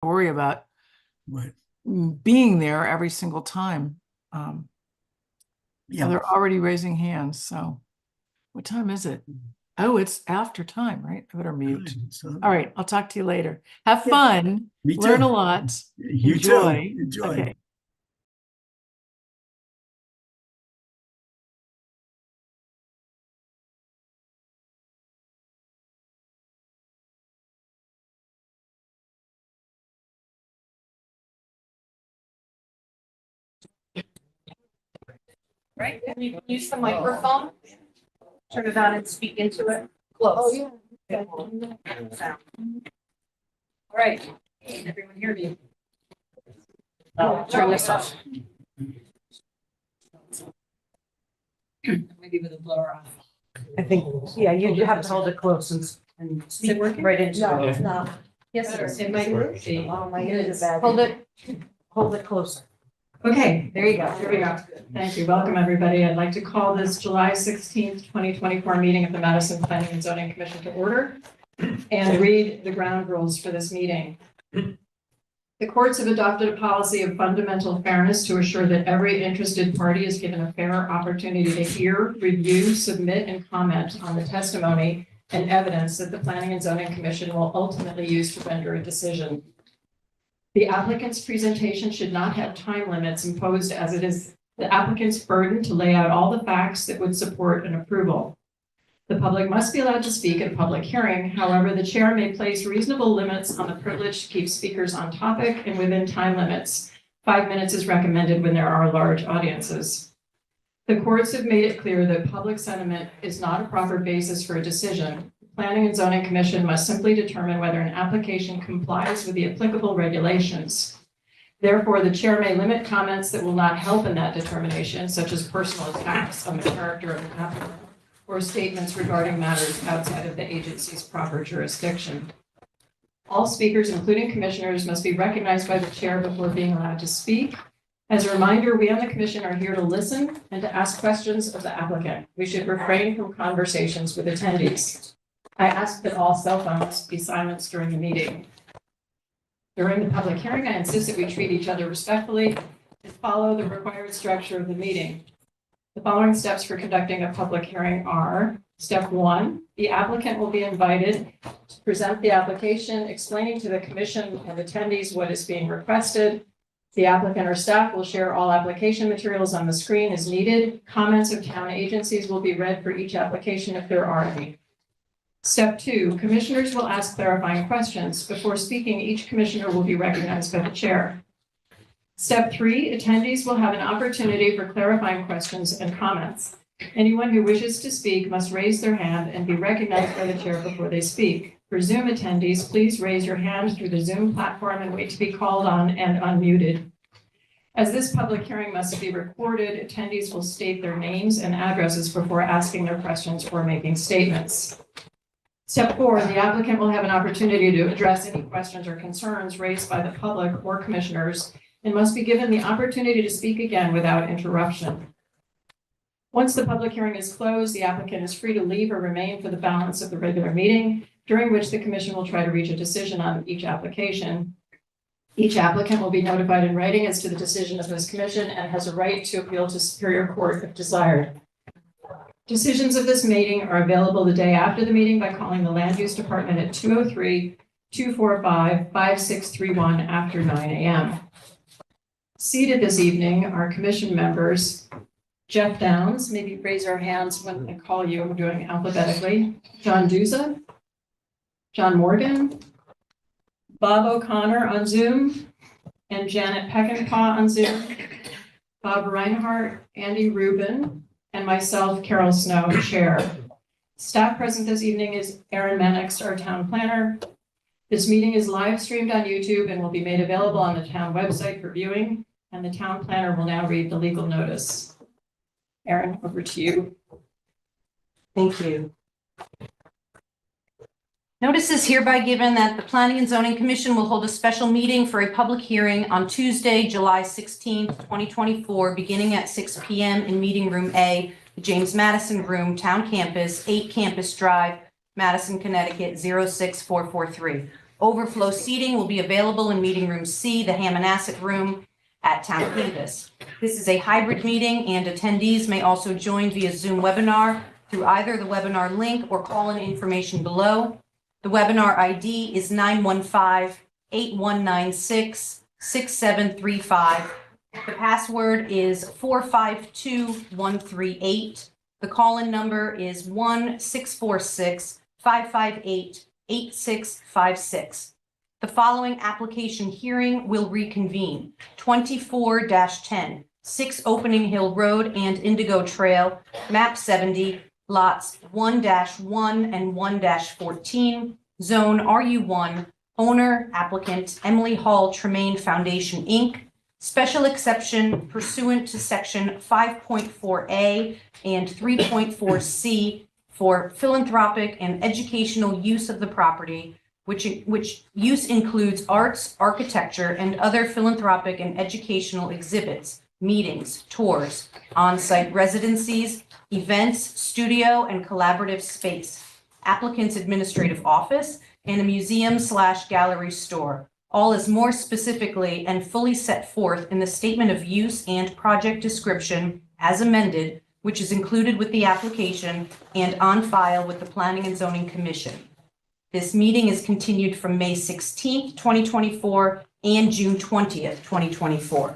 worry about Right. being there every single time. Yeah. They're already raising hands, so what time is it? Oh, it's after time, right? I better mute. So, All right, I'll talk to you later. Have Yeah. fun. Me too. Learn a lot. You Enjoy. too. Enjoy. Okay. Right, and you can use the microphone, turn it on and speak into it. Close. Oh, yeah. All right, can everyone hear me? Turn this off. Maybe with a blower off. I think, yeah, you have to hold it close and speak working? right into No, it. it's not. Yes, it might be. Oh, my ears are bad. Hold it closer. Okay, there you go. Here we go. Thank you. Welcome, everybody. I'd like to call this July 16th, 2024 meeting of the Madison Planning and Zoning Commission to order and read the ground rules for this meeting. The courts have adopted a policy of fundamental fairness to assure that every interested party is given a fair opportunity to hear, review, submit, and comment on the testimony and evidence that the Planning and Zoning Commission will ultimately use to render a decision. The applicant's presentation should not have time limits imposed, as it is the applicant's burden to lay out all the facts that would support an approval. The public must be allowed to speak at a public hearing. However, the chair may place reasonable limits on the privilege to keep speakers on topic and within time limits. 5 minutes is recommended when there are large audiences. The courts have made it clear that public sentiment is not a proper basis for a decision. Planning and Zoning Commission must simply determine whether an application complies with the applicable regulations. Therefore, the chair may limit comments that will not help in that determination, such as personal attacks on the character of the applicant or statements regarding matters outside of the agency's proper jurisdiction. All speakers, including commissioners, must be recognized by the chair before being allowed to speak. As a reminder, we on the commission are here to listen and to ask questions of the applicant. We should refrain from conversations with attendees. I ask that all cell phones be silenced during the meeting. During the public hearing, I insist that we treat each other respectfully and follow the required structure of the meeting. The following steps for conducting a public hearing are: step 1, the applicant will be invited to present the application, explaining to the commission and attendees what is being requested. The applicant or staff will share all application materials on the screen as needed. Comments of town agencies will be read for each application if there are any. Step 2, commissioners will ask clarifying questions. Before speaking, each commissioner will be recognized by the chair. Step 3, attendees will have an opportunity for clarifying questions and comments. Anyone who wishes to speak must raise their hand and be recognized by the chair before they speak. For Zoom attendees, please raise your hand through the Zoom platform and wait to be called on and unmuted. As this public hearing must be recorded, attendees will state their names and addresses before asking their questions or making statements. Step 4, the applicant will have an opportunity to address any questions or concerns raised by the public or commissioners and must be given the opportunity to speak again without interruption. Once the public hearing is closed, the applicant is free to leave or remain for the balance of the regular meeting, during which the commission will try to reach a decision on each application. Each applicant will be notified in writing as to the decision of this commission and has a right to appeal to Superior Court if desired. Decisions of this meeting are available the day after the meeting by calling the Land Use Department at 203-245-5631 after 9 a.m. Seated this evening are commission members: Jeff Downs, maybe raise our hands when I call you, I'm doing alphabetically. John Duza, John Morgan, Bob O'Connor on Zoom, and Janet Peckinpah on Zoom, Bob Reinhardt, Andy Rubin, and myself, Carol Snow, chair. Staff present this evening is Aaron Mannix, our town planner. This meeting is live streamed on YouTube and will be made available on the town website for viewing, and the town planner will now read the legal notice. Aaron, over to you. Thank you. Notice is hereby given that the Planning and Zoning Commission will hold a special meeting for a public hearing on Tuesday, July 16th, 2024, beginning at 6 p.m. in Meeting Room A, the James Madison Room, Town Campus, 8 Campus Drive, Madison, Connecticut, 06443. Overflow seating will be available in Meeting Room C, the Hammonasset Room at Town Campus. This is a hybrid meeting, and attendees may also join via Zoom webinar through either the webinar link or call-in information below. The webinar ID is 915-8196-6735. The password is 452138. The call-in number is 1-646-558-8656. The following application hearing will reconvene. 24-10, 6 Opening Hill Road and Indigo Trail, map 70, lots 1-1 and 1-14, zone RU1, owner, applicant, Emily Hall Tremaine Foundation, Inc., special exception pursuant to section 5.4A and 3.4C for philanthropic and educational use of the property, which use includes arts, architecture, and other philanthropic and educational exhibits, meetings, tours, on-site residencies, events, studio, and collaborative space, applicant's administrative office, and a museum/gallery store. All is more specifically and fully set forth in the statement of use and project description as amended, which is included with the application and on file with the Planning and Zoning Commission. This meeting is continued from May 16th, 2024 and June 20th, 2024.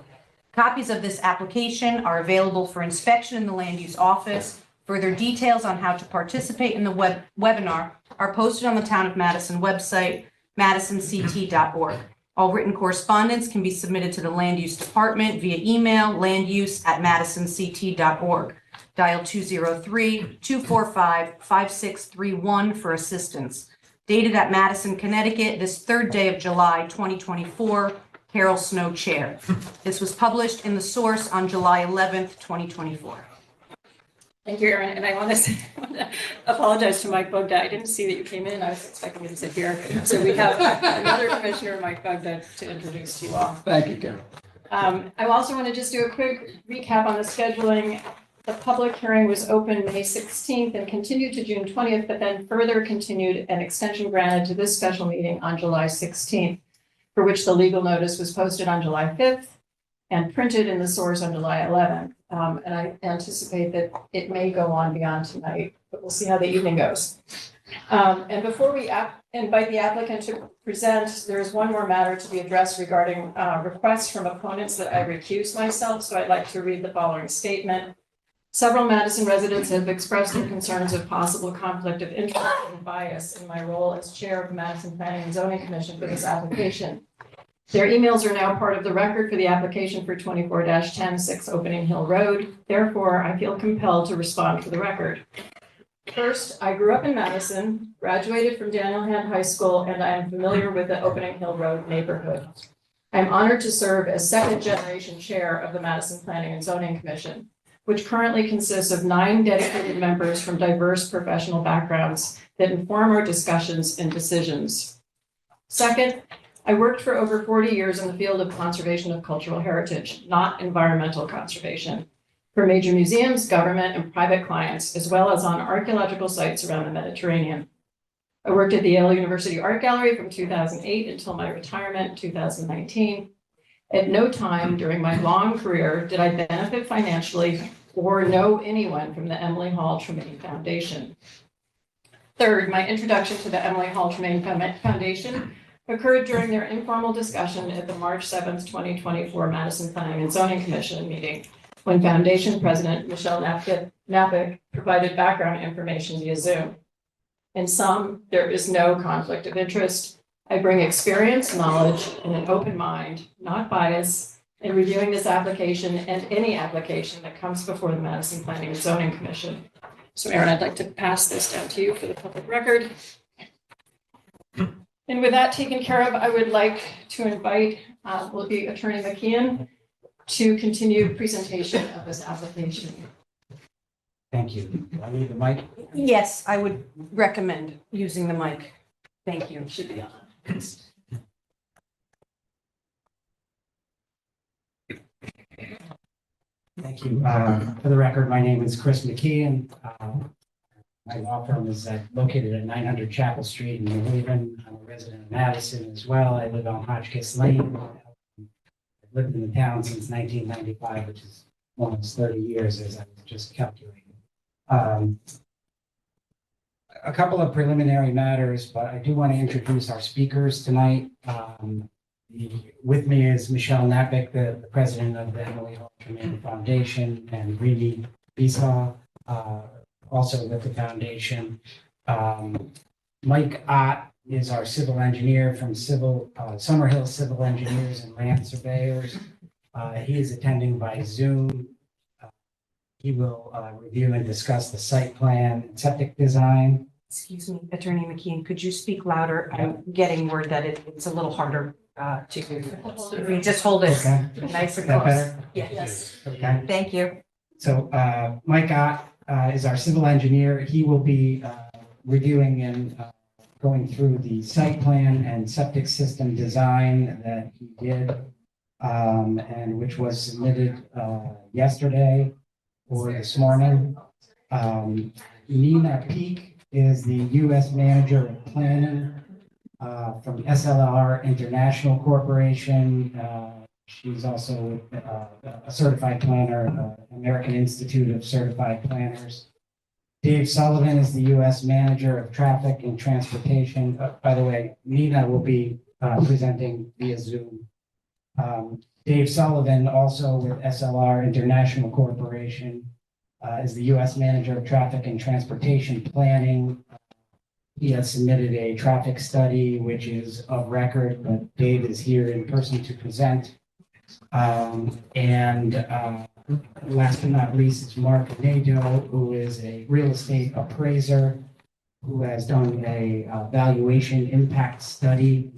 Copies of this application are available for inspection in the Land Use Office. Further details on how to participate in the webinar are posted on the Town of Madison website, madisonct.org. All written correspondence can be submitted to the Land Use Department via email, landuse@madisonct.org. Dial 203-245-5631 for assistance. Dated at Madison, Connecticut, this third day of July, 2024, Carol Snow, Chair. This was published in The Source on July 11th, 2024. Thank you, Erin. And I want to apologize to Mike Bugda. I didn't see that you came in. I was expecting you to sit here. So we have another Commissioner, Mike Bugda, to introduce to you all. Thank you, Karen. I also want to just do a quick recap on the scheduling. The public hearing was open May 16th and continued to June 20th, but then further continued an extension granted to this special meeting on July 16th, for which the legal notice was posted on July 5th and printed in The Source on July 11th. And I anticipate that it may go on beyond tonight, but we'll see how the evening goes. And before we invite the applicant to present, there is one more matter to be addressed regarding requests from opponents that I recuse myself. So I'd like to read the following statement. Several Madison residents have expressed their concerns of possible conflict of interest and bias in my role as chair of the Madison Planning and Zoning Commission for this application. Their emails are now part of the record for the application for 24-10 6 Opening Hill Road. Therefore, I feel compelled to respond for the record. First, I grew up in Madison, graduated from Daniel Hand High School, and I am familiar with the Opening Hill Road neighborhood. I'm honored to serve as second-generation chair of the Madison Planning and Zoning Commission, which currently consists of 9 dedicated members from diverse professional backgrounds that inform our discussions and decisions. Second, I worked for over 40 years in the field of conservation of cultural heritage, not environmental conservation, for major museums, government, and private clients, as well as on archaeological sites around the Mediterranean. I worked at the Yale University Art Gallery from 2008 until my retirement in 2019. At no time during my long career did I benefit financially or know anyone from the Emily Hall Tremaine Foundation. Third, my introduction to the Emily Hall Tremaine Foundation occurred during their informal discussion at the March 7th, 2024 Madison Planning and Zoning Commission meeting, when Foundation President Michelle Knapik provided background information via Zoom. In sum, there is no conflict of interest. I bring experience, knowledge, and an open mind, not bias, in reviewing this application and any application that comes before the Madison Planning and Zoning Commission. So, Erin, I'd like to pass this down to you for the public record. And with that taken care of, I would like to invite will be Attorney McKeon to continue presentation of this application. Thank you. Do I need the mic? Yes, I would recommend using the mic. Thank you. Should be on. Thank you. For the record, my name is Chris McKeon. My law firm is located at 900 Chapel Street in New Haven. I'm a resident of Madison as well. I live on Hotchkiss Lane. I've lived in the town since 1995, which is almost 30 years, as I was just calculating. A couple of preliminary matters, but I do want to introduce our speakers tonight. With me is Michelle Napick, the president of the Emily Hall Community Foundation, and Rini Bishaw, also with the foundation. Mike Ott is our civil engineer from Summerhill Civil Engineers and Land Surveyors. He is attending by Zoom. He will review and discuss the site plan and septic design. Excuse me, Attorney McKeon, could you speak louder? I'm getting word that it's a little harder to hear. If you just hold it Okay. nice and Is that close. better? Yes. Okay. Thank you. So Mike Ott is our civil engineer. He will be reviewing and going through the site plan and septic system design that he did, and which was submitted yesterday or this morning. Nina Peak is the U.S. Manager of Planning from SLR International Corporation. She's also a certified planner, American Institute of Certified Planners. Dave Sullivan is the U.S. Manager of Traffic and Transportation. By the way, Nina will be presenting via Zoom. Dave Sullivan, also with SLR International Corporation, is the U.S. Manager of Traffic and Transportation Planning. He has submitted a traffic study, which is of record, but Dave is here in person to present. Last but not least is Mark Nadeau, who is a real estate appraiser who has done a valuation impact study,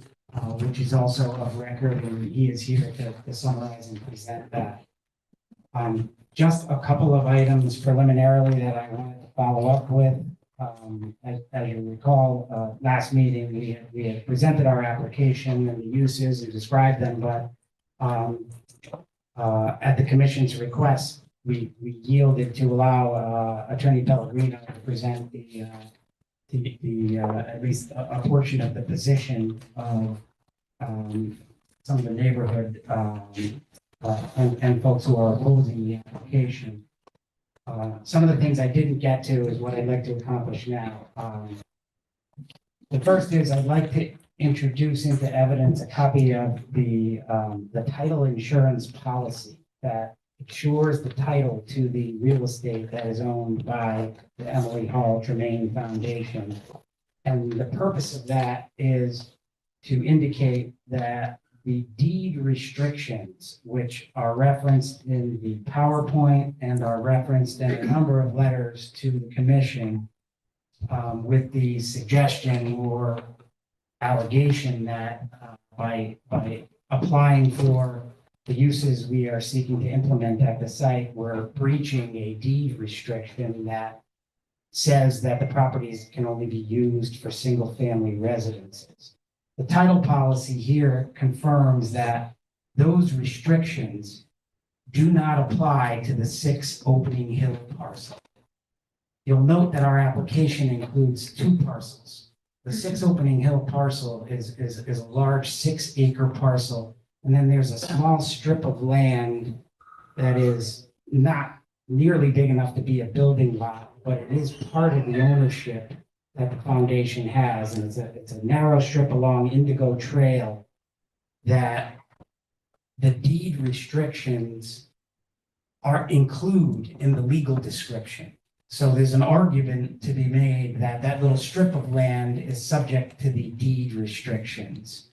which is also of record, and he is here to summarize and present that. Just a couple of items preliminarily that I wanted to follow up with. As you recall, last meeting, we had presented our application and the uses and described them, but at the commission's request, we yielded to allow Attorney Pellegrino to present at least a portion of the position of some of the neighborhood and folks who are opposing the application. Some of the things I didn't get to is what I'd like to accomplish now. The first is I'd like to introduce into evidence a copy of the title insurance policy that insures the title to the real estate that is owned by the Emily Hall Tremaine Foundation. And the purpose of that is to indicate that the deed restrictions, which are referenced in the PowerPoint and are referenced in a number of letters to the commission, with the suggestion or allegation that by applying for the uses we are seeking to implement at the site, we're breaching a deed restriction that says that the properties can only be used for single-family residences. The title policy here confirms that those restrictions do not apply to the 6 Opening Hill parcel. You'll note that our application includes 2 parcels. The 6 Opening Hill parcel is a large 6-acre parcel, and then there's a small strip of land that is not nearly big enough to be a building lot, but it is part of the ownership that the foundation has, and it's a narrow strip along Indigo Trail that the deed restrictions include in the legal description. So there's an argument to be made that that little strip of land is subject to the deed restrictions.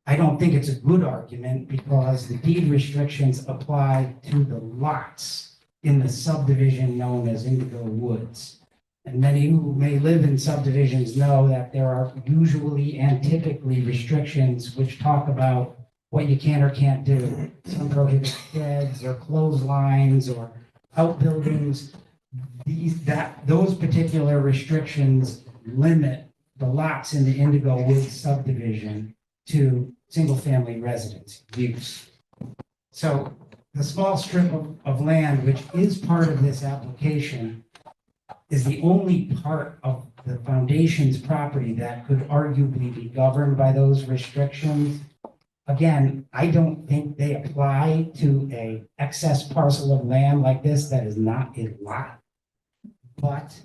I don't think it's a good argument because the deed restrictions apply to the lots in the subdivision known as Indigo Woods. And many who may live in subdivisions know that there are usually and typically restrictions which talk about what you can or can't do. Some prohibit sheds or clotheslines or outbuildings. Those particular restrictions limit the lots in the Indigo Woods subdivision to single-family residence use. So the small strip of land, which is part of this application, is the only part of the foundation's property that could arguably be governed by those restrictions. Again, I don't think they apply to a excess parcel of land like this that is not a lot. But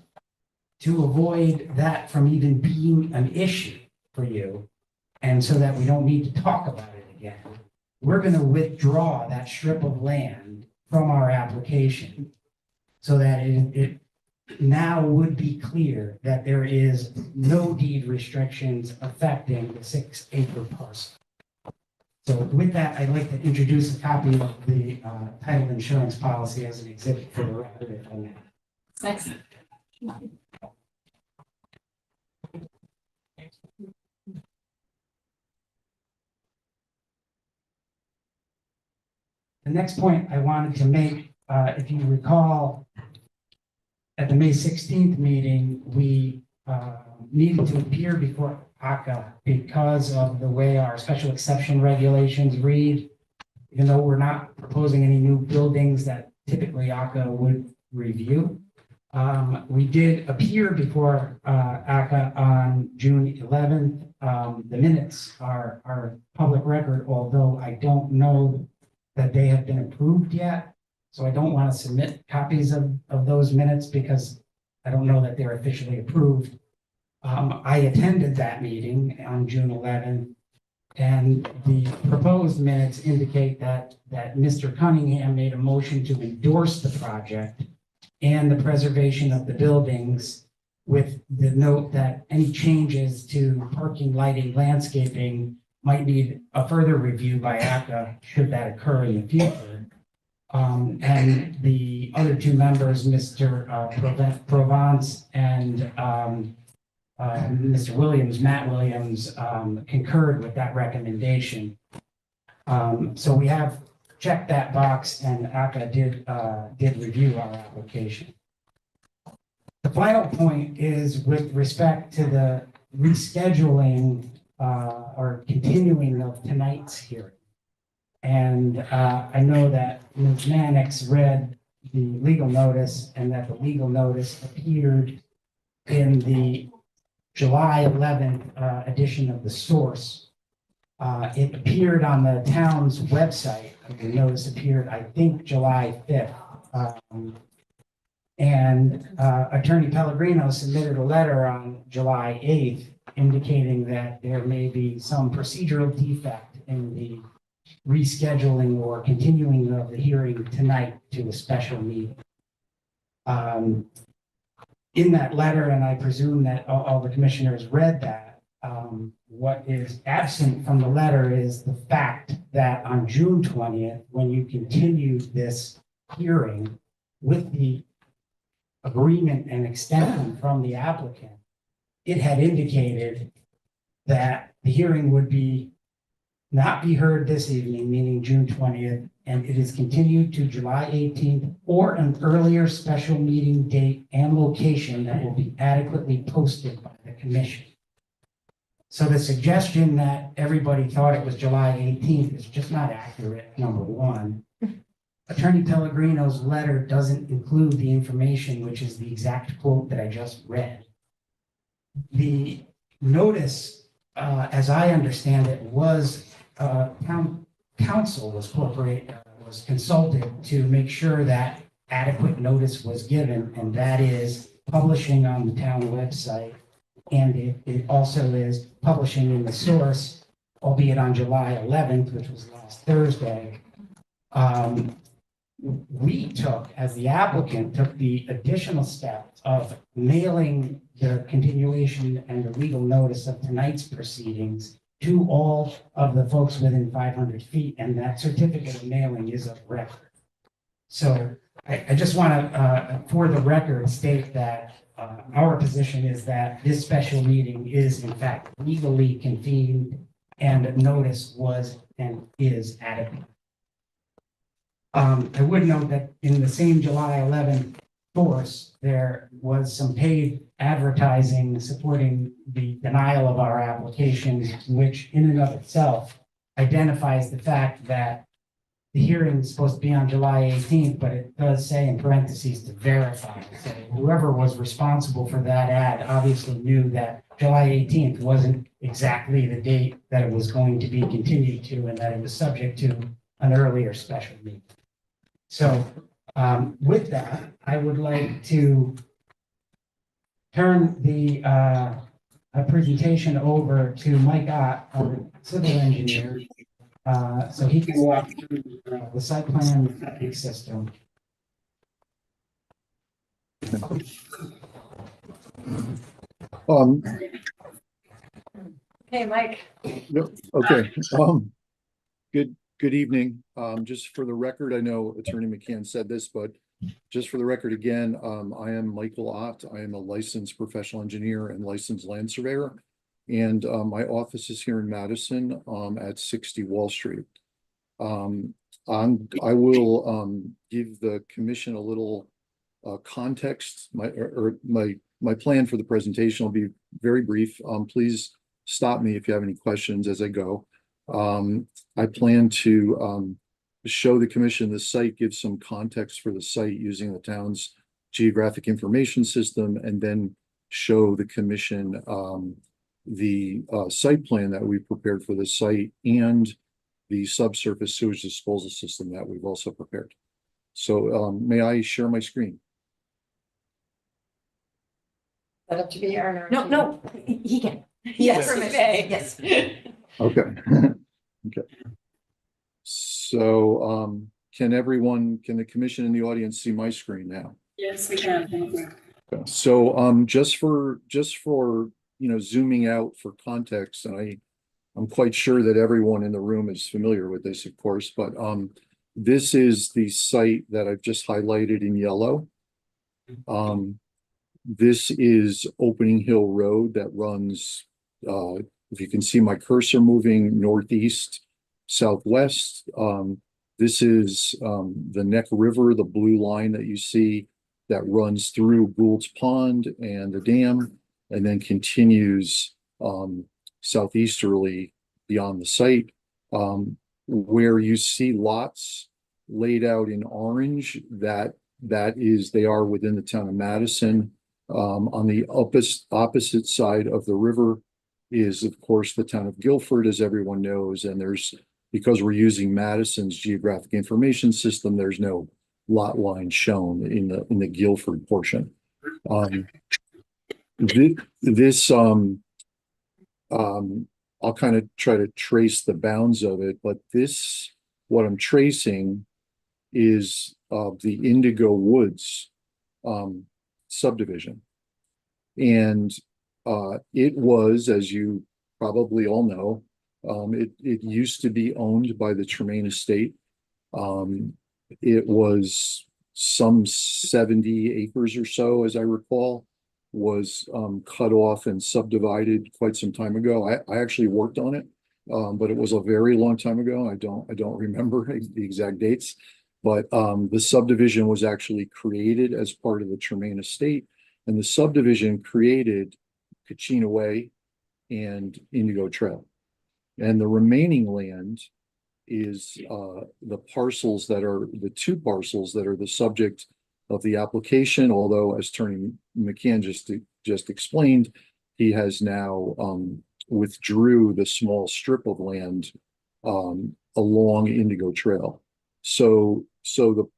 to avoid that from even being an issue for you, and so that we don't need to talk about it again, we're going to withdraw that strip of land from our application so that it now would be clear that there is no deed restrictions affecting the 6-acre parcel. So with that, I'd like to introduce a copy of the title insurance policy as an exhibit for the record, if I may. Thanks. The next point I wanted to make, if you recall, at the May 16th meeting, we needed to appear before ACA because of the way our special exception regulations read. Even though we're not proposing any new buildings that typically ACA would review. We did appear before ACA on June 11th. The minutes are public record, although I don't know that they have been approved yet. So I don't want to submit copies of those minutes because I don't know that they're officially approved. I attended that meeting on June 11th, and the proposed minutes indicate that Mr. Cunningham made a motion to endorse the project and the preservation of the buildings with the note that any changes to parking, lighting, landscaping might need a further review by ACA should that occur in the future. And the other two members, Mr. Provence and Mr. Williams, Matt Williams, concurred with that recommendation. So we have checked that box, and ACA did review our application. The final point is with respect to the rescheduling or continuing of tonight's hearing. And I know that Ms. Mannix read the legal notice and that the legal notice appeared in the July 11th edition of the source. It appeared on the town's website. The notice appeared, I think, July 5th. And Attorney Pellegrino submitted a letter on July 8th indicating that there may be some procedural defect in the rescheduling or continuing of the hearing tonight to a special meeting. In that letter, and I presume that all the commissioners read that, what is absent from the letter is the fact that on June 20th, when you continued this hearing with the agreement and extension from the applicant, it had indicated that the hearing would not be heard this evening, meaning June 20th, and it is continued to July 18th or an earlier special meeting date and location that will be adequately posted by the commission. So the suggestion that everybody thought it was July 18th is just not accurate, number one. Attorney Pellegrino's letter doesn't include the information, which is the exact quote that I just read. The notice, as I understand it, was town council was consulted to make sure that adequate notice was given, and that is publishing on the town website, and it also is publishing in the source, albeit on July 11th, which was last Thursday. We took, as the applicant, took the additional step of mailing the continuation and the legal notice of tonight's proceedings to all of the folks within 500 feet, and that certificate of mailing is of record. So I just want to, for the record, state that our position is that this special meeting is in fact legally convened and notice was and is adequate. I would note that in the same July 11th source, there was some paid advertising supporting the denial of our application, which in and of itself identifies the fact that the hearing is supposed to be on July 18th, but it does say in parentheses to verify. So whoever was responsible for that ad obviously knew that July 18th wasn't exactly the date that it was going to be continued to, and that it was subject to an earlier special meeting. So with that, I would like to turn the presentation over to Mike Ott, our civil engineer, so he can walk through the site plan system. Hey, Mike. No, okay, good evening. Just for the record, I know Attorney McCann said this, but just for the record again, I am Michael Ott. I am a licensed professional engineer and licensed land surveyor. And my office is here in Madison at 60 Wall Street. I will give the commission a little context. My plan for the presentation will be very brief. Please stop me if you have any questions as I go. I plan to show the commission the site, give some context for the site using the town's geographic information system, and then show the commission the site plan that we prepared for the site and the subsurface sewage disposal system that we've also prepared. So may I share my screen? That up to be Aaron or? No, he can. Yes, Permission. okay. Yes. Okay. Okay. So can the commission and the audience see my screen now? Yes, we can. Thank you. Okay. So just for zooming out for context, and I'm quite sure that everyone in the room is familiar with this, of course, but this is the site that I've just highlighted in yellow. This is Opening Hill Road that runs, if you can see my cursor moving northeast, southwest. This is the Neck River, the blue line that you see that runs through Gould's Pond and the dam, and then continues southeasterly beyond the site. Where you see lots laid out in orange, they are within the town of Madison. On the opposite side of the river is, of course, the town of Guilford, as everyone knows, and because we're using Madison's geographic information system, there's no lot line shown in the Guilford portion. I'll kind of try to trace the bounds of it, but what I'm tracing is the Indigo Woods subdivision. And it was, as you probably all know, it used to be owned by the Tremaine estate. It was some 70 acres or so, as I recall, was cut off and subdivided quite some time ago. I actually worked on it, but it was a very long time ago. I don't remember the exact dates, but the subdivision was actually created as part of the Tremaine estate, and the subdivision created Kachina Way and Indigo Trail. And the remaining land is the two parcels that are the subject of the application, although as Attorney McCann just explained, he has now withdrew the small strip of land along Indigo Trail. So the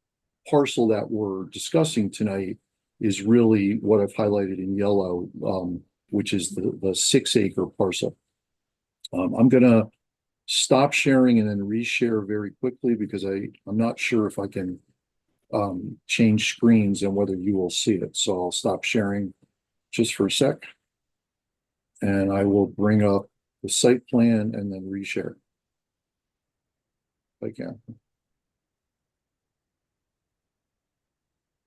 parcel that we're discussing tonight is really what I've highlighted in yellow, which is the 6 acre parcel. I'm gonna stop sharing and then reshare very quickly because I'm not sure if I can change screens and whether you will see it. So I'll stop sharing just for a sec. And I will bring up the site plan and then reshare if I can.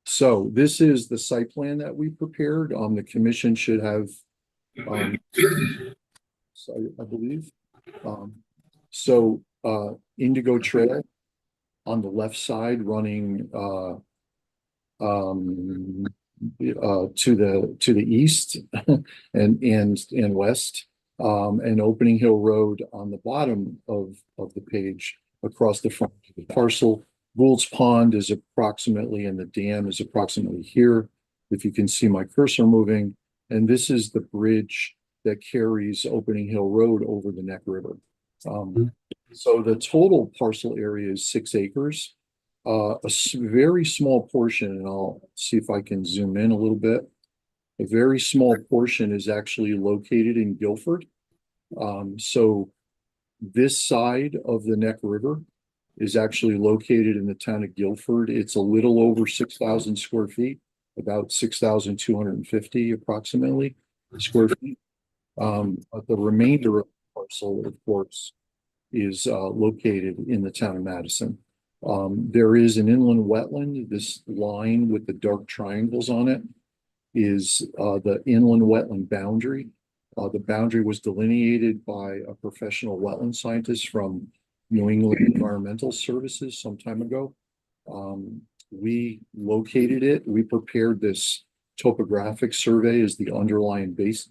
So this is the site plan that we prepared. The commission should have, so I believe. Indigo Trail on the left side running to the east and west, and Opening Hill Road on the bottom of the page across the front parcel. Gould's Pond is approximately, and the dam is approximately here. If you can see my cursor moving, and this is the bridge that carries Opening Hill Road over the Neck River. So the total parcel area is 6 acres. Very small portion, and I'll see if I can zoom in a little bit. A very small portion is actually located in Guilford. So this side of the Neck River is actually located in the town of Guilford. It's a little over 6,000 square feet, about 6,250 approximately square feet. But the remainder of the parcel, of course, is located in the town of Madison. There is an inland wetland. This line with the dark triangles on it is the inland wetland boundary. The boundary was delineated by a professional wetland scientist from New England Environmental Services some time ago. We located it. We prepared this topographic survey as the underlying base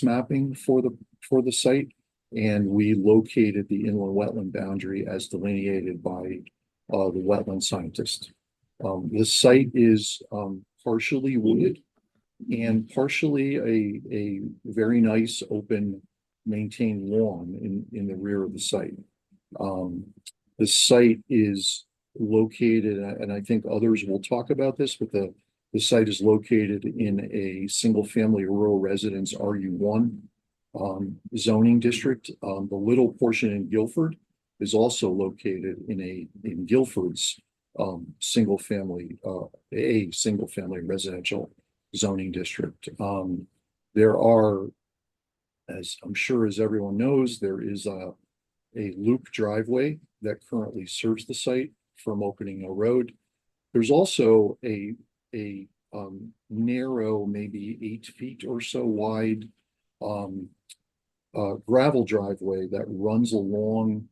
mapping for the site, and we located the inland wetland boundary as delineated by the wetland scientist. The site is partially wooded and partially a very nice open maintained lawn in the rear of the site. The site is located, and I think others will talk about this, but the site is located in a single family rural residence RU1 zoning district. The little portion in Guilford is also located in Guilford's single family residential zoning district. There are, as I'm sure as everyone knows, there is a loop driveway that currently serves the site from Opening Hill Road. There's also a narrow, maybe 8 feet or so wide gravel driveway that runs along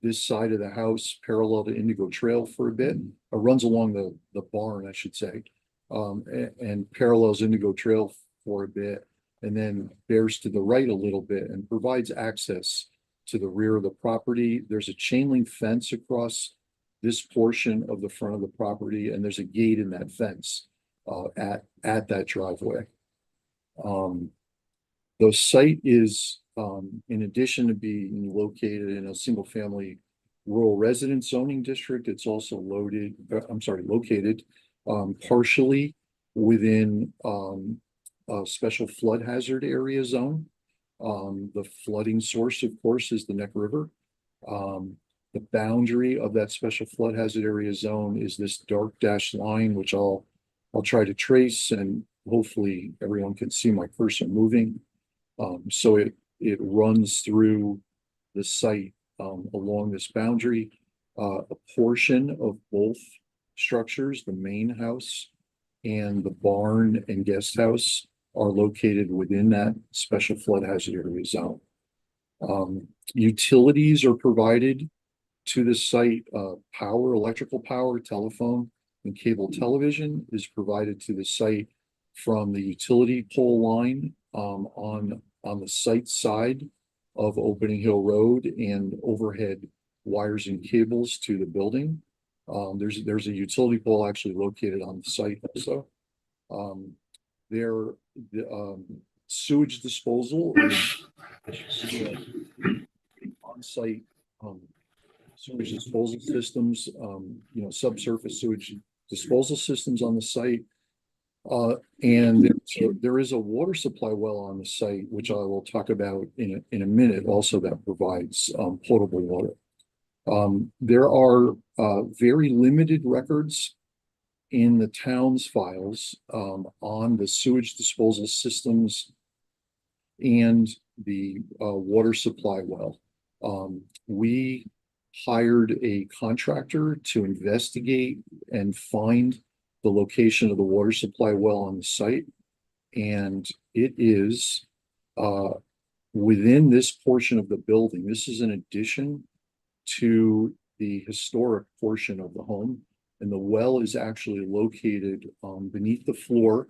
this side of the house, parallel to Indigo Trail for a bit, runs along the barn, I should say, and parallels Indigo Trail for a bit, and then bears to the right a little bit and provides access to the rear of the property. There's a chain link fence across this portion of the front of the property, and there's a gate in that fence at that driveway. The site is, in addition to being located in a single family rural residence zoning district, it's also located partially within a special flood hazard area zone. The flooding source, of course, is the Neck River. The boundary of that special flood hazard area zone is this dark dashed line, which I'll try to trace, and hopefully everyone can see my cursor moving. So it runs through the site along this boundary. A portion of both structures, the main house and the barn and guest house, are located within that special flood hazard area zone. Utilities are provided to the site. Power, electrical power, telephone, and cable television is provided to the site from the utility pole line on the site side of Opening Hill Road, and overhead wires and cables to the building. There's a utility pole actually located on the site also. Sewage disposal is on-site sewage disposal systems, subsurface sewage disposal systems on the site. And there is a water supply well on the site, which I will talk about in a minute, also, that provides potable water. There are very limited records in the town's files on the sewage disposal systems and the water supply well. We hired a contractor to investigate and find the location of the water supply well on the site, and it is within this portion of the building. This is an addition to the historic portion of the home, and the well is actually located beneath the floor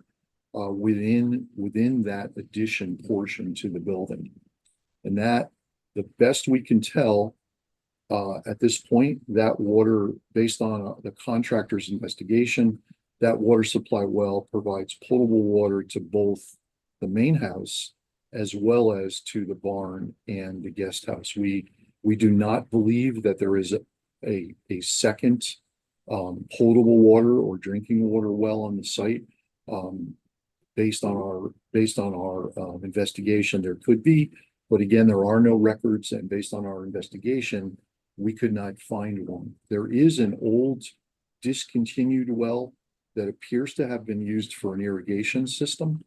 within that addition portion to the building. And that, the best we can tell, At this point, that water, based on the contractor's investigation, that water supply well provides potable water to both the main house as well as to the barn and the guest house. We do not believe that there is a second potable water or drinking water well on the site. Based on our investigation, there could be, but again, there are no records, and based on our investigation, we could not find one. There is an old discontinued well that appears to have been used for an irrigation system,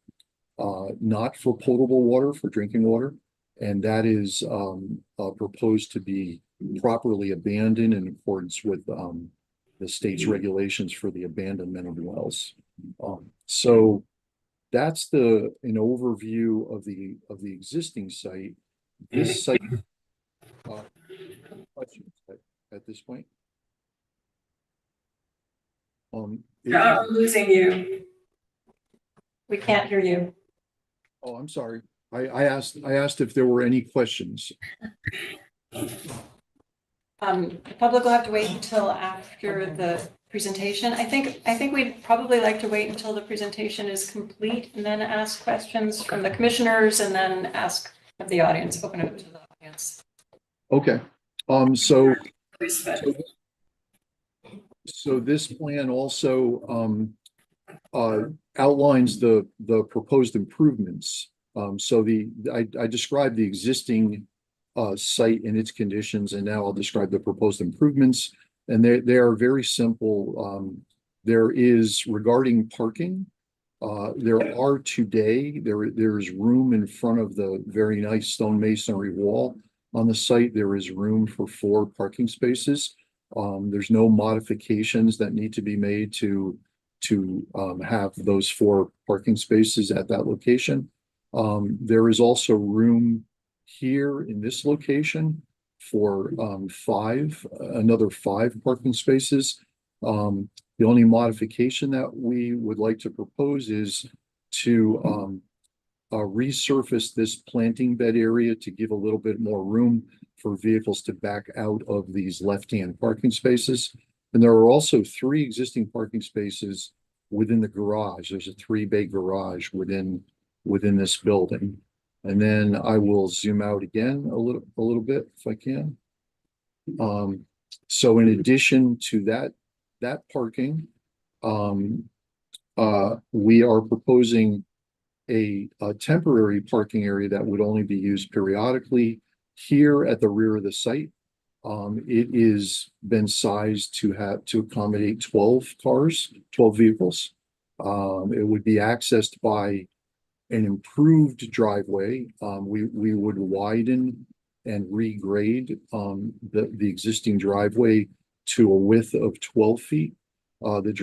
not for potable water, for drinking water. And that is proposed to be properly abandoned in accordance with the state's regulations for the abandonment of wells. So that's an overview of the existing site. This site, questions at this point? We're losing you. We can't hear you. Oh, I'm sorry. I asked if there were any questions. The public will have to wait until after the presentation. I think we'd probably like to wait until the presentation is complete and then ask questions from the commissioners and then ask of the audience, open it up to the audience. Okay. So this plan also outlines the proposed improvements. So I described the existing site and its conditions, and now I'll describe the proposed improvements. And they are very simple. There is, regarding parking, there are today, there is room in front of the very nice stone masonry wall on the site. There is room for 4 parking spaces. There's no modifications that need to be made to have those 4 parking spaces at that location. There is also room here in this location for another 5 parking spaces. The only modification that we would like to propose is to resurface this planting bed area to give a little bit more room for vehicles to back out of these left-hand parking spaces. And there are also 3 existing parking spaces within the garage. There's a 3-bay garage within this building. And then I will zoom out again a little bit if I can. So in addition to that parking, we are proposing a temporary parking area that would only be used periodically here at the rear of the site. It is been sized to accommodate 12 vehicles. It would be accessed by an improved driveway. We would widen and regrade the existing driveway to a width of 12 feet. The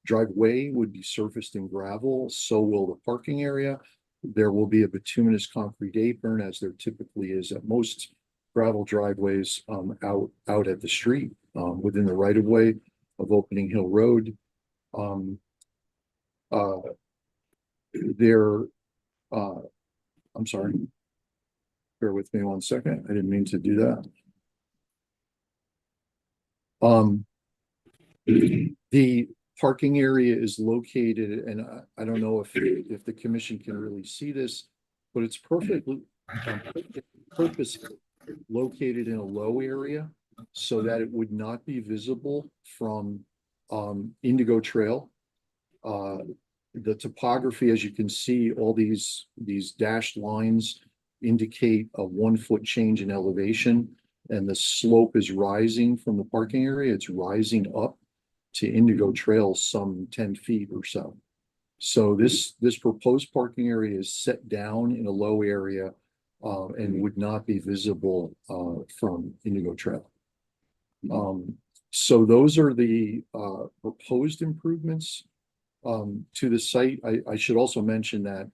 driveway would be surfaced in gravel, so will the parking area. There will be a bituminous concrete apron, as there typically is at most gravel driveways out at the street within the right of way of Opening Hill Road. I'm sorry. Bear with me 1 second. I didn't mean to do that. The parking area is located, and I don't know if the commission can really see this, but it's purposely located in a low area so that it would not be visible from Indigo Trail. The topography, as you can see, all these dashed lines indicate a 1-foot change in elevation, and the slope is rising from the parking area. It's rising up to Indigo Trail some 10 feet or so. So this proposed parking area is set down in a low area and would not be visible from Indigo Trail. So those are the proposed improvements to the site. I should also mention that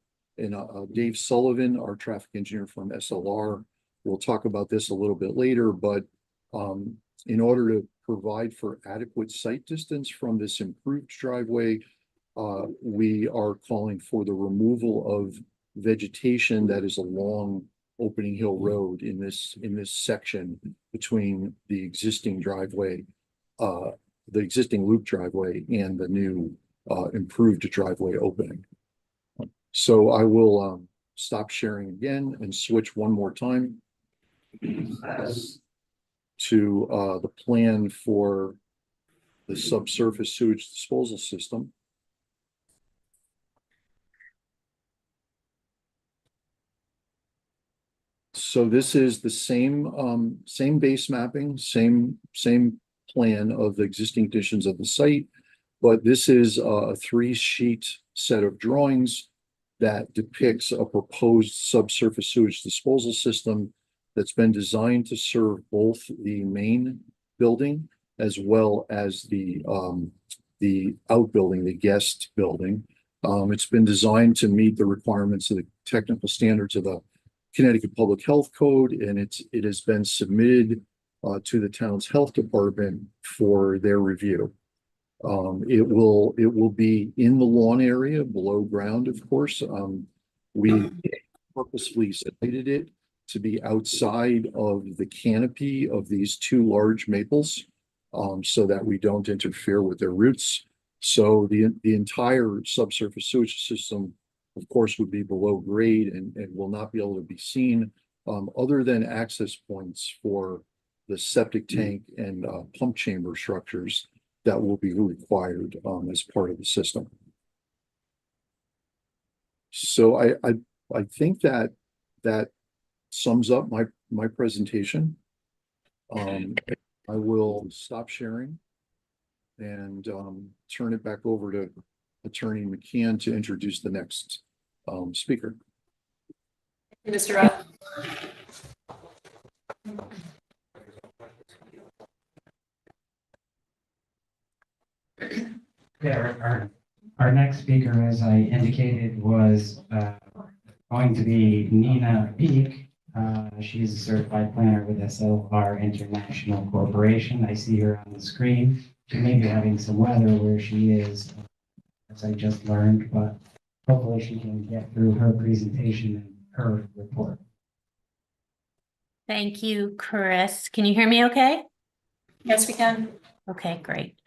Dave Sullivan, our traffic engineer from SLR, will talk about this a little bit later, but in order to provide for adequate sight distance from this improved driveway, we are calling for the removal of vegetation that is along Opening Hill Road in this section between the existing driveway, the existing loop driveway and the new improved driveway opening. So I will stop sharing again and switch one more time to the plan for the subsurface sewage disposal system. So this is the same base mapping, same plan of the existing conditions of the site, but this is a 3-sheet set of drawings that depicts a proposed subsurface sewage disposal system that's been designed to serve both the main building as well as the outbuilding, the guest building. It's been designed to meet the requirements of the technical standards of the Connecticut Public Health Code, and it has been submitted to the town's health department for their review. It will be in the lawn area below ground, of course. We purposefully sited it to be outside of the canopy of these 2 large maples, so that we don't interfere with their roots. So the entire subsurface sewage system, of course, would be below grade and will not be able to be seen, other than access points for the septic tank and pump chamber structures that will be required as part of the system. So I think that sums up my presentation. I will stop sharing and turn it back over to Attorney McCann to introduce the next speaker. Mr. Roth. Yeah, our next speaker, as I indicated, was going to be Nina Peak. She's a certified planner with SLR International Corporation. I see her on the screen. She may be having some weather where she is, as I just learned, but hopefully she can get through her presentation and her report. Thank you, Chris. Can you hear me okay? Yes, we can. Okay, great.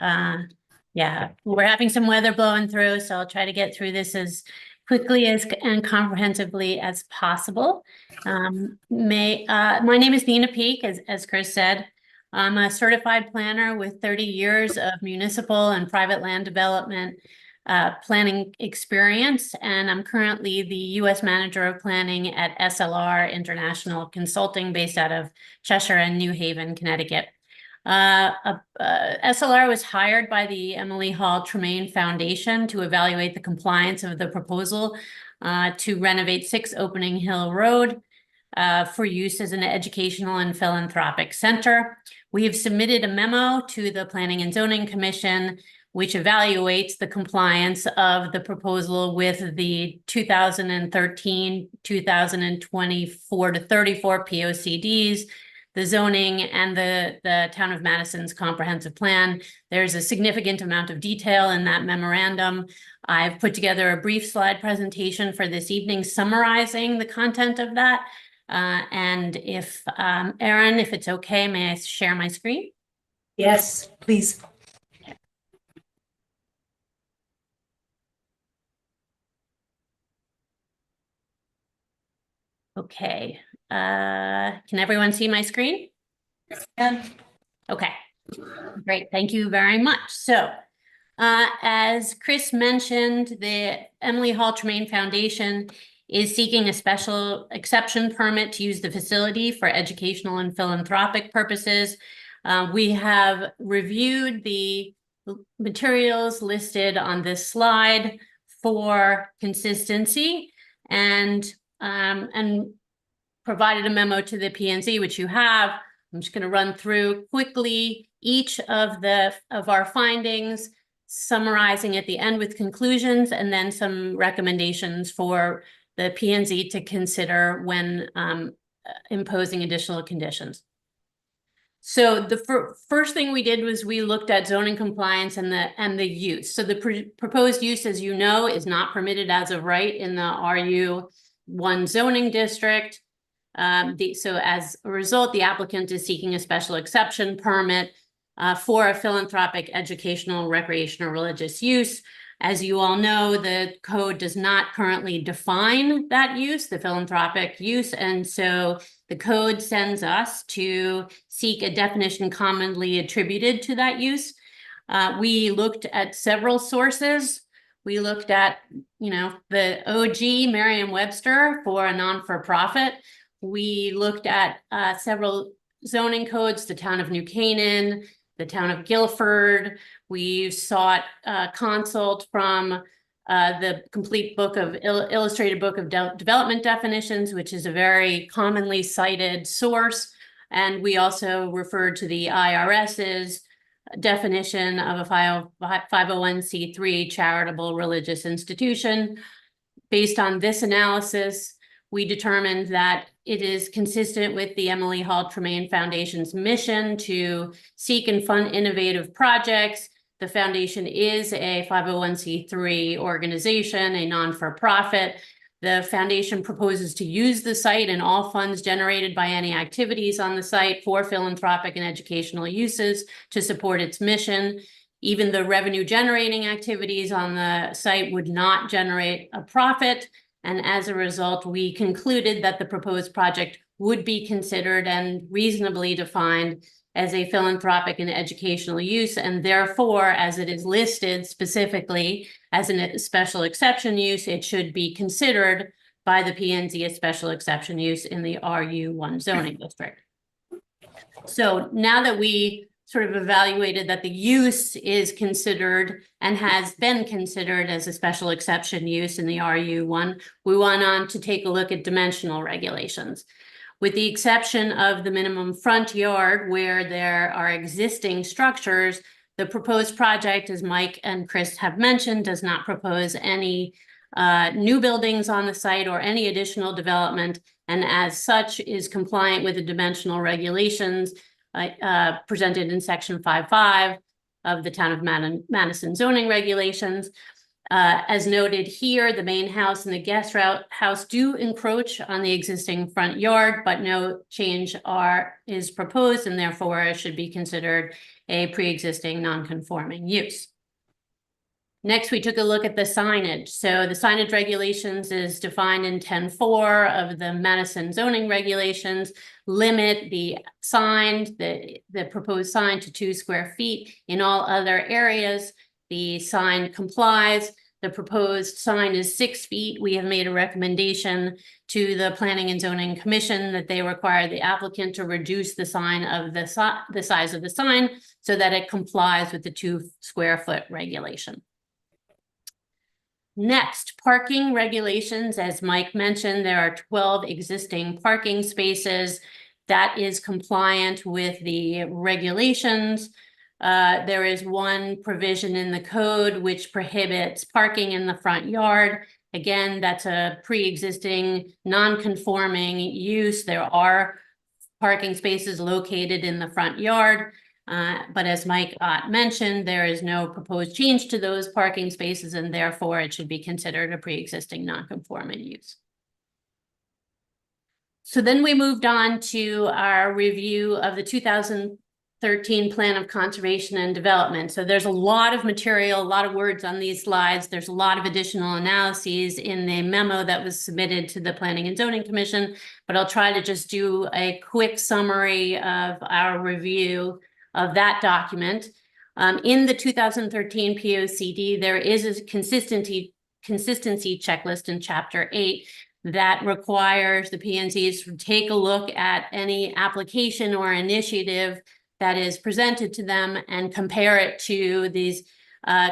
Yeah, we're having some weather blowing through, so I'll try to get through this as quickly and comprehensively as possible. My name is Nina Peak, as Chris said. I'm a certified planner with 30 years of municipal and private land development planning experience, and I'm currently the U.S. Manager of Planning at SLR International Consulting, based out of Cheshire and New Haven, Connecticut. SLR was hired by the Emily Hall Tremaine Foundation to evaluate the compliance of the proposal to renovate 6 Opening Hill Road for use as an educational and philanthropic center. We have submitted a memo to the Planning and Zoning Commission, which evaluates the compliance of the proposal with the 2013, 2024 to 34 POCDs, the zoning, and the Town of Madison's comprehensive plan. There's a significant amount of detail in that memorandum. I've put together a brief slide presentation for this evening summarizing the content of that. And if, Erin, if it's okay, may I share my screen? Yes, please. Okay, can everyone see my screen? And Okay, great, thank you very much. So, as Chris mentioned, the Emily Hall Tremaine Foundation is seeking a special exception permit to use the facility for educational and philanthropic purposes. We have reviewed the materials listed on this slide for consistency and provided a memo to the P&Z, which you have. I'm just going to run through quickly each of our findings, summarizing at the end with conclusions, and then some recommendations for the P&Z to consider when imposing additional conditions. So the first thing we did was we looked at zoning compliance and the use. So the proposed use, as you know, is not permitted as of right in the RU1 zoning district. So as a result, the applicant is seeking a special exception permit for a philanthropic, educational, recreational, religious use. As you all know, the code does not currently define that use, the philanthropic use, and so the code sends us to seek a definition commonly attributed to that use. We looked at several sources. We looked at, the OG Merriam-Webster for a non-for-profit. We looked at several zoning codes, the town of New Canaan, the town of Guilford. We've sought consult from the complete book of illustrated book of development definitions, which is a very commonly cited source. And we also referred to the IRS's definition of a 501c3 charitable religious institution. Based on this analysis, we determined that it is consistent with the Emily Hall Tremaine Foundation's mission to seek and fund innovative projects. The foundation is a 501c3 organization, a non-for-profit. The foundation proposes to use the site and all funds generated by any activities on the site for philanthropic and educational uses to support its mission. Even the revenue generating activities on the site would not generate a profit. And as a result, we concluded that the proposed project would be considered and reasonably defined as a philanthropic and educational use, and therefore, as it is listed specifically as a special exception use, it should be considered by the P&Z as special exception use in the RU1 zoning district. So now that we sort of evaluated that the use is considered and has been considered as a special exception use in the RU1, we went on to take a look at dimensional regulations. With the exception of the minimum front yard where there are existing structures, the proposed project, as Mike and Chris have mentioned, does not propose any new buildings on the site or any additional development, and as such is compliant with the dimensional regulations presented in section 5.5 of the town of Madison zoning regulations. As noted here, the main house and the guest house do encroach on the existing front yard, but no change is proposed, and therefore it should be considered a pre-existing non-conforming use. Next, we took a look at the signage. So the signage regulations is defined in 10.4 of the Madison zoning regulations, limit the sign, the proposed sign to 2 square feet. In all other areas, the sign complies. The proposed sign is 6 feet. We have made a recommendation to the Planning and Zoning Commission that they require the applicant to reduce the sign of the size of the sign so that it complies with the 2 square foot regulation. Next, parking regulations. As Mike mentioned, there are 12 existing parking spaces. That is compliant with the regulations. There is one provision in the code which prohibits parking in the front yard. Again, that's a pre-existing non-conforming use. There are parking spaces located in the front yard. But as Mike mentioned, there is no proposed change to those parking spaces, and therefore it should be considered a pre-existing non-conforming use. So then we moved on to our review of the 2013 Plan of Conservation and Development. So there's a lot of material, a lot of words on these slides. There's a lot of additional analyses in the memo that was submitted to the Planning and Zoning Commission, but I'll try to just do a quick summary of our review of that document. In the 2013 POCD, there is a consistency checklist in Chapter 8 that requires the P&Zs to take a look at any application or initiative that is presented to them and compare it to these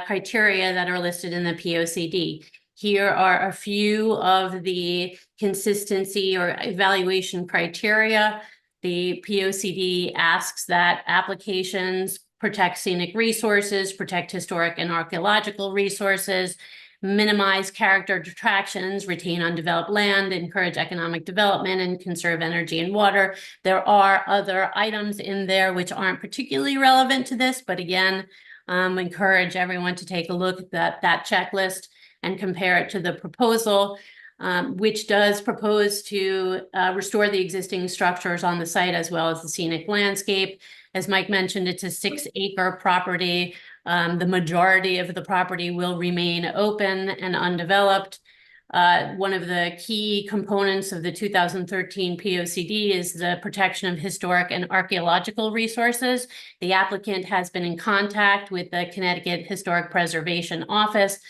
criteria that are listed in the POCD. Here are a few of the consistency or evaluation criteria. The POCD asks that applications protect scenic resources, protect historic and archaeological resources, minimize character detractions, retain undeveloped land, encourage economic development, and conserve energy and water. There are other items in there which aren't particularly relevant to this, but again, encourage everyone to take a look at that checklist and compare it to the proposal. which does propose to restore the existing structures on the site as well as the scenic landscape. As Mike mentioned, it's a 6-acre property. The majority of the property will remain open and undeveloped. One of the key components of the 2013 POCD is the protection of historic and archaeological resources. The applicant has been in contact with the Connecticut Historic Preservation Office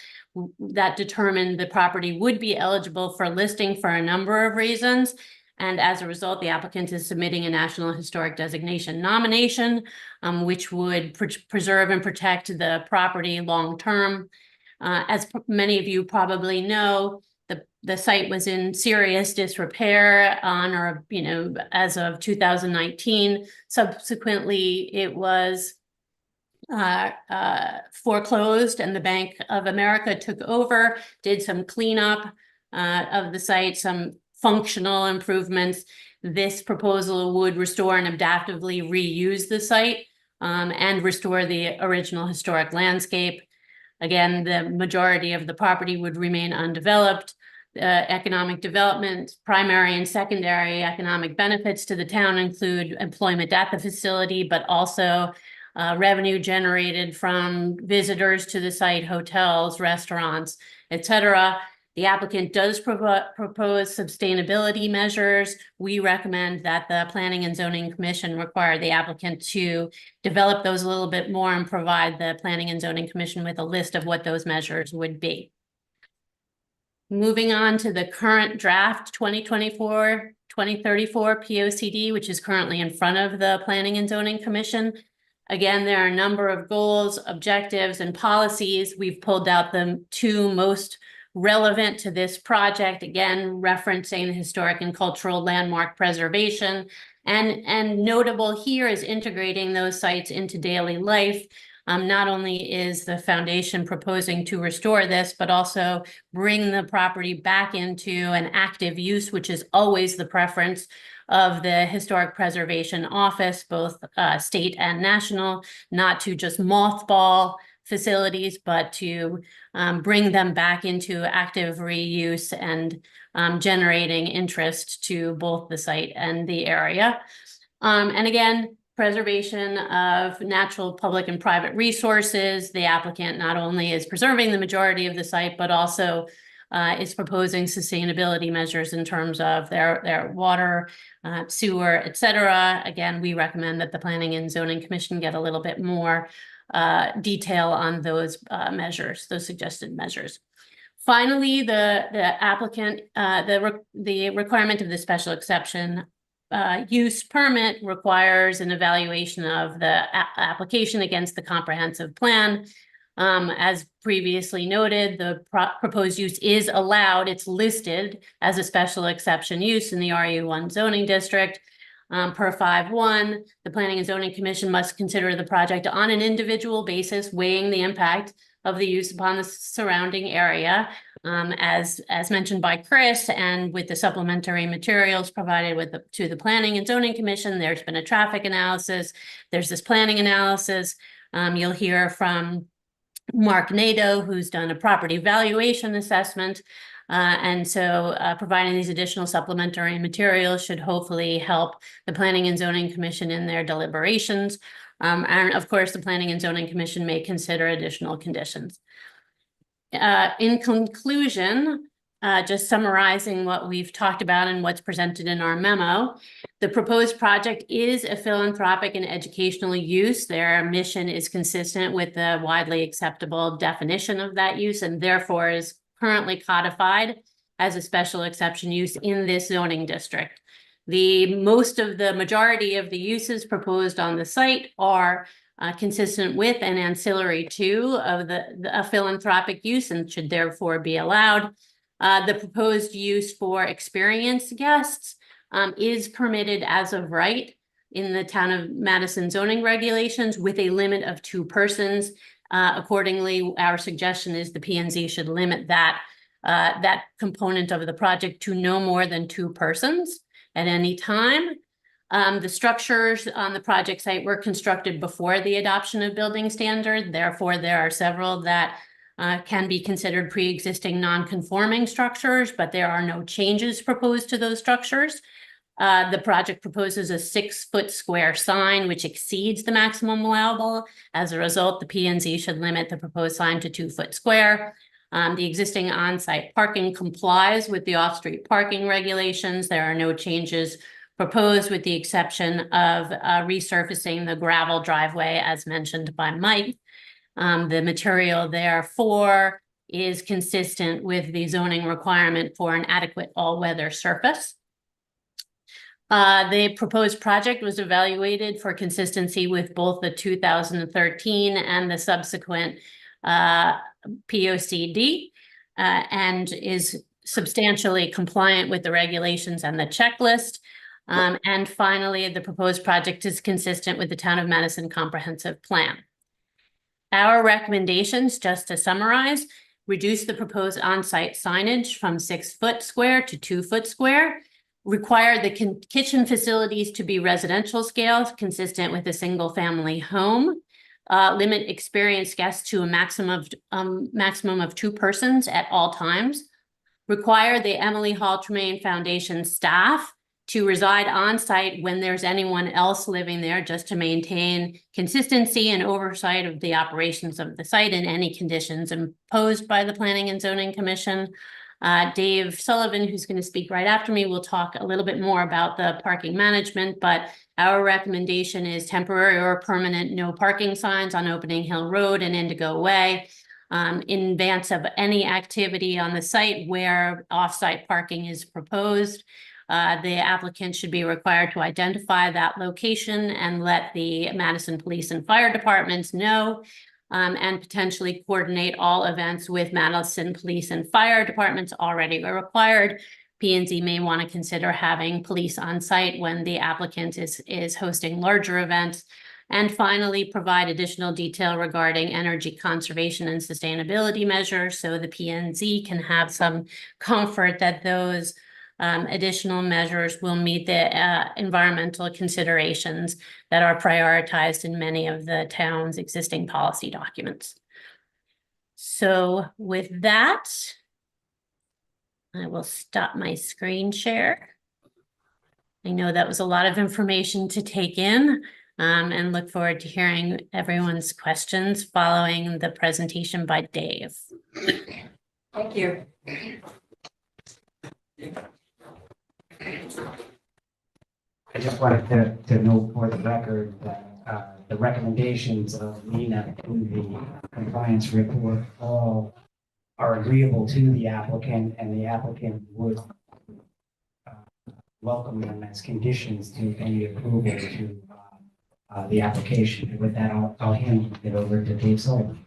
that determined the property would be eligible for listing for a number of reasons. And as a result, the applicant is submitting a National Historic Designation nomination, which would preserve and protect the property long-term. As many of you probably know, the site was in serious disrepair on or, as of 2019. Subsequently, it was foreclosed and the Bank of America took over, did some cleanup of the site, some functional improvements. This proposal would restore and adaptively reuse the site and restore the original historic landscape. Again, the majority of the property would remain undeveloped. Economic development, primary and secondary economic benefits to the town include employment at the facility, but also revenue generated from visitors to the site, hotels, restaurants, etc. The applicant does propose sustainability measures. We recommend that the Planning and Zoning Commission require the applicant to develop those a little bit more and provide the Planning and Zoning Commission with a list of what those measures would be. Moving on to the current draft 2024-2034 POCD, which is currently in front of the Planning and Zoning Commission. Again, there are a number of goals, objectives, and policies. We've pulled out the 2 most relevant to this project, again, referencing historic and cultural landmark preservation. And notable here is integrating those sites into daily life. Not only is the foundation proposing to restore this, but also bring the property back into an active use, which is always the preference of the Historic Preservation Office, both state and national, not to just mothball facilities, but to bring them back into active reuse and generating interest to both the site and the area. And again, preservation of natural, public, and private resources. The applicant not only is preserving the majority of the site, but also is proposing sustainability measures in terms of their water, sewer, etc. Again, we recommend that the Planning and Zoning Commission get a little bit more detail on those measures, those suggested measures. Finally, the applicant, the requirement of the special exception use permit requires an evaluation of the application against the comprehensive plan. As previously noted, the proposed use is allowed. It's listed as a special exception use in the RU1 zoning district. Per 5.1, the Planning and Zoning Commission must consider the project on an individual basis, weighing the impact of the use upon the surrounding area. As mentioned by Chris, and with the supplementary materials provided to the Planning and Zoning Commission, there's been a traffic analysis. There's this planning analysis. You'll hear from Mark Nadeau, who's done a property valuation assessment. And so providing these additional supplementary materials should hopefully help the Planning and Zoning Commission in their deliberations. And of course, the Planning and Zoning Commission may consider additional conditions. In conclusion, just summarizing what we've talked about and what's presented in our memo, the proposed project is a philanthropic and educational use. Their mission is consistent with the widely acceptable definition of that use and therefore is currently codified as a special exception use in this zoning district. Most of the majority of the uses proposed on the site are consistent with and ancillary to of a philanthropic use and should therefore be allowed. The proposed use for experienced guests is permitted as of right in the town of Madison zoning regulations with a limit of 2 persons. Accordingly, our suggestion is the P&Z should limit that component of the project to no more than 2 persons at any time. The structures on the project site were constructed before the adoption of building standard. Therefore, there are several that can be considered pre-existing non-conforming structures, but there are no changes proposed to those structures. The project proposes a 6-foot square sign, which exceeds the maximum allowable. As a result, the P&Z should limit the proposed sign to 2 foot square. The existing on-site parking complies with the off-street parking regulations. There are no changes proposed with the exception of resurfacing the gravel driveway as mentioned by Mike. The material therefore is consistent with the zoning requirement for an adequate all-weather surface. The proposed project was evaluated for consistency with both the 2013 and the subsequent POCD and is substantially compliant with the regulations and the checklist. And finally, the proposed project is consistent with the Town of Madison Comprehensive Plan. Our recommendations, just to summarize, reduce the proposed on-site signage from 6 foot square to 2 foot square, require the kitchen facilities to be residential scale, consistent with a single-family home, limit experienced guests to a maximum of 2 persons at all times, require the Emily Hall Tremaine Foundation staff to reside on site when there's anyone else living there, just to maintain consistency and oversight of the operations of the site and any conditions imposed by the Planning and Zoning Commission. Dave Sullivan, who's going to speak right after me, will talk a little bit more about the parking management, but our recommendation is temporary or permanent no parking signs on Opening Hill Road and Indigo Way in advance of any activity on the site where off-site parking is proposed. The applicant should be required to identify that location and let the Madison Police and Fire Departments know, and potentially coordinate all events with Madison Police and Fire Departments already required. P&Z may want to consider having police on site when the applicant is hosting larger events. And finally, provide additional detail regarding energy conservation and sustainability measures so the P&Z can have some comfort that those additional measures will meet the environmental considerations that are prioritized in many of the town's existing policy documents. So with that, I will stop my screen share. I know that was a lot of information to take in, and look forward to hearing everyone's questions following the presentation by Dave. Thank you. I just wanted to note for the record that the recommendations of Nina in the compliance report all are agreeable to the applicant, and the applicant would welcome them as conditions to any approval to the application. And with that, I'll hand it over to Dave Sullivan.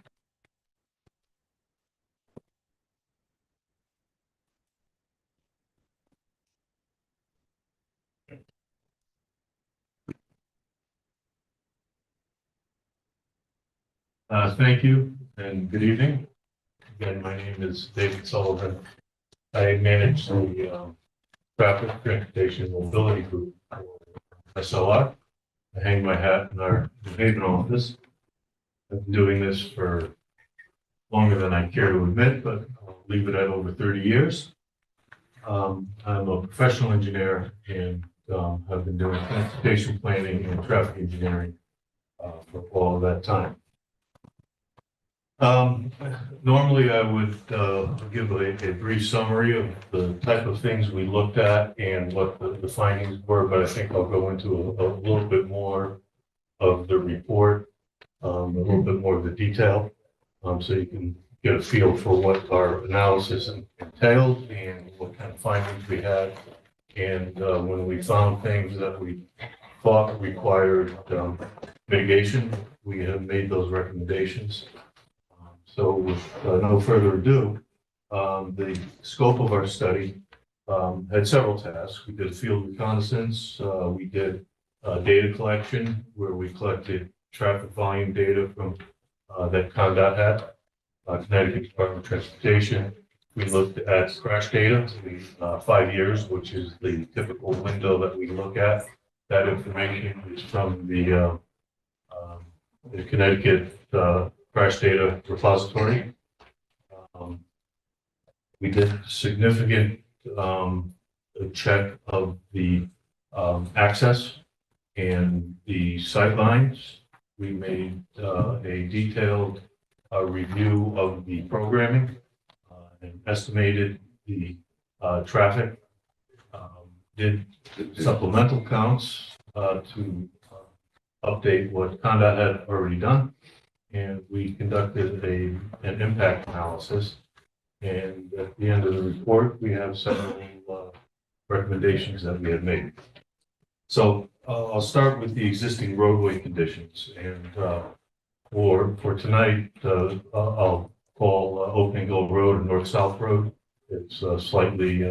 Thank you and good evening. Again, my name is David Sullivan. I manage the traffic, transportation, and mobility group for SLR. I hang my hat in our New Haven office. I've been doing this for longer than I care to admit, but I'll leave it at over 30 years. I'm a professional engineer and have been doing transportation planning and traffic engineering for all of that time. Normally I would give a brief summary of the type of things we looked at and what the findings were, but I think I'll go into a little bit more of the report, a little bit more of the detail, so you can get a feel for what our analysis entailed and what kind of findings we had. And when we found things that we thought required mitigation, we have made those recommendations. So with no further ado, the scope of our study had several tasks. We did field reconnaissance. We did data collection, where we collected traffic volume data from that CONDOT had, Connecticut Department of Transportation. We looked at crash data, 5 years, which is the typical window that we look at. That information is from the Connecticut crash data repository. We did significant check of the access and the sight lines. We made a detailed review of the programming and estimated the traffic. Did supplemental counts to update what Condot had already done. And we conducted an impact analysis. And at the end of the report, we have several recommendations that we had made. So I'll start with the existing roadway conditions. And for tonight, I'll call Opening Hill Road and North-South Road. It's slightly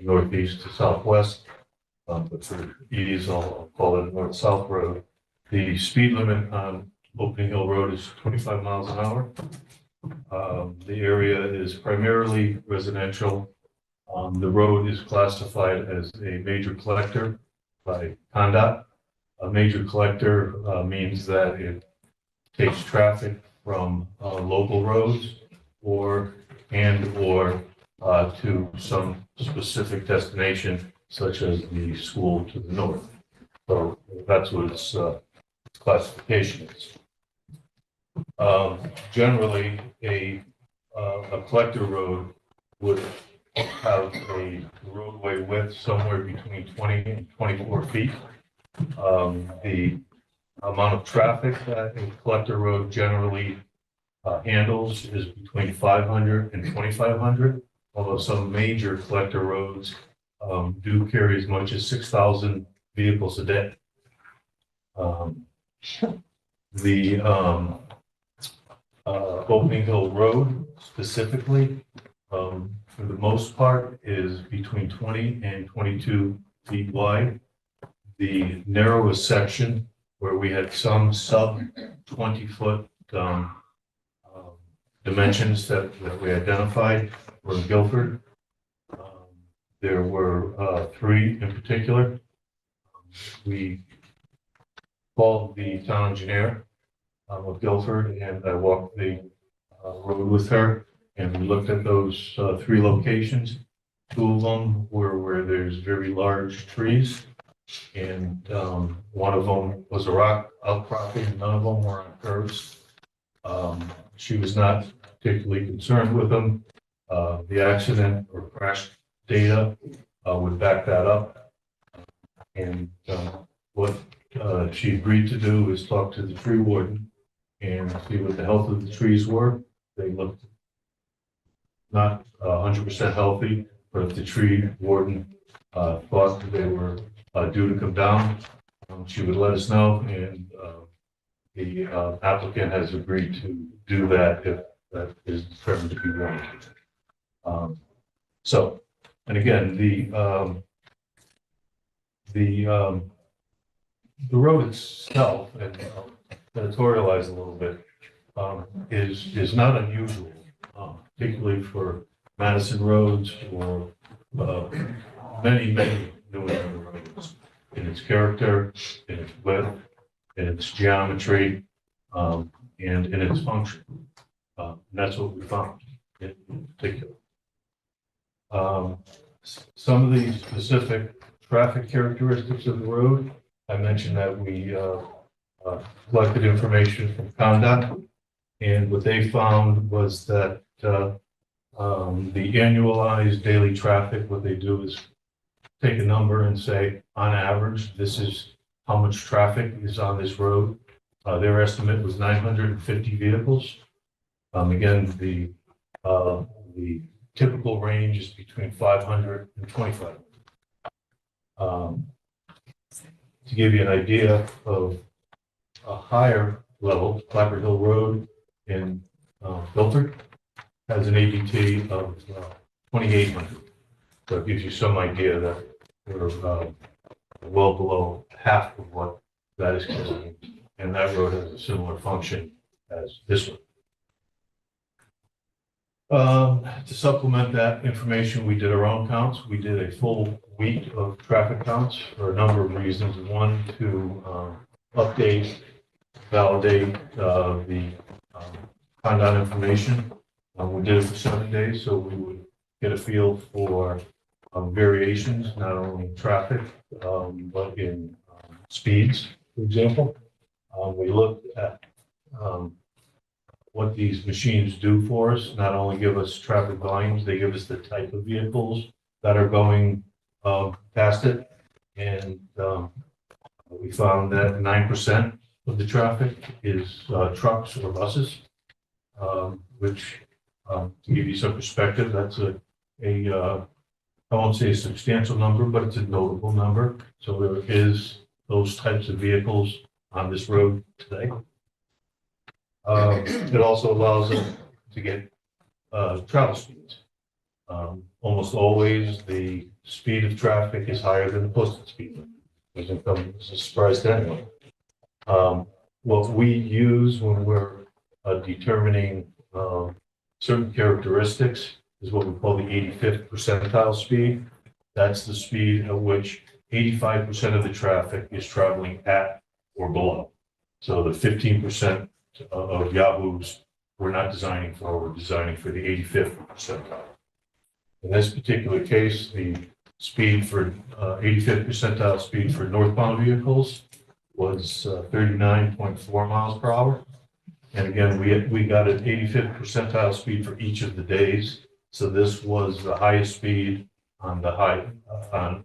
northeast to southwest. But for ease, I'll call it North-South Road. The speed limit on Opening Hill Road is 25 miles an hour. The area is primarily residential. The road is classified as a major collector by Condot. A major collector means that it takes traffic from local roads or to some specific destination, such as the school to the north. So that's what its classification is. Generally, a collector road would have a roadway width somewhere between 20 and 24 feet. The amount of traffic that a collector road generally handles is between 500 and 2,500, although some major collector roads do carry as much as 6,000 vehicles a day. The Opening Hill Road specifically, for the most part, is between 20 and 22 feet wide. The narrowest section where we had some sub 20-foot dimensions that we identified were in Guilford. There were 3 in particular. We called the town engineer of Guilford, and I walked the road with her, and we looked at those 3 locations. 2 of them were where there's very large trees, and one of them was a rock outcropping, and none of them were on curves. She was not particularly concerned with them. The accident or crash data would back that up. And what she agreed to do is talk to the tree warden and see what the health of the trees were. They looked not 100% healthy, but if the tree warden thought that they were due to come down, she would let us know, and the applicant has agreed to do that if that is determined to be warranted. So, and again, the road itself, and I'll editorialize a little bit, is not unusual, particularly for Madison roads or many New England roads, in its character, in its width, in its geometry, and in its function. And that's what we found in particular. Some of the specific traffic characteristics of the road, I mentioned that we collected information from Condot, and what they found was that the annualized daily traffic, what they do is take a number and say, on average, this is how much traffic is on this road. Their estimate was 950 vehicles. Again, the typical range is between 500 and 2,500. To give you an idea of a higher level, Clapper Hill Road in Guilford has an ADT of 2,800. So it gives you some idea that we're well below half of what that is carrying. And that road has a similar function as this one. To supplement that information, we did our own counts. We did a full week of traffic counts for a number of reasons. One, to update, validate the Condot information. We did it for 7 days, so we would get a feel for variations, not only in traffic, but in speeds, for example. We looked at what these machines do for us, not only give us traffic volumes, they give us the type of vehicles that are going past it. And we found that 9% of the traffic is trucks or buses, which, to give you some perspective, that's I won't say a substantial number, but it's a notable number. So there is those types of vehicles on this road today. It also allows us to get travel speeds. Almost always the speed of traffic is higher than the posted speed limit. Doesn't come as a surprise to anyone. What we use when we're determining certain characteristics is what we call the 85th percentile speed. That's the speed at which 85% of the traffic is traveling at or below. So the 15% of Yahoos we're not designing for, we're designing for the 85th percentile. In this particular case, the speed for 85th percentile speed for northbound vehicles was 39.4 miles per hour. And again, we got an 85th percentile speed for each of the days. So this was the highest speed on the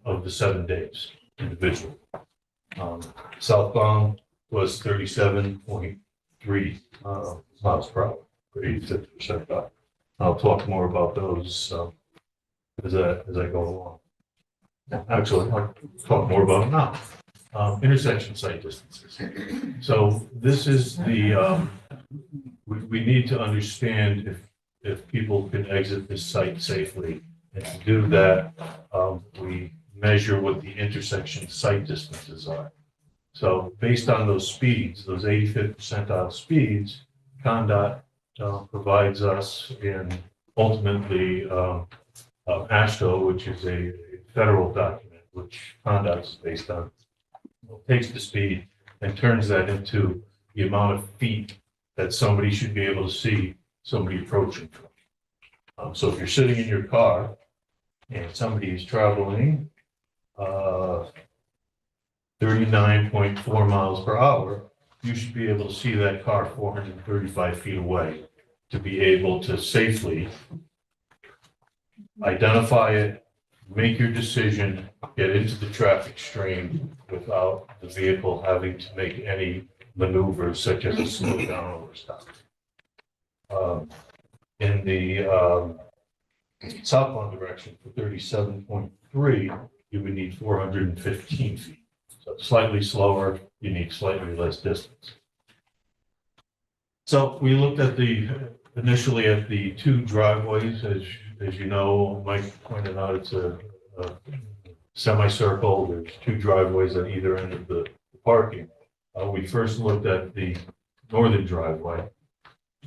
of the 7 days individually. Southbound was 37.3 miles per hour for 85th percentile. I'll talk more about those as I go along. Actually, I'll talk more about it now. Intersection site distances. So this is the, we need to understand if people can exit this site safely. And to do that, we measure what the intersection site distances are. So based on those speeds, those 85th percentile speeds, CONDOT provides us and ultimately AASHTO, which is a federal document, which CONDOT is based on, takes the speed and turns that into the amount of feet that somebody should be able to see somebody approaching from. So if you're sitting in your car and somebody is traveling 39.4 miles per hour, you should be able to see that car 435 feet away to be able to safely identify it, make your decision, get into the traffic stream without the vehicle having to make any maneuvers such as a slow down or stop. In the southbound direction for 37.3, you would need 415 feet. So slightly slower, you need slightly less distance. So we looked at initially at the 2 driveways. As you know, Mike pointed out, it's a semicircle. There's 2 driveways at either end of the parking. We first looked at the northern driveway,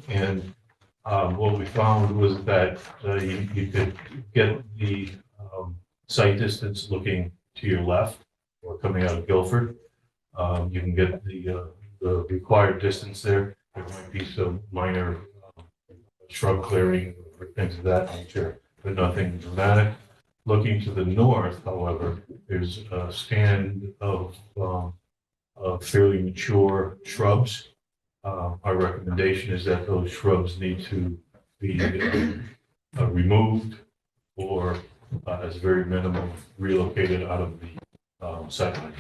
and what we found was that you could get the site distance looking to your left or coming out of Guilford. You can get the required distance there. There might be some minor shrub clearing or things of that nature, but nothing dramatic. Looking to the north, however, there's a stand of fairly mature shrubs. Our recommendation is that those shrubs need to be removed or, as very minimum, relocated out of the sightline.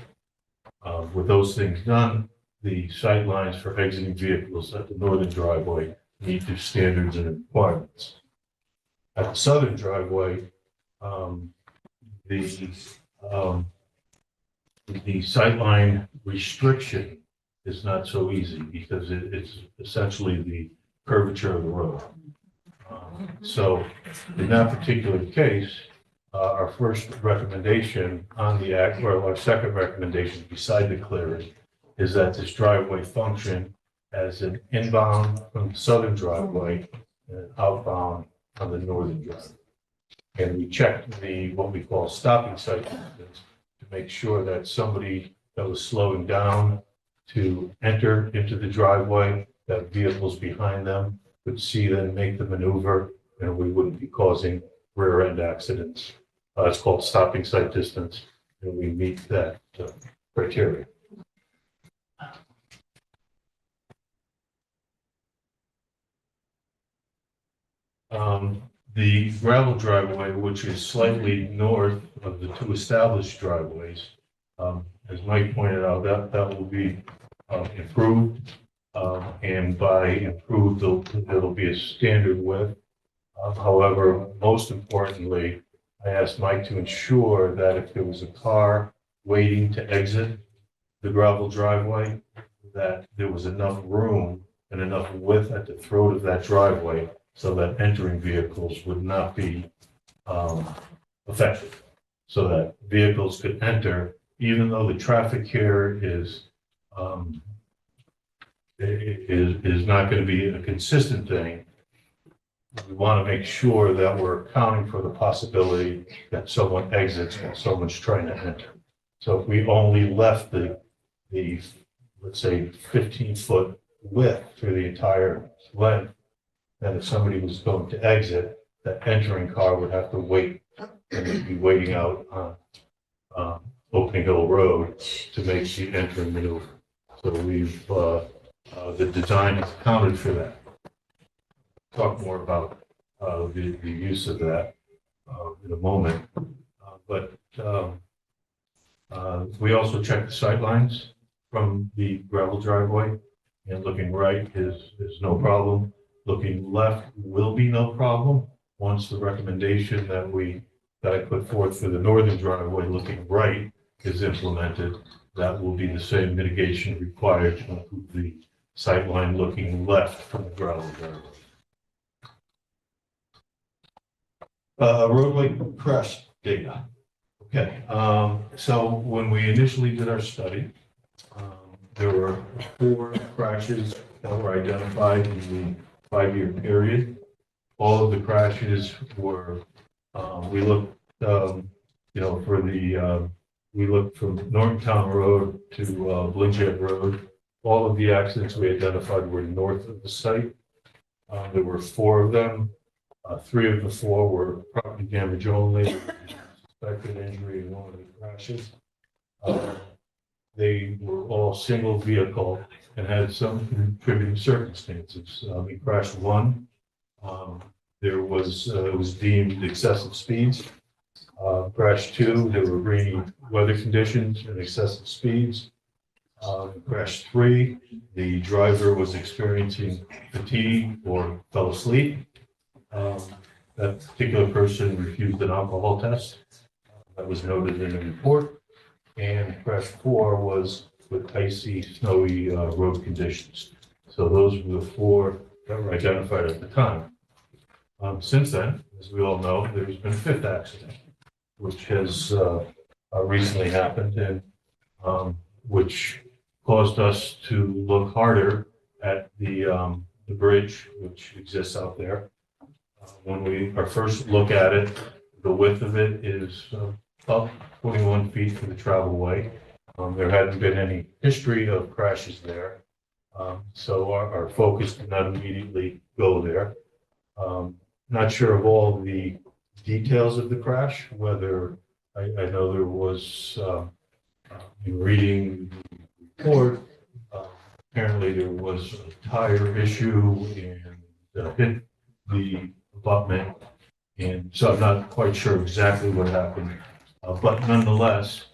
With those things done, the sight lines for exiting vehicles at the northern driveway meet the standards and requirements. At the southern driveway, the sightline restriction is not so easy because it's essentially the curvature of the road. So in that particular case, our first recommendation on the act, or our second recommendation beside the clearing, is that this driveway function as an inbound from the southern driveway and outbound on the northern driveway. And we checked what we call stopping sight distance to make sure that somebody that was slowing down to enter into the driveway, that vehicles behind them could see them make the maneuver, and we wouldn't be causing rear end accidents. It's called stopping sight distance, and we meet that criteria. The gravel driveway, which is slightly north of the two established driveways, as Mike pointed out, that will be improved. And by improved, it'll be a standard width. However, most importantly, I asked Mike to ensure that if there was a car waiting to exit the gravel driveway, that there was enough room and enough width at the throat of that driveway so that entering vehicles would not be affected. So that vehicles could enter, even though the traffic here is not going to be a consistent thing. We want to make sure that we're accounting for the possibility that someone exits while someone's trying to enter. So if we only left the let's say 15-foot width through the entire length, then if somebody was going to exit, that entering car would have to wait and they'd be waiting out on Opening Hill Road to make the entering maneuver. So we've the design is accounted for that. Talk more about the use of that in a moment. But we also check the sight lines from the gravel driveway, and looking right is no problem. Looking left will be no problem once the recommendation that I put forth for the northern driveway looking right is implemented. That will be the same mitigation required to improve the sight line looking left from the gravel driveway. Roadway crash data. Okay, so when we initially did our study, there were 4 crashes that were identified in the 5-year period. All of the crashes were, we looked, for the, we looked from Nortontown Road to Blinchett Road. All of the accidents we identified were north of the site. There were 4 of them. 3 of the 4 were property damage only, suspected injury in one of the crashes. They were all single vehicle and had some contributing circumstances. In crash 1, there was it was deemed excessive speeds. Crash 2, there were rainy weather conditions and excessive speeds. Crash 3, the driver was experiencing fatigue or fell asleep. That particular person refused an alcohol test. That was noted in the report. And crash 4 was with icy, snowy road conditions. So those were the 4 that were identified at the time. Since then, as we all know, there's been a 5th accident, which has recently happened, and which caused us to look harder at the bridge which exists out there. When we our first look at it, the width of it is about 21 feet for the travelway. There hadn't been any history of crashes there, so our focus did not immediately go there. Not sure of all the details of the crash, whether I know there was, in reading the report, apparently there was a tire issue and hit the abutment, and so I'm not quite sure exactly what happened, but nonetheless,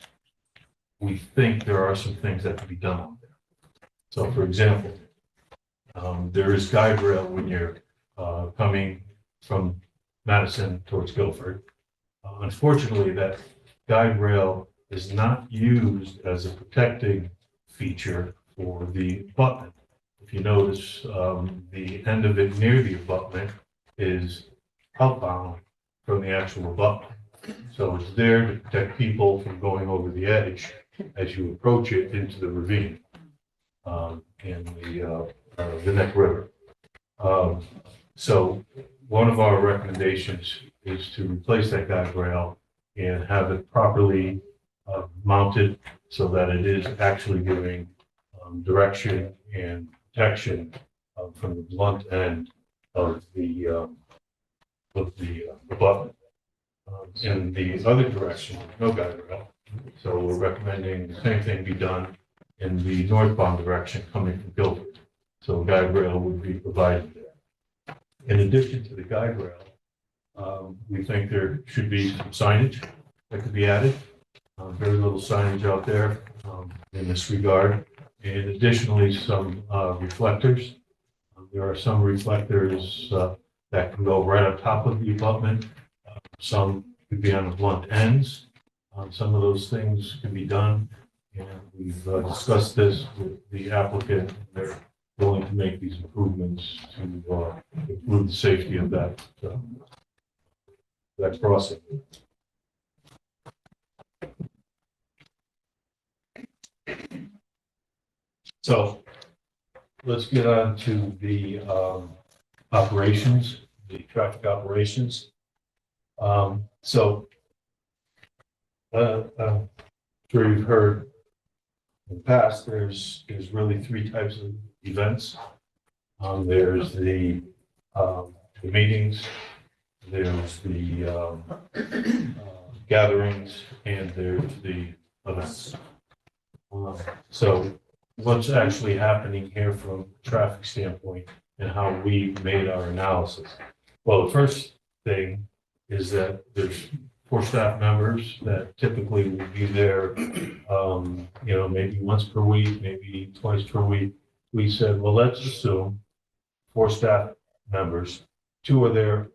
we think there are some things that can be done out there. So, for example, there is guide rail when you're coming from Madison towards Guilford. Unfortunately, that guide rail is not used as a protecting feature for the abutment. If you notice, the end of it near the abutment is outbound from the actual abutment. So it's there to protect people from going over the edge as you approach it into the ravine in the Neck River. So one of our recommendations is to replace that guide rail and have it properly mounted so that it is actually giving direction and protection from the blunt end of the abutment. In the other direction, no guardrail. So we're recommending the same thing be done in the northbound direction coming from Guilford. So a guide rail would be provided there. In addition to the guide rail, we think there should be some signage that could be added. Very little signage out there in this regard. And additionally, some reflectors. There are some reflectors that can go right on top of the abutment. Some could be on the blunt ends. Some of those things can be done. And we've discussed this with the applicant. They're willing to make these improvements to improve the safety of that crossing. So let's get on to the operations, the traffic operations. I'm sure you've heard in the past, there's really three types of events. There's the meetings, there's the gatherings, and there's the events. So what's actually happening here from a traffic standpoint and how we made our analysis? Well, the first thing is that there's 4 staff members that typically will be there, maybe once per week, maybe twice per week. We said, well, let's assume 4 staff members, 2 are there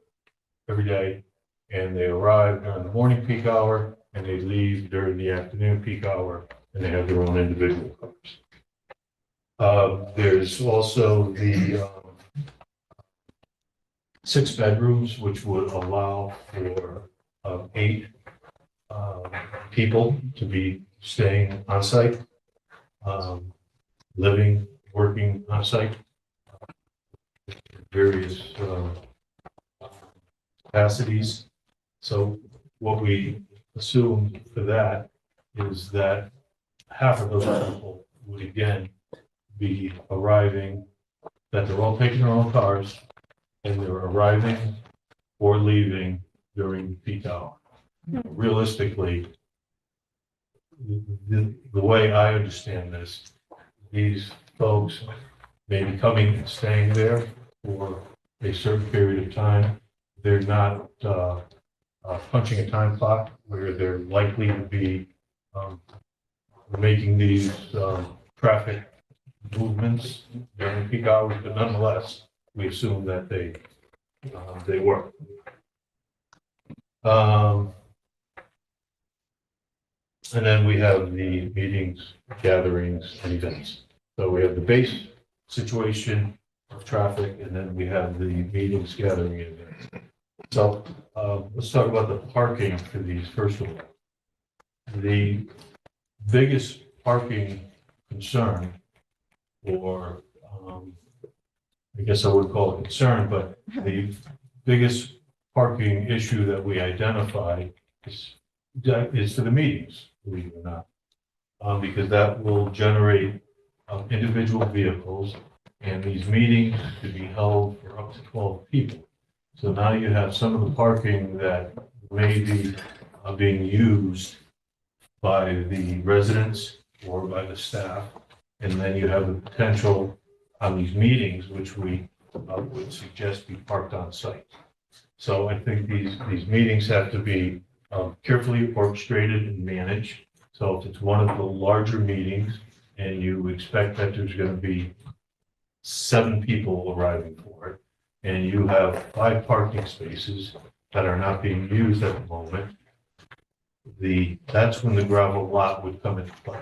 every day, and they arrive during the morning peak hour, and they leave during the afternoon peak hour, and they have their own individual cars. There's also the 6 bedrooms, which would allow for 8 people to be staying on site, living, working on site, various capacities. So what we assume for that is that half of those people would again be arriving, that they're all taking their own cars, and they're arriving or leaving during peak hour. Realistically, the way I understand this, these folks may be coming and staying there for a certain period of time. They're not punching a time clock where they're likely to be making these traffic movements during peak hours, but nonetheless, we assume that they work. And then we have the meetings, gatherings, and events. So we have the base situation of traffic, and then we have the meetings, gathering, and events. So let's talk about the parking for these first of all. The biggest parking concern, or I guess I would call it concern, but the biggest parking issue that we identified is for the meetings, believe it or not, because that will generate individual vehicles, and these meetings could be held for up to 12 people. So now you have some of the parking that may be being used by the residents or by the staff, and then you have the potential on these meetings, which we would suggest be parked on site. So I think these meetings have to be carefully orchestrated and managed. So if it's one of the larger meetings and you expect that there's going to be 7 people arriving for it, and you have 5 parking spaces that are not being used at the moment, that's when the gravel lot would come into play.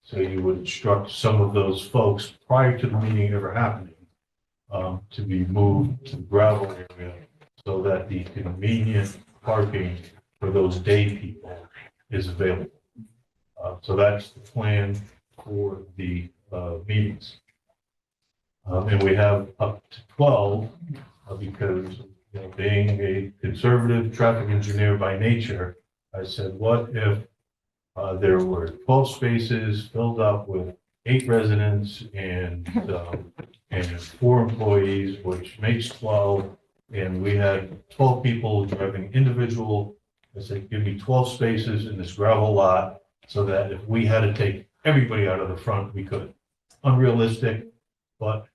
So you would instruct some of those folks prior to the meeting ever happening to be moved to the gravel area so that the convenient parking for those day people is available. So that's the plan for the meetings. And we have up to 12 because being a conservative traffic engineer by nature, I said, what if there were 12 spaces filled up with 8 residents and and 4 employees, which makes 12. And we had 12 people driving individual. I said, give me 12 spaces in this gravel lot so that if we had to take everybody out of the front, we could. Unrealistic, but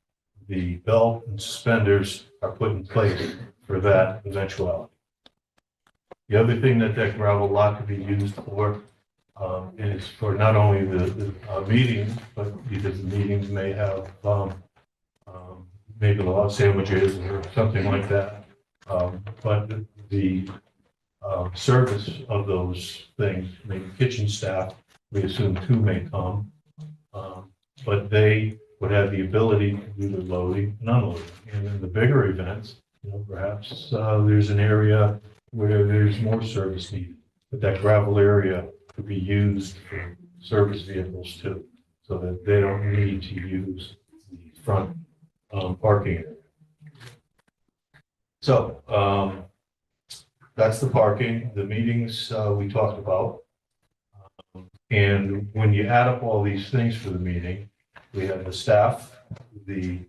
the belt and suspenders are put in place for that eventuality. The other thing that gravel lot could be used for is for not only the meetings, but because the meetings may have maybe a lot of sandwiches or something like that. But the service of those things, maybe kitchen staff, we assume 2 may come, but they would have the ability to do the loading and unloading. And in the bigger events, perhaps there's an area where there's more service needed, but that gravel area could be used for service vehicles too, so that they don't need to use the front parking area. So that's the parking. The meetings we talked about. And when you add up all these things for the meeting, we have the staff, the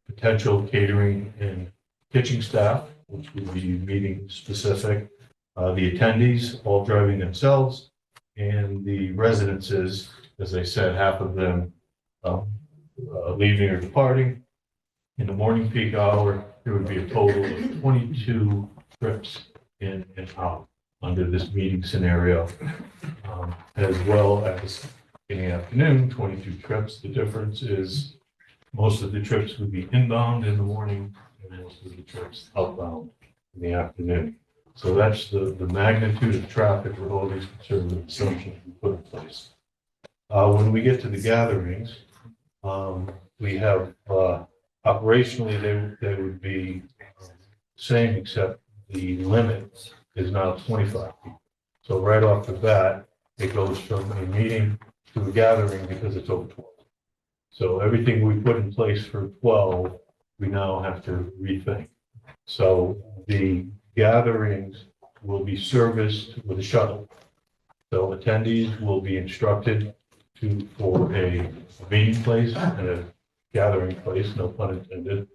potential catering and kitchen staff, which would be meeting specific, the attendees all driving themselves, and the residences, as I said, half of them leaving or departing. In the morning peak hour, there would be a total of 22 trips in and out under this meeting scenario, as well as in the afternoon, 22 trips. The difference is most of the trips would be inbound in the morning and most of the trips outbound in the afternoon. So that's the magnitude of traffic with all these conservative assumptions we put in place. When we get to the gatherings, we have operationally they would be same, except the limit is now 25 people. So right off the bat, it goes from a meeting to a gathering because it's over 12. So everything we put in place for 12, we now have to rethink. So the gatherings will be serviced with a shuttle. So attendees will be instructed for a meeting place and a gathering place, no pun intended,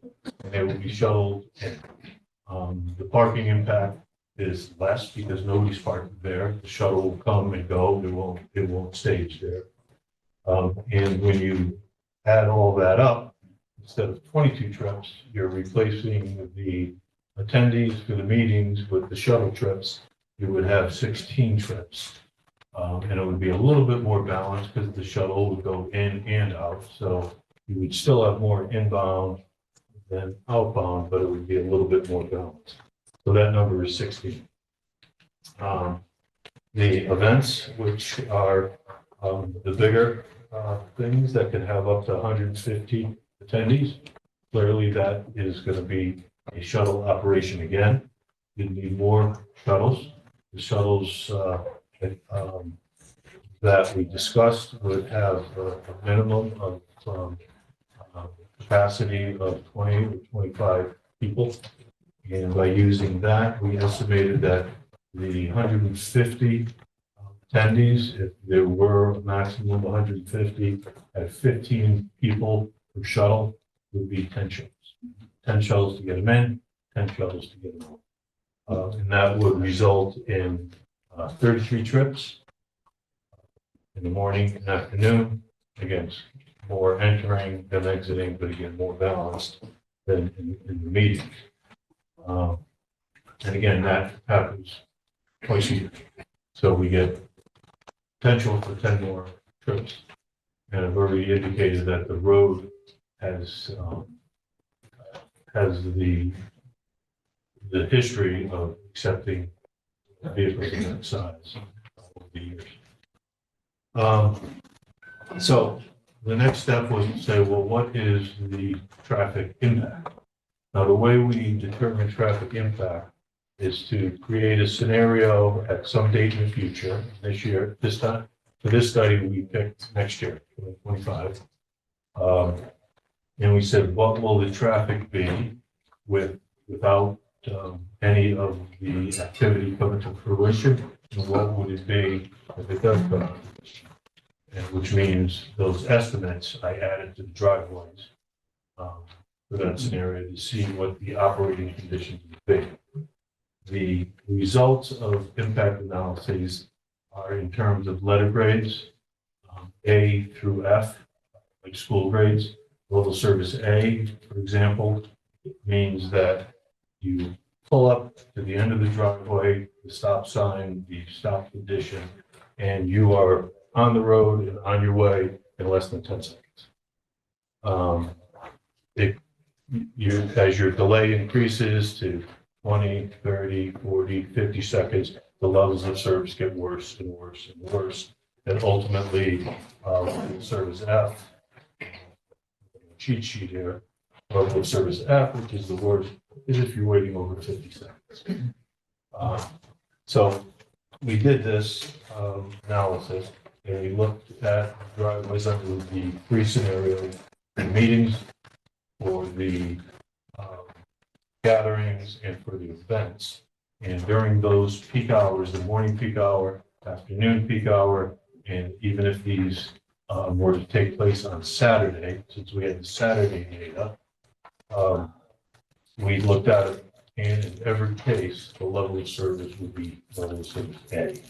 and they will be shuttled in. The parking impact is less because nobody's parked there. The shuttle will come and go. It won't stage there. And when you add all that up, instead of 22 trips, you're replacing the attendees for the meetings with the shuttle trips. You would have 16 trips. And it would be a little bit more balanced because the shuttle would go in and out. So you would still have more inbound than outbound, but it would be a little bit more balanced. So that number is 16. The events, which are the bigger things that can have up to 150 attendees, clearly that is going to be a shuttle operation again. You need more shuttles. The shuttles that we discussed would have a minimum of capacity of 20 or 25 people. And by using that, we estimated that the 150 attendees, if there were a maximum of 150 at 15 people per shuttle, would be 10 shuttles. 10 shuttles to get them in, 10 shuttles to get them out. And that would result in 33 trips in the morning and afternoon. Again, more entering than exiting, but again, more balanced than in the meetings. And again, that happens twice a year. So we get potential for 10 more trips. And I've already indicated that the road has the history of accepting vehicles of that size over the years. So the next step was to say, well, what is the traffic impact? Now, the way we determine traffic impact is to create a scenario at some date in the future, this year, this time. For this study, we picked next year, 2025. And we said, what will the traffic be without any of the activity coming to fruition? And what would it be if it does come to fruition? And which means those estimates I added to the driveways for that scenario to see what the operating conditions would be. The results of impact analyses are in terms of letter grades, A through F, like school grades. Level service A, for example, means that you pull up to the end of the driveway, the stop sign, the stop condition, and you are on the road and on your way in less than 10 seconds. As your delay increases to 20, 30, 40, 50 seconds, the levels of service get worse and worse and worse. And ultimately, service F, cheat sheet here, level of service F, which is the worst, is if you're waiting over 50 seconds. So we did this analysis and we looked at driveways under the three scenarios, the meetings, for the gatherings, and for the events. And during those peak hours, the morning peak hour, afternoon peak hour, and even if these were to take place on Saturday, since we had the Saturday data, we looked at it, and in every case, the level of service would be level of service A.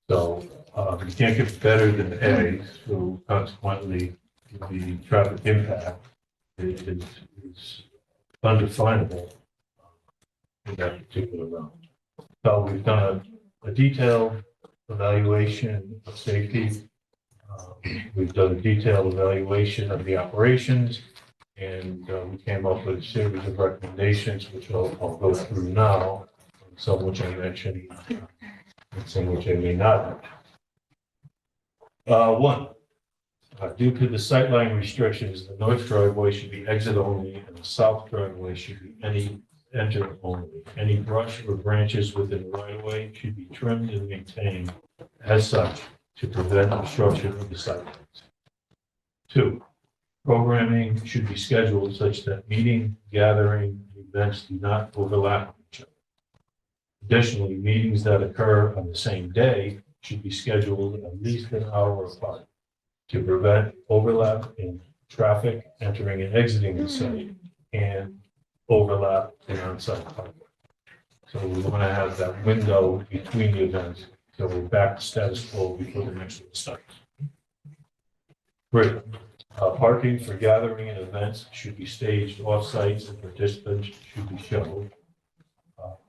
So you can't get better than A, so consequently, the traffic impact is undefinable in that particular round. So we've done a detailed evaluation of safety. We've done a detailed evaluation of the operations, and we came up with a series of recommendations, which I'll go through now, some which I mentioned, and some which I may not. One, due to the sightline restrictions, the north driveway should be exit only, and the south driveway should be enter only. Any brush or branches within the right of way should be trimmed and maintained as such to prevent obstruction of the sightlines. Two, programming should be scheduled such that meeting, gathering, events do not overlap each other. Additionally, meetings that occur on the same day should be scheduled at least an hour apart to prevent overlap in traffic entering and exiting the site and overlap in on-site parking. So we want to have that window between the events, so we're back to status quo before the next one starts. Three, parking for gathering and events should be staged off-sites and participants should be shown.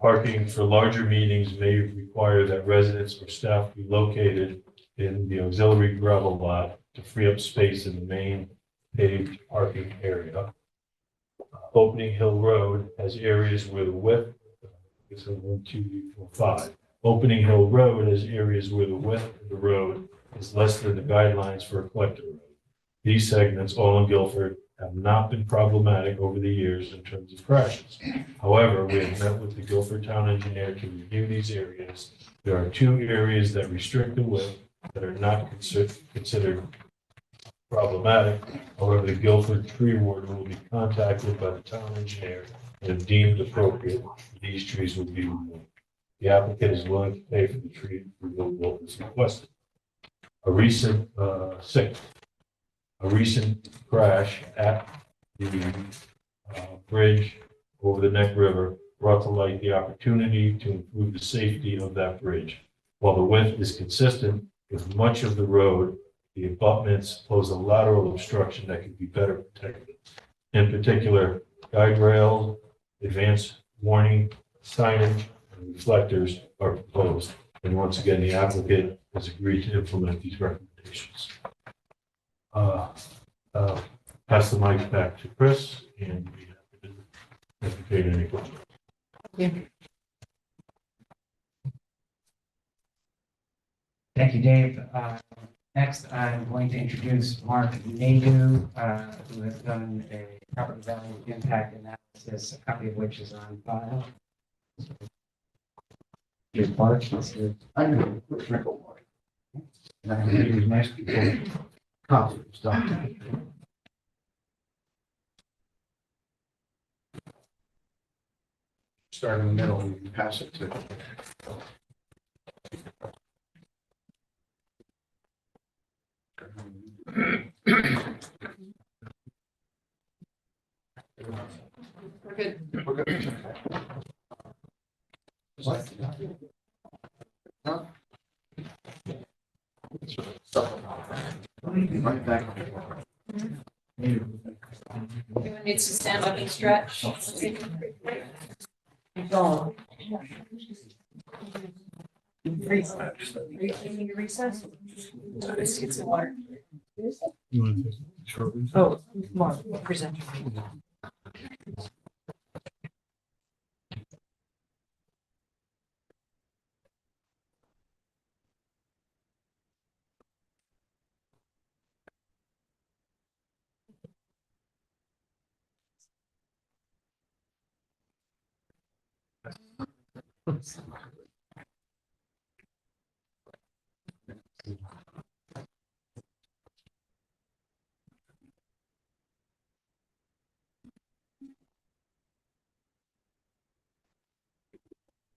Parking for larger meetings may require that residents or staff be located in the auxiliary gravel lot to free up space in the main paved parking area. Opening Hill Road has areas where the width is 1, 2, 3, 4, 5. Opening Hill Road has areas where the width of the road is less than the guidelines for a collector road. These segments, all in Guilford, have not been problematic over the years in terms of crashes. However, we have met with the Guilford Town Engineer to review these areas. There are 2 areas that restrict the width that are not considered problematic. However, the Guilford tree warden will be contacted by the town engineer, and if deemed appropriate, these trees will be removed. The applicant is willing to pay for the tree removal as requested. A recent crash at the bridge over the Neck River brought to light the opportunity to improve the safety of that bridge. While the width is consistent with much of the road, the abutments pose a lateral obstruction that could be better protected. In particular, guide rails, advanced warning, signage, and reflectors are proposed. And once again, the applicant has agreed to implement these recommendations. Pass the mic back to Chris, and we have to entertain any questions. Thank you, Dave. Next, I'm going to introduce Mark Nadu, who has done a property value impact analysis, a copy of which is on file. Here's Mark. He's here. I know, Rickle Mark. And I think it was nice people copy stuff. Start in the middle and you pass it to. We're good. We're good. What? Huh? Right back. Everyone needs to stand up and stretch. Recess? Get some water. Oh, Mark, present.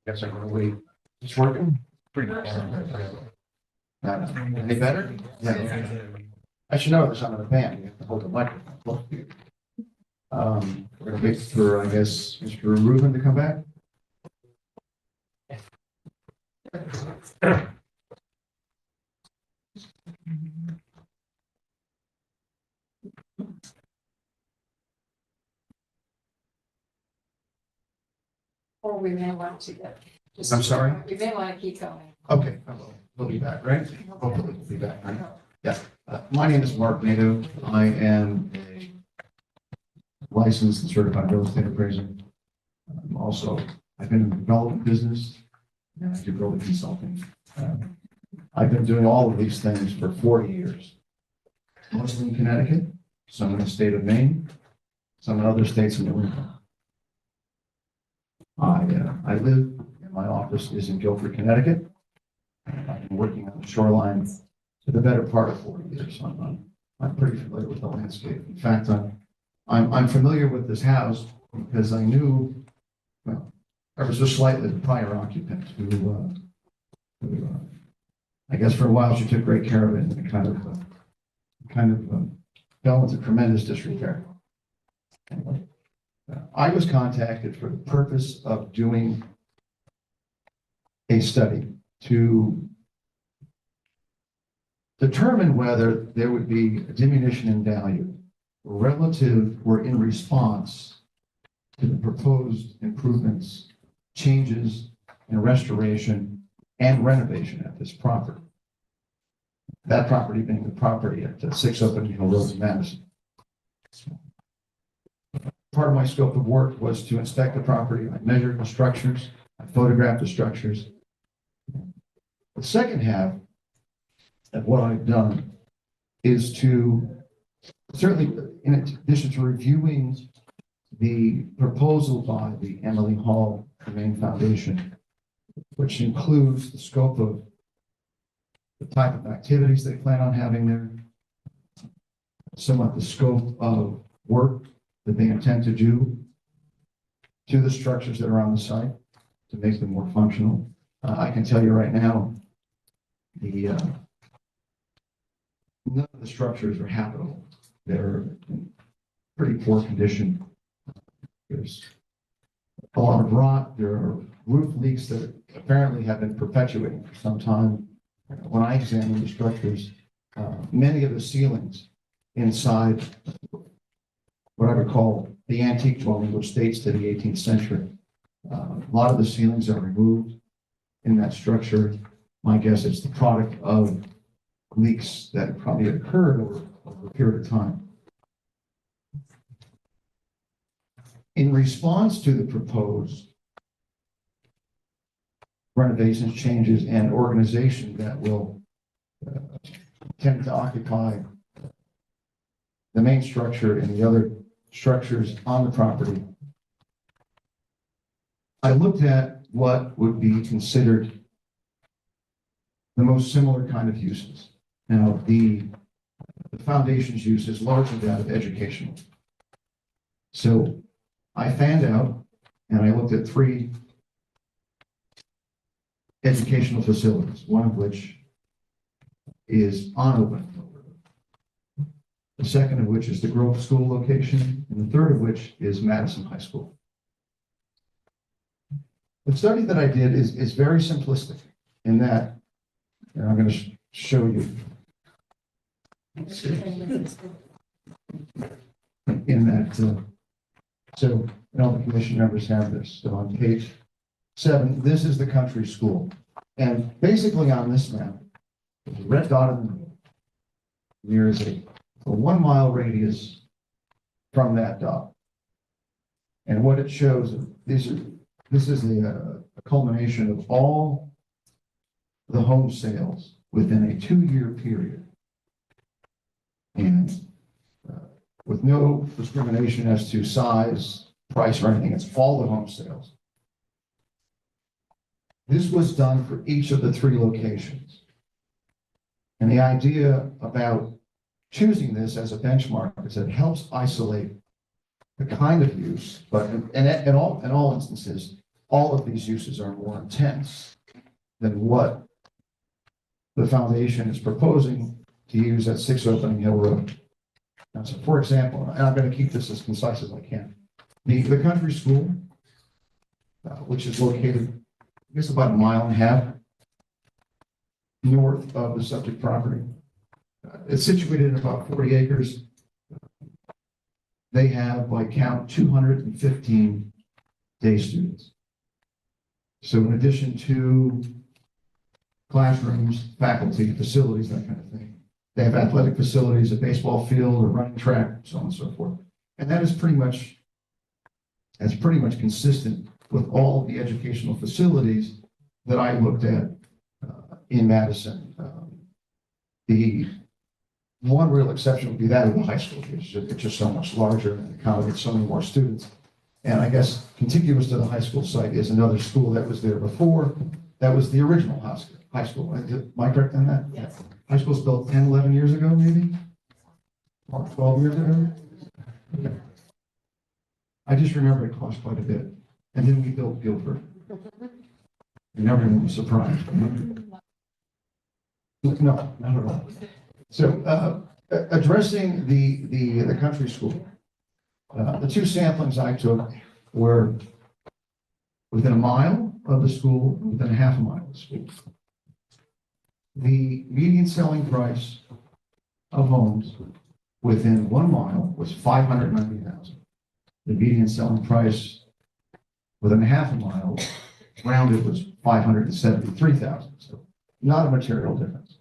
Guess I'm gonna wait. It's working? Pretty. Any better? Yeah. I should know this, I'm in a band, you have to hold the microphone close to you. We're gonna wait for, I guess, Mr. Rubin to come back. Or we may want to get. I'm sorry? We may want to keep going. Okay, we'll be back, right? Hopefully we'll be back, right? Yeah. My name is Mark Nato. I am a licensed and certified real estate appraiser. I've been in the development business and I do building consulting. I've been doing all of these things for 40 years, mostly in Connecticut, some in the state of Maine, some in other states in New England. I live, and my office is in Guilford, Connecticut. I've been working on the shoreline for the better part of 40 years. So I'm pretty familiar with the landscape. In fact, I'm familiar with this house because I knew, well, ever so slightly the prior occupant who I guess for a while she took great care of it and kind of fell into tremendous disrepair. Anyway, I was contacted for the purpose of doing a study to determine whether there would be a diminution in value relative or in response to the proposed improvements, changes, and restoration and renovation at this property. That property being the property at 6 Opening Hill Road in Madison. Part of my scope of work was to inspect the property. I measured the structures, I photographed the structures. The second half of what I've done is to, certainly in addition to reviewing the proposal by the Emily Hall Humane Foundation, which includes the scope of the type of activities they plan on having there, somewhat the scope of work that they intend to do to the structures that are on the site to make them more functional. I can tell you right now, none of the structures are habitable. They're in pretty poor condition. There's a lot of rot. There are roof leaks that apparently have been perpetuating for some time. When I examined the structures, many of the ceilings inside what I would call the antique dwelling, which dates to the 18th century. A lot of the ceilings are removed in that structure. My guess is the product of leaks that have probably occurred over a period of time. In response to the proposed renovations, changes, and organization that will tend to occupy the main structure and the other structures on the property, I looked at what would be considered the most similar kind of uses. Now, the foundation's use is largely that of educational. So I fanned out and I looked at 3 educational facilities, one of which is on Open Hill Road. the second of which is the Grove School location, and the third of which is Madison High School. The study that I did is very simplistic in that, and I'm going to show you. In that, so all the commission members have this. So on page 7, this is the country school. And basically on this map, there's a red dot in the middle. There is a 1 mile radius from that dot. And what it shows, this is a culmination of all the home sales within a 2-year period. And with no discrimination as to size, price, or anything, it's all the home sales. This was done for each of the 3 locations. And the idea about choosing this as a benchmark is that it helps isolate the kind of use, but in all instances, all of these uses are more intense than what the foundation is proposing to use at 6 Opening Hill Road. Now, so for example, and I'm going to keep this as concise as I can, the country school, which is located, I guess, about 1.5 miles north of the subject property. It's situated in about 40 acres. They have, by count, 215 day students. So in addition to classrooms, faculty, facilities, that kind of thing, they have athletic facilities, a baseball field, a running track, so on and so forth. And that's pretty much consistent with all of the educational facilities that I looked at in Madison. The one real exception would be that of the high school. It's just so much larger and accommodates so many more students. And I guess contiguous to the high school site is another school that was there before. That was the original high school. Am I correct on that? Yes. High school was built 10, 11 years ago, maybe? Or 12 years ago? Okay. I just remember it cost quite a bit. And then we built Guilford. And everyone was surprised. No, not at all. So addressing the country school, the 2 samplings I took were within 1 mile of the school, within a 0.5 mile of the school. The median selling price of homes within 1 mile was $590,000. The median selling price within a 0.5 mile, rounded, was $573,000. So not a material difference.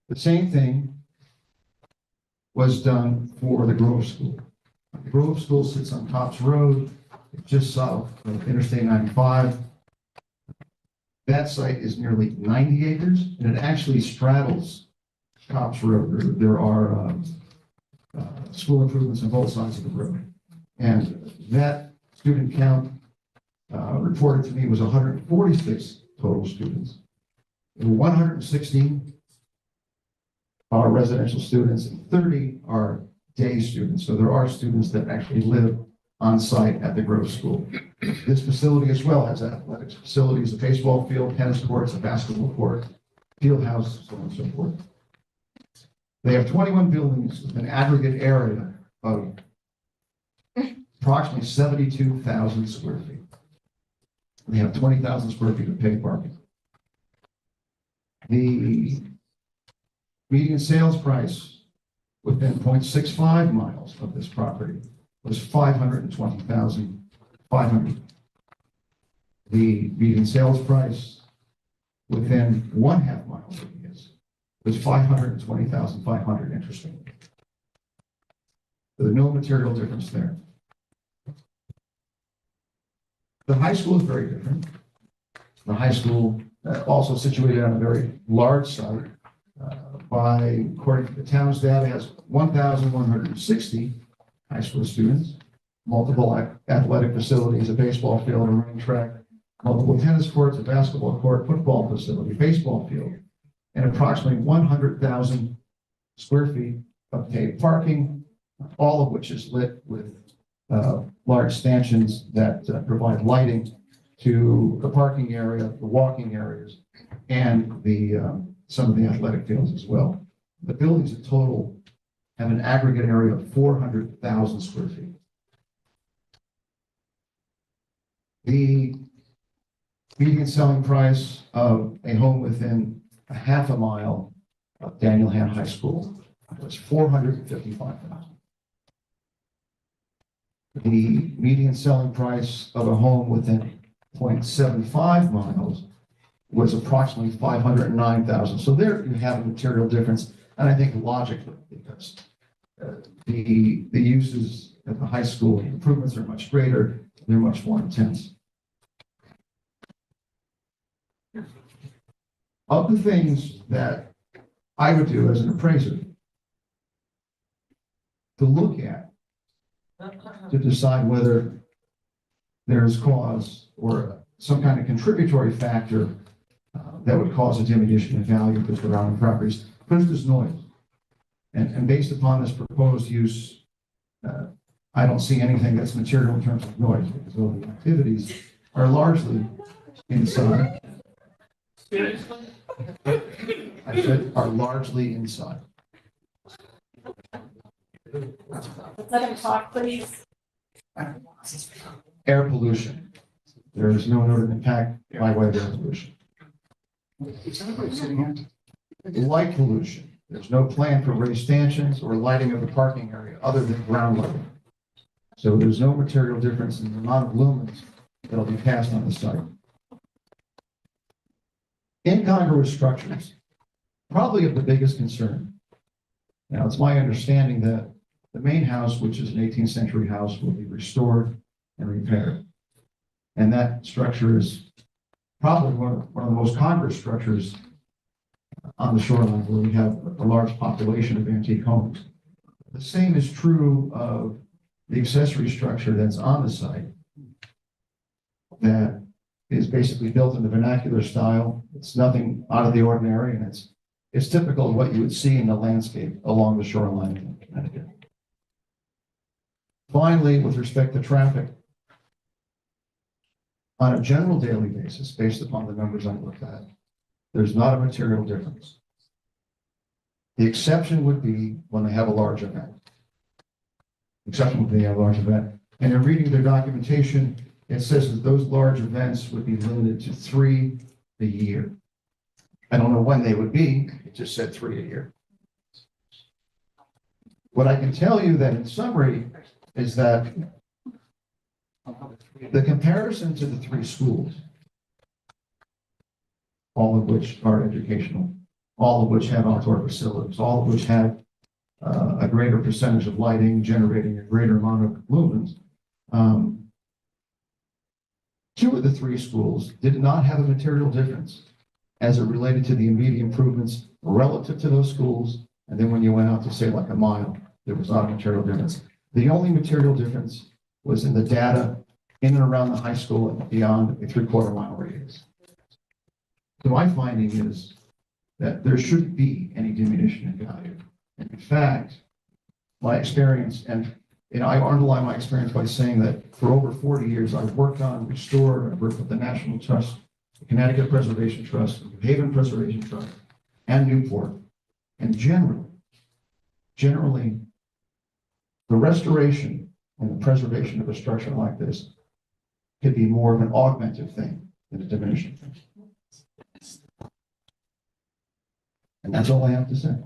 The same thing was done for the Grove School. The Grove School sits on Tops Road, just south of Interstate 95. That site is nearly 90 acres, and it actually straddles Tops Road. There are school improvements on both sides of the road. And that student count reported to me was 146 total students. 116 are residential students and 30 are day students. So there are students that actually live on site at the Grove School. This facility as well has athletics facilities, a baseball field, tennis courts, a basketball court, field house, so on and so forth. They have 21 buildings with an aggregate area of approximately 72,000 square feet. They have 20,000 square feet of paid parking. The median sales price within 0.65 miles of this property was $520,500. The median sales price within 1/2 mile radius was $520,500. Interesting. There's no material difference there. The high school is very different. The high school also situated on a very large site. According to the town's data, has 1,160 high school students, multiple athletic facilities, a baseball field, a running track, multiple tennis courts, a basketball court, football facility, baseball field, and approximately 100,000 square feet of paid parking, all of which is lit with large stanchions that provide lighting to the parking area, the walking areas, and some of the athletic fields as well. the buildings in total have an aggregate area of 400,000 square feet. The median selling price of a home within a half a mile of Daniel Han High School was $455,000. The median selling price of a home within 0.75 miles was approximately $509,000. So there you have a material difference, and I think logically, because the uses at the high school, the improvements are much greater, they're much more intense. Of the things that I would do as an appraiser to look at, to decide whether there's cause or some kind of contributory factor that would cause a diminution in value of the surrounding properties, first is noise. And based upon this proposed use, I don't see anything that's material in terms of noise, because all the activities are largely inside. I said are largely inside. Let him talk, please. Air pollution. There is no noted impact by way of air pollution. Light pollution. There's no plan for raised stanchions or lighting of the parking area other than ground lighting. So there's no material difference in the amount of lumens that'll be passed on the site. Incongruous structures, probably of the biggest concern. Now, it's my understanding that the main house, which is an 18th century house, will be restored and repaired. And that structure is probably one of the most congruous structures on the shoreline, where we have a large population of antique homes. The same is true of the accessory structure that's on the site that is basically built in the vernacular style. It's nothing out of the ordinary, and it's typical of what you would see in the landscape along the shoreline of Connecticut. Finally, with respect to traffic, on a general daily basis, based upon the numbers I looked at, there's not a material difference. The exception would be when they have a large event. Exception would be a large event. And in reading their documentation, it says that those large events would be limited to 3 a year. I don't know when they would be, it just said 3 a year. What I can tell you that in summary is that the comparison to the 3 schools, all of which are educational, all of which have outdoor facilities, all of which have a greater percentage of lighting, generating a greater amount of lumens. 2 of the 3 schools did not have a material difference as it related to the immediate improvements relative to those schools. And then when you went out to say like a mile, there was not a material difference. The only material difference was in the data in and around the high school and beyond a 3/4 mile radius. So my finding is that there shouldn't be any diminution in value. And in fact, my experience, and I underline my experience by saying that for over 40 years, I've worked on, restored, I've worked with the National Trust, the Connecticut Preservation Trust, the New Haven Preservation Trust, and Newport. And generally, the restoration and the preservation of a structure like this could be more of an augmented thing than a diminishing thing. And that's all I have to say.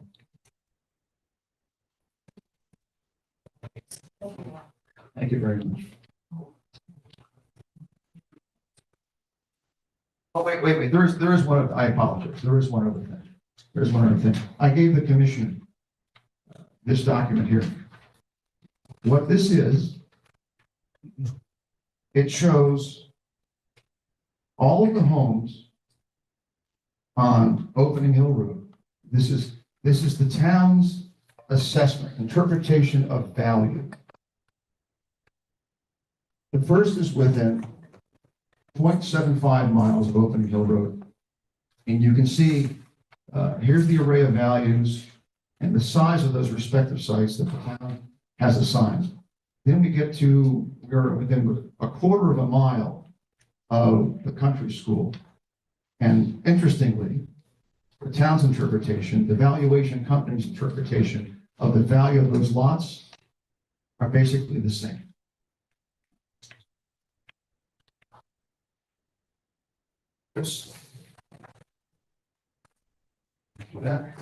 Thank you very much. Oh, wait. There is one, I apologize. There is one other thing. There's one other thing. I gave the commission this document here. What this is, it shows all of the homes on Opening Hill Road. This is the town's assessment, interpretation of value. The first is within 0.75 miles of Opening Hill Road. And you can see, here's the array of values and the size of those respective sites that the town has assigned. Then we get to, we're within 1/4 mile of the country school. And interestingly, the town's interpretation, the valuation company's interpretation of the value of those lots are basically the same. Yes. That.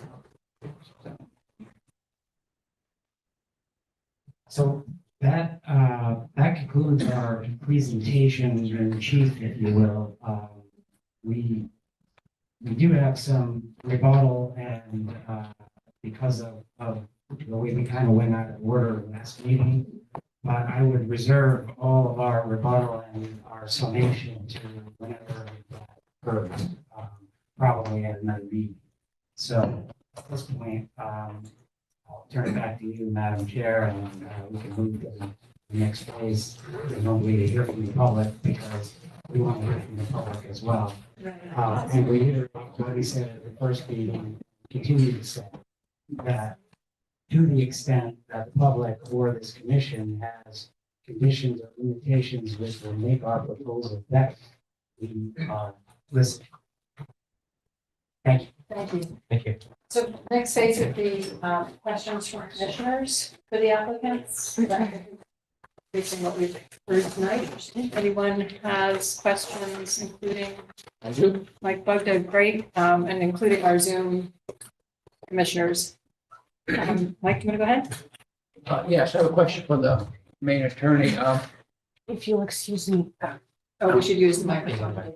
So that concludes our presentation in chief, if you will. We do have some rebuttal and because of the way we kind of went out of order last meeting. But I would reserve all of our rebuttal and our summation to whenever that occurs, probably at another meeting. So at this point, I'll turn it back to you, Madam Chair, and we can move to the next phase. There's no way to hear from the public because we want to hear from the public as well. And we hear what we said at the first meeting, continue to say that to the extent that the public or this commission has conditions or limitations which will make our proposal better, we are listening. Thank you. Thank you. Thank you. So next phase would be questions from commissioners for the applicants. Based on what we've heard tonight, anyone has questions, including Mike Bugda, great, and including our Zoom commissioners. Mike, you want to go ahead? Yes, I have a question for the main attorney. If you'll excuse me. Oh, we should use the microphone.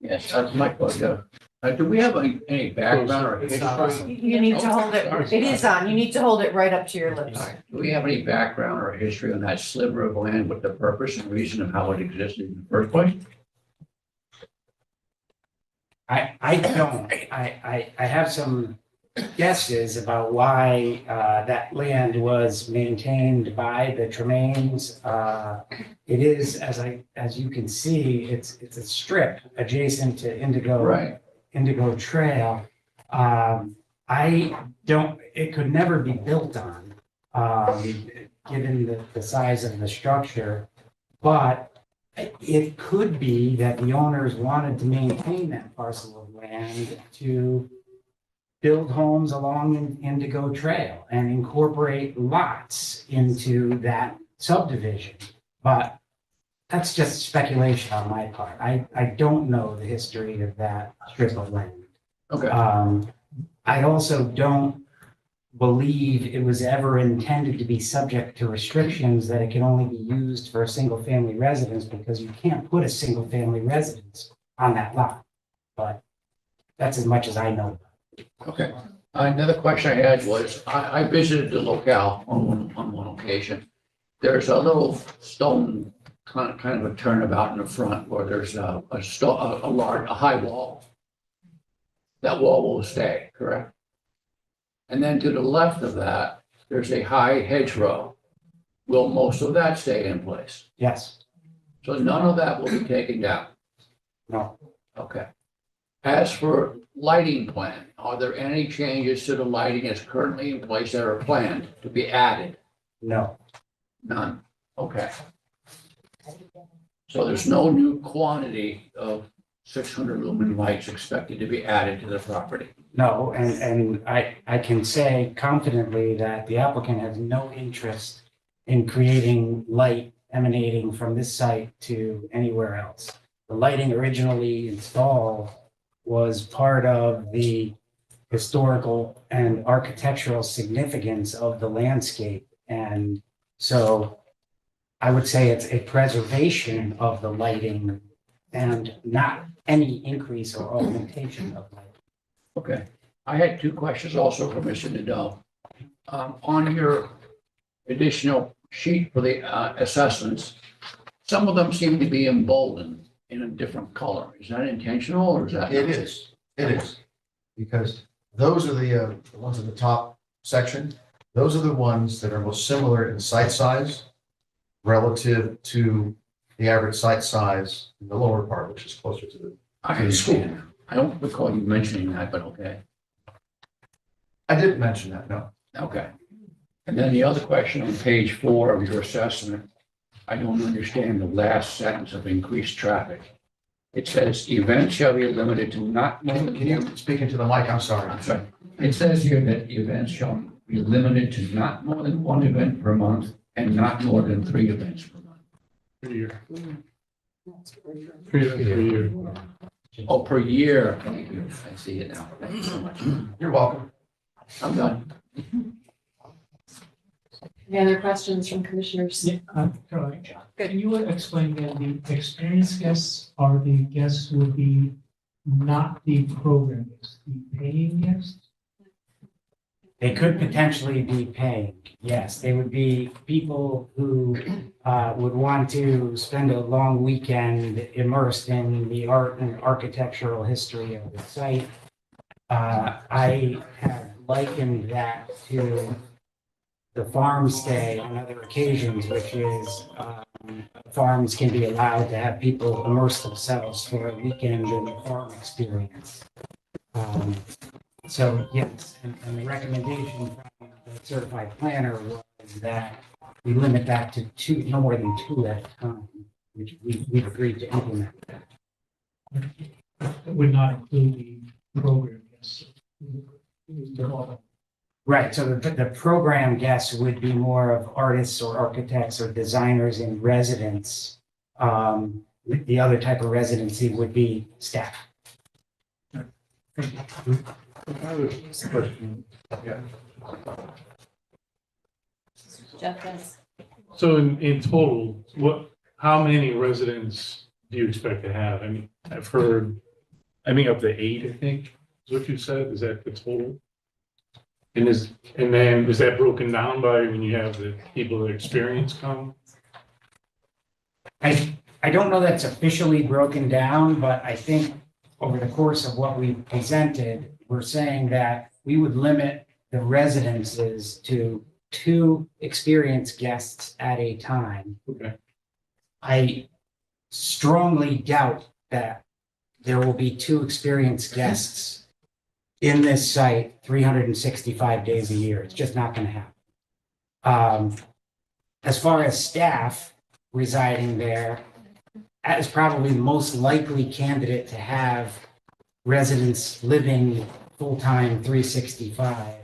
Yes, that's my question. Do we have any background or history? You need to hold it, it is on, you need to hold it right up to your lips. Do we have any background or history on that sliver of land with the purpose and reason of how it existed in the first place? I don't. I have some guesses about why that land was maintained by the Tremaines. It is, as you can see, it's a strip adjacent to Indigo. Right. Indigo Trail. It could never be built on, given the size of the structure. But it could be that the owners wanted to maintain that parcel of land to build homes along Indigo Trail and incorporate lots into that subdivision. But that's just speculation on my part. I don't know the history of that strip of land. Okay. I also don't believe it was ever intended to be subject to restrictions that it can only be used for a single family residence because you can't put a single family residence on that lot. But that's as much as I know. Okay. Another question I had was, I visited the locale on one occasion. There's a little stone kind of a turnabout in the front where there's a high wall. That wall will stay, correct? And then to the left of that, there's a high hedgerow. Will most of that stay in place? Yes. So none of that will be taken down? No. Okay. As for lighting plan, are there any changes to the lighting that's currently in place that are planned to be added? No. None. Okay. So there's no new quantity of 600 lumen lights expected to be added to the property? No, and I can say confidently that the applicant has no interest in creating light emanating from this site to anywhere else. The lighting originally installed was part of the historical and architectural significance of the landscape. And so I would say it's a preservation of the lighting and not any increase or augmentation of light. Okay. I had two questions also for Mr. Nadeau. On your additional sheet for the assessments, some of them seem to be emboldened in a different color. Is that intentional or is that? It is, because those are the ones in the top section. Those are the ones that are most similar in site size relative to the average site size in the lower part, which is closer to the. I understand. I don't recall you mentioning that, but okay. I didn't mention that, no. Okay. And then the other question on page 4 of your assessment, I don't understand the last sentence of increased traffic. It says events shall be limited to not more than. Can you speak into the mic? I'm sorry. I'm sorry. It says here that events shall be limited to not more than one event per month and not more than 3 events per month. Per year. Per year. Oh, per year. Thank you. I see it now. Thank you so much. You're welcome. I'm done. Any other questions from commissioners? Yeah, Caroline, can you explain that the experienced guests are the guests who would be not the program guests, the paying guests? They could potentially be paying, yes. They would be people who would want to spend a long weekend immersed in the art and architectural history of the site. I have likened that to the farm stay on other occasions, which is farms can be allowed to have people immerse themselves for a weekend in the farm experience. So yes, and the recommendation from the certified planner was that we limit that to 2, no more than 2 at a time, which we've agreed to implement that. It would not include the program guests. Right, so the program guests would be more of artists or architects or designers in residence. The other type of residency would be staff. Jeff, thanks. So in total, how many residents do you expect to have? I mean, I've heard, up to 8, I think, is what you said. Is that the total? And then is that broken down by when you have the people that experience come? I don't know that's officially broken down, but I think over the course of what we presented, we're saying that we would limit the residences to 2 experienced guests at a time. Okay. I strongly doubt that there will be 2 experienced guests in this site 365 days a year. It's just not going to happen. As far as staff residing there, that is probably the most likely candidate to have residents living full-time 365.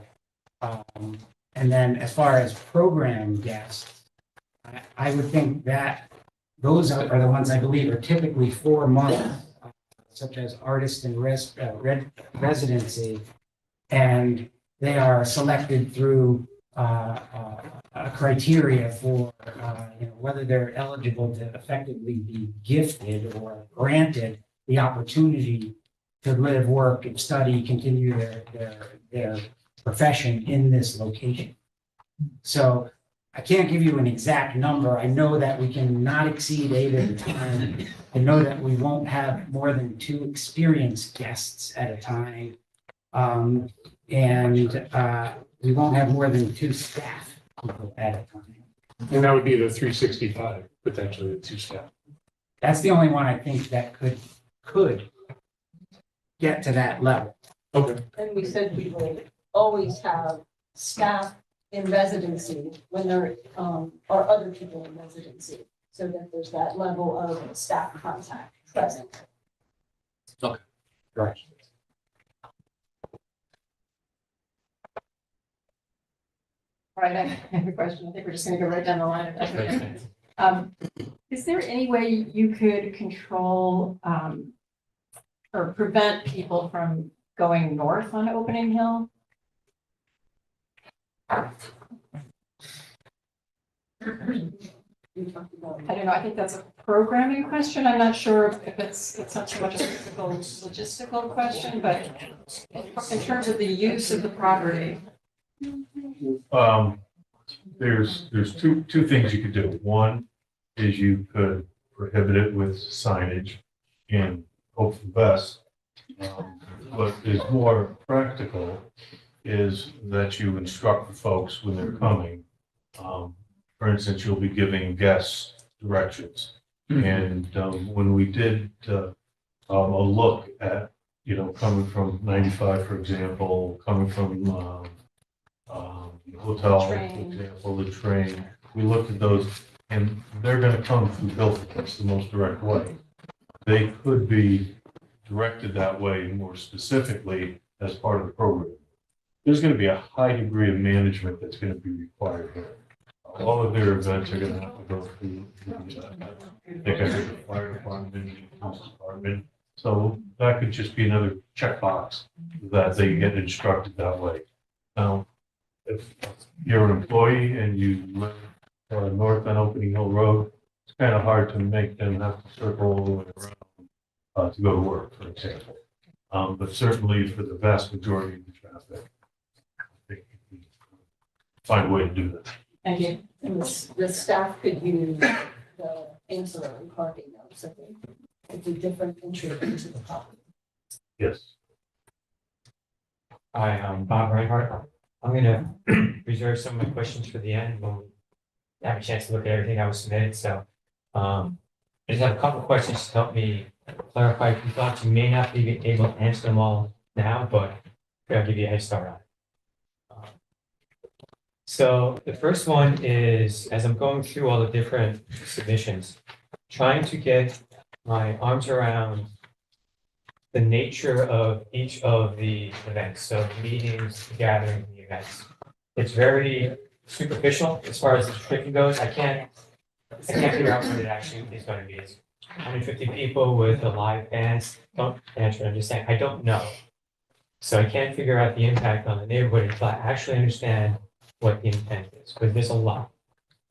And then as far as program guests, I would think that those are the ones I believe are typically 4 months, such as artist and residency, and they are selected through a criteria for whether they're eligible to effectively be gifted or granted the opportunity to live, work, and study, continue their profession in this location. So I can't give you an exact number. I know that we can not exceed 8 at a time. I know that we won't have more than 2 experienced guests at a time. And we won't have more than 2 staff people at a time. And that would be the 365, potentially the 2 staff. That's the only one I think that could get to that level. Okay. And we said we will always have staff in residency when there are other people in residency, so that there's that level of staff contact present. Right. All right, I have a question. I think we're just going to go right down the line. If that's okay. Is there any way you could control or prevent people from going north on Opening Hill? I don't know. I think that's a programming question. I'm not sure if it's not so much a logistical question, but in terms of the use of the property. There's two things you could do. One is you could prohibit it with signage and hope for the best. What is more practical is that you instruct the folks when they're coming. For instance, you'll be giving guests directions. And when we did a look at, coming from 95, for example, coming from the hotel, for Train. example, the train, we looked at those and they're gonna come through Milford, that's the most direct way. They could be directed that way more specifically as part of the program. There's gonna be a high degree of management that's gonna be required here. All of their events are gonna have to go through the fire department, the police department. So that could just be another checkbox that they get instructed that way. Now, if you're an employee and you live north on Opening Hill Road, it's kind of hard to make them have to circle all the way around to go to work, for example. But certainly for the vast majority of the traffic, I think you can find a way to do that. Thank you. And the staff could use the ancillary parking though, so it's a different entry into the property. Yes. Hi, I'm Bob Reinhardt. I'm gonna reserve some of my questions for the end when we have a chance to look at everything that was submitted, so. I just have a couple of questions to help me clarify a few thoughts. You may not be able to answer them all now, but I'll give you a head start on it. So the first one is, as I'm going through all the different submissions, trying to get my arms around the nature of each of the events, so meetings, gatherings, the events. It's very superficial as far as the description goes. I can't figure out what it actually is going to be. It's 150 people with a live band. Don't answer. I'm just saying I don't know. So I can't figure out the impact on the neighborhood until I actually understand what the intent is, because there's a lot.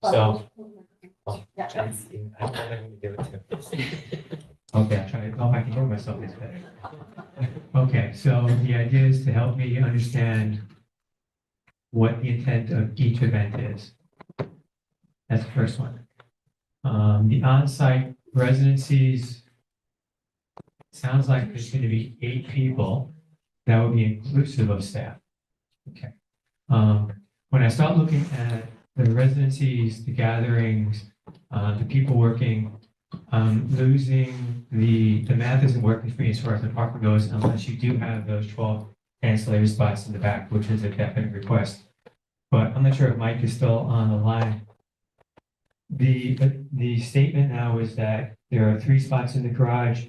So Yeah. I'm going to do it too. Okay, I'll try. Oh, I can hear myself. It's better. Okay, so the idea is to help me understand what the intent of each event is. That's the first one. The on-site residencies, sounds like there's going to be 8 people. That would be inclusive of staff. Okay. When I start looking at the residencies, the gatherings, the people working, losing the math isn't working for me as far as the parking goes unless you do have those 12 ancillary spots in the back, which is a definite request. But I'm not sure if Mike is still on the line. The statement now is that there are 3 spots in the garage,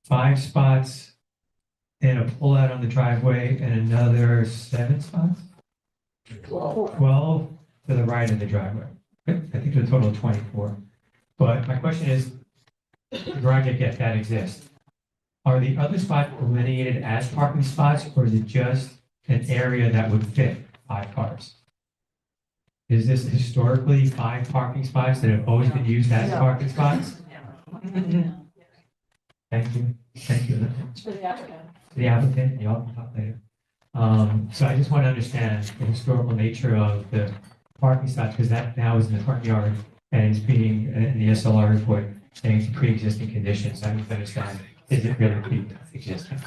5 spots and a pullout on the driveway, and another 7 spots? 12 to the right of the driveway. I think there's a total of 24. But my question is, the garage, I get that exists. Are the other spots delineated as parking spots, or is it just an area that would fit 5 cars? Is this historically 5 parking spots that have always been used as parking spots? Thank you. Thank you. For the applicant. The applicant, y'all can talk later. So I just want to understand the historical nature of the parking spots, because that now is in the front yard and it's being in the SLR report saying it's pre-existing conditions. I don't understand, is it really pre-existing?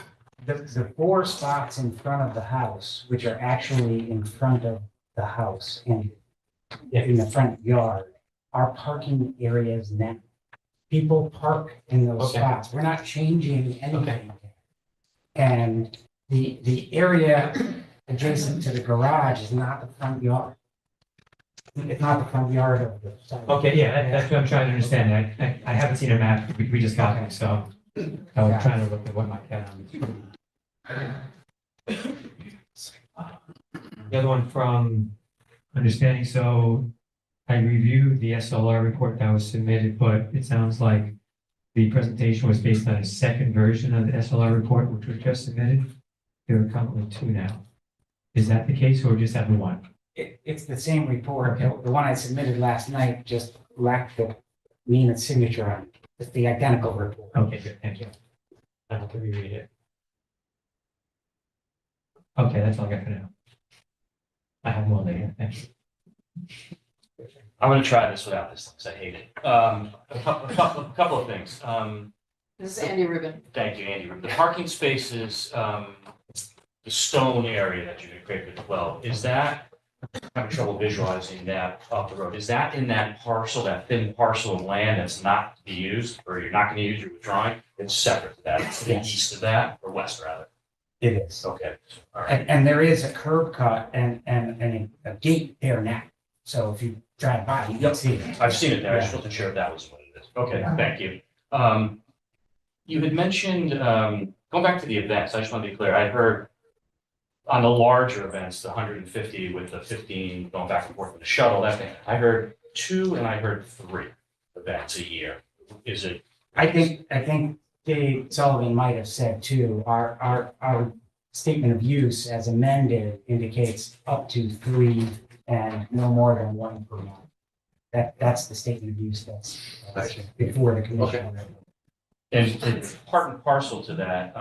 The 4 spots in front of the house, which are actually in front of the house and in the front yard, are parking areas now. People park in those Okay. spots. We're not changing anything. Okay. And the area adjacent to the garage is not the front yard. It's not the front yard of the. Okay, yeah, that's what I'm trying to understand. I haven't seen a map. We just got it, so I was trying to look at what might get on the screen. The other one from understanding, so I reviewed the SLR report that was submitted, but it sounds like the presentation was based on a second version of the SLR report, which was just submitted. There are currently 2 now. Is that the case, or just have the one? It's the same report. The one I submitted last night just lacked the name and signature on it. It's the identical report. Okay, good, thank you. I have to reread it. Okay, that's all I got for now. I have more later, thank you. I'm gonna try this without this, because I hate it. A couple of things. This is Andy Rubin. Thank you, Andy. The parking spaces, the stone area that you're gonna create with 12, is that, I'm having trouble visualizing that off the road. Is that in that parcel, that thin parcel of land that's not to be used, or you're not gonna use, you're withdrawing? It's separate to that, it's to the Yes. east of that, or west rather? It is. Okay, all right. And there is a curb cut and a gate there now. So if you drive by, you can see it. I've seen it there. I just Yeah. wasn't sure if that was what it is. Okay, thank you. You had mentioned, going back to the events, I just want to be clear. I heard on the larger events, the 150 with the 15 going back and forth with the shuttle, that thing. I heard 2 and I heard 3 events a year. Is it? I think Dave Sullivan might have said too, our statement of use as amended indicates up to 3 and no more than 1 per month. That's the statement of use that's before the commission. And part and parcel to that,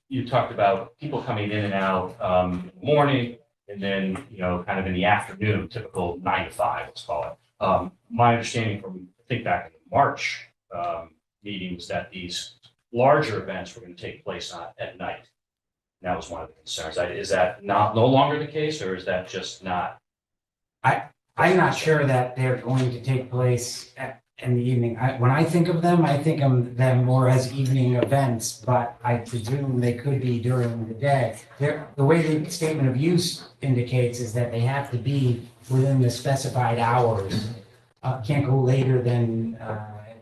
you talked about people coming in and out in the morning and then, kind of in the afternoon, typical 9 to 5, let's call it. My understanding from, I think back in the March meeting was that these larger events were going to take place at night. And that was one of the concerns. Is that no longer the case, or is that just not? I'm not sure that they're going to take place in the evening. When I think of them, I think of them more as evening events, but I presume they could be during the day. The way the statement of use indicates is that they have to be within the specified hours. Can't go later than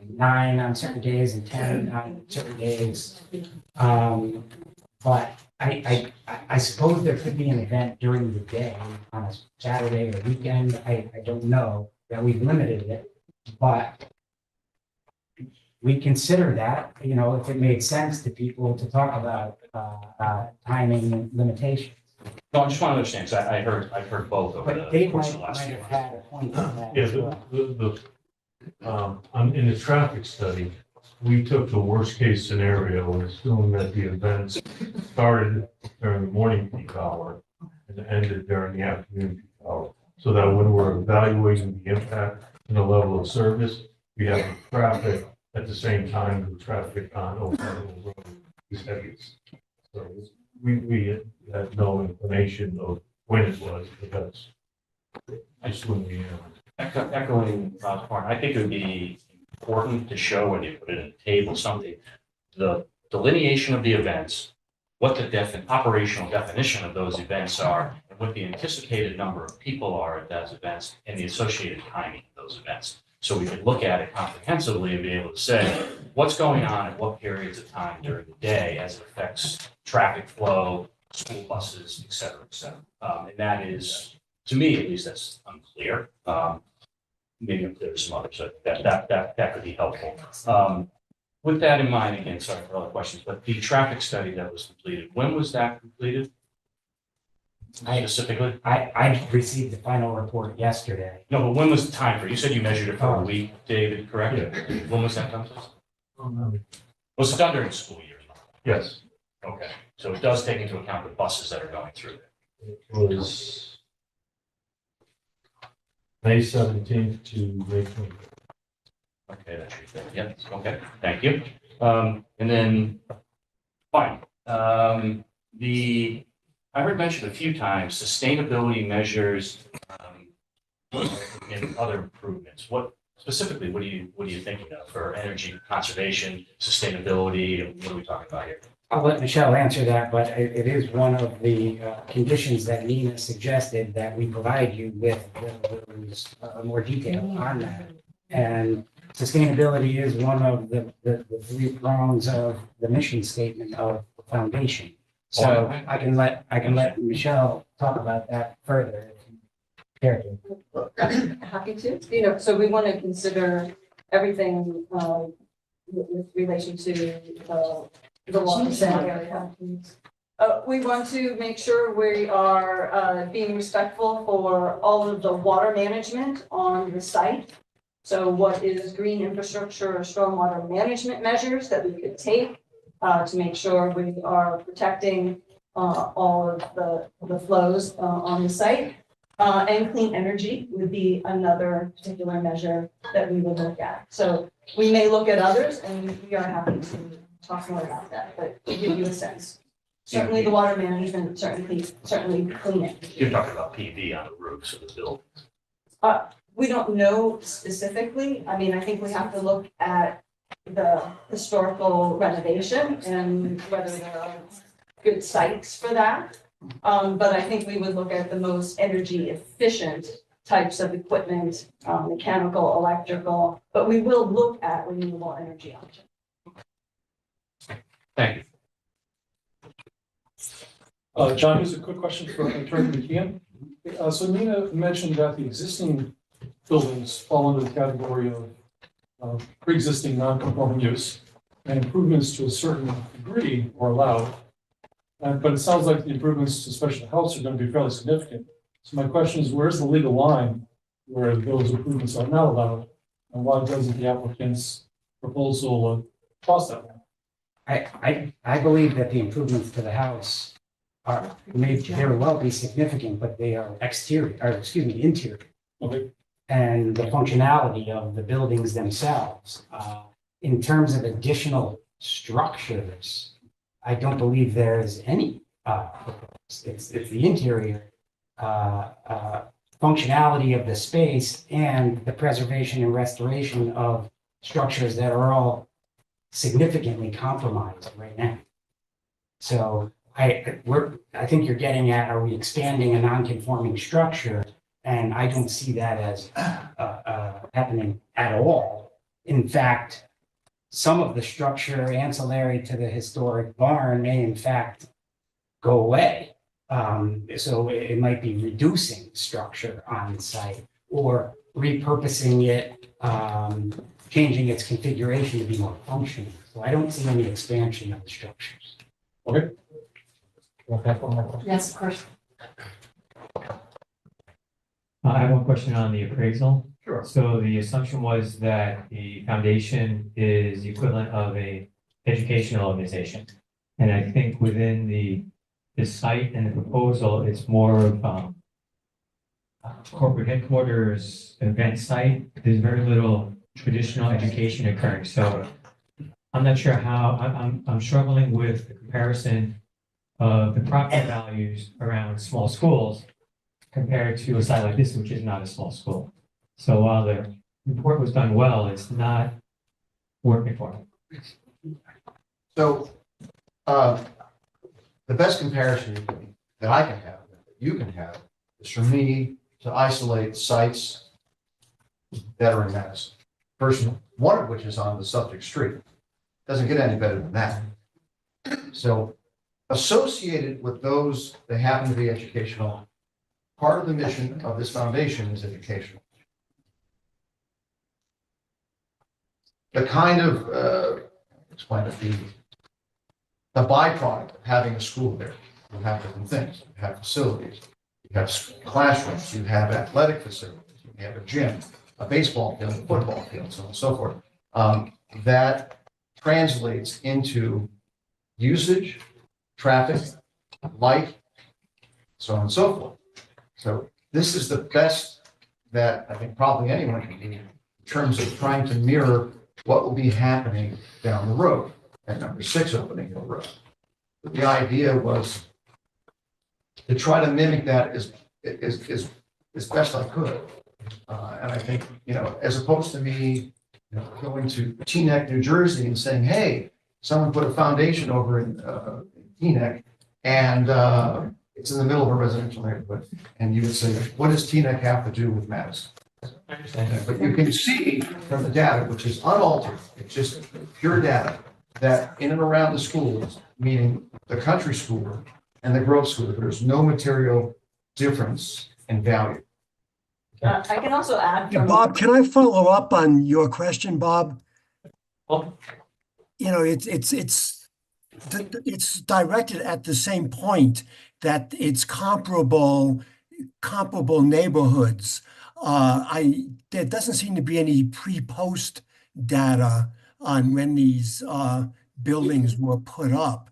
9 on certain days and 10 on certain days. But I suppose there could be an event during the day on a Saturday or weekend. I don't know that we've limited it, but we consider that, if it made sense to people to talk about timing limitations. No, I just want to understand, because I've heard both over But the Dave course might of the last might year. have had a point on that Yeah, as well. in the traffic study, we took the worst case scenario, assuming that the events started during the morning peak hour and ended during the afternoon peak hour. So that when we're evaluating the impact and the level of service, we have the traffic at the same time the traffic on Oak Meadow Road is heaviest. So we had no information of when it was, but that's just when we. Echoing Rob's point, I think it would be important to show when you put it in a table, something, the delineation of the events, what the operational definition of those events are, and what the anticipated number of people are at those events, and the associated timing of those events. So we could look at it comprehensively and be able to say, what's going on at what periods of time during the day as it affects traffic flow, school buses, et cetera, et cetera. And that is, to me at least, that's unclear. Maybe unclear to some others, so that could be helpful. With that in mind, again, sorry for all the questions, but the traffic study that was completed, when was that completed? Specifically? I received the final report yesterday. No, but when was the time for? You said you measured it for a week, David, correct? Yeah. When was that done, please? Was it done during the school year? Yes, Okay, so it does take into account the buses that are going through there. it was May 17th to May 20th. Okay, that's your thing. Yep, okay, thank you. And then, fine. I heard mentioned a few times, sustainability measures, and other improvements. What specifically, what are you thinking of for energy conservation, sustainability, and what are we talking about here? I'll let Michelle answer that, but it is one of the conditions that Nina suggested that we provide you with more detail on that. And sustainability is one of the 3 prongs of the mission statement of the foundation. So I can let Michelle talk about that further if you care to. Happy to, so we want to consider everything with relation to the water area. We want to make sure we are being respectful for all of the water management on the site. So what is green infrastructure or stormwater management measures that we could take to make sure we are protecting all of the flows on the site. And clean energy would be another particular measure that we would look at. So we may look at others, and we are happy to talk more about that, but to give you a sense. Certainly the water management, certainly clean energy. You're talking about PV on the roofs of the buildings. We don't know specifically. I mean, I think we have to look at the historical renovation and whether there are good sites for that. But I think we would look at the most energy efficient types of equipment, mechanical, electrical, but we will look at renewable energy options. Thank you. John, here's a quick question for Attorney McKeon. So Nina mentioned that the existing buildings fall under the category of pre-existing non-conforming use, and improvements to a certain degree are allowed. But it sounds like the improvements to special house are going to be fairly significant. So my question is, where's the legal line where those improvements are not allowed? And why doesn't the applicant's proposal cross that line? I believe that the improvements to the house may very well be significant, but they are interior. Okay. And the functionality of the buildings themselves. In terms of additional structures, I don't believe there is any. It's the interior functionality of the space and the preservation and restoration of structures that are all significantly compromised right now. So I think you're getting at, are we expanding a non-conforming structure? And I don't see that as happening at all. In fact, some of the structure ancillary to the historic barn may in fact go away. So it might be reducing structure on site or repurposing it, changing its configuration to be more functional. So I don't see any expansion of the structures. Okay. Yes, of course. I have one question on the appraisal. Sure. So the assumption was that the foundation is the equivalent of a educational organization. And I think within the site and the proposal, it's more of corporate headquarters event site. There's very little traditional education occurring. So I'm not sure how, I'm struggling with the comparison of the property values around small schools compared to a site like this, which is not a small school. So while the report was done well, it's not working for me. So, the best comparison that I can have, that you can have, is for me to isolate sites that are in Madison. First, one of which is on the subject street. Doesn't get any better than that. So, associated with those that happen to be educational, part of the mission of this foundation is educational. The kind of, explain it, the byproduct of having a school there, you have different things. You have facilities, you have classrooms, you have athletic facilities, you have a gym, a baseball field, a football field, so on and so forth. That translates into usage, traffic, light, so on and so forth. So this is the best that I think probably anyone can do in terms of trying to mirror what will be happening down the road at number 6 Opening Hill Road. But the idea was to try to mimic that as best I could. And I think, as opposed to me going to Teaneck, New Jersey and saying, hey, someone put a foundation over in Teaneck and it's in the middle of a residential neighborhood. And you would say, what does Teaneck have to do with Madison? I understand. But you can see from the data, which is unaltered, it's just pure data, that in and around the schools, meaning the country school and the grove school, there's no material difference in value. I can also add. Bob, can I follow up on your question, Bob? Oh. It's directed at the same point that it's comparable neighborhoods. There doesn't seem to be any pre-post data on when these buildings were put up.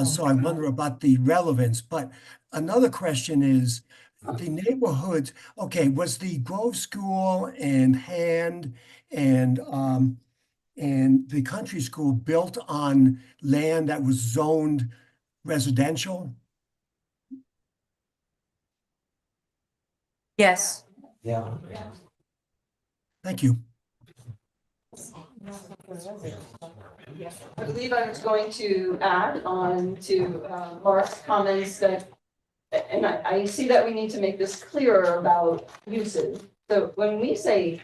So I wonder about the relevance. But another question is the neighborhoods. Okay, was the Grove School and Hand and the country school built on land that was zoned residential? Yes. Yeah. Thank you. I believe I was going to add on to Mark's comments that and I see that we need to make this clearer about uses. So when we say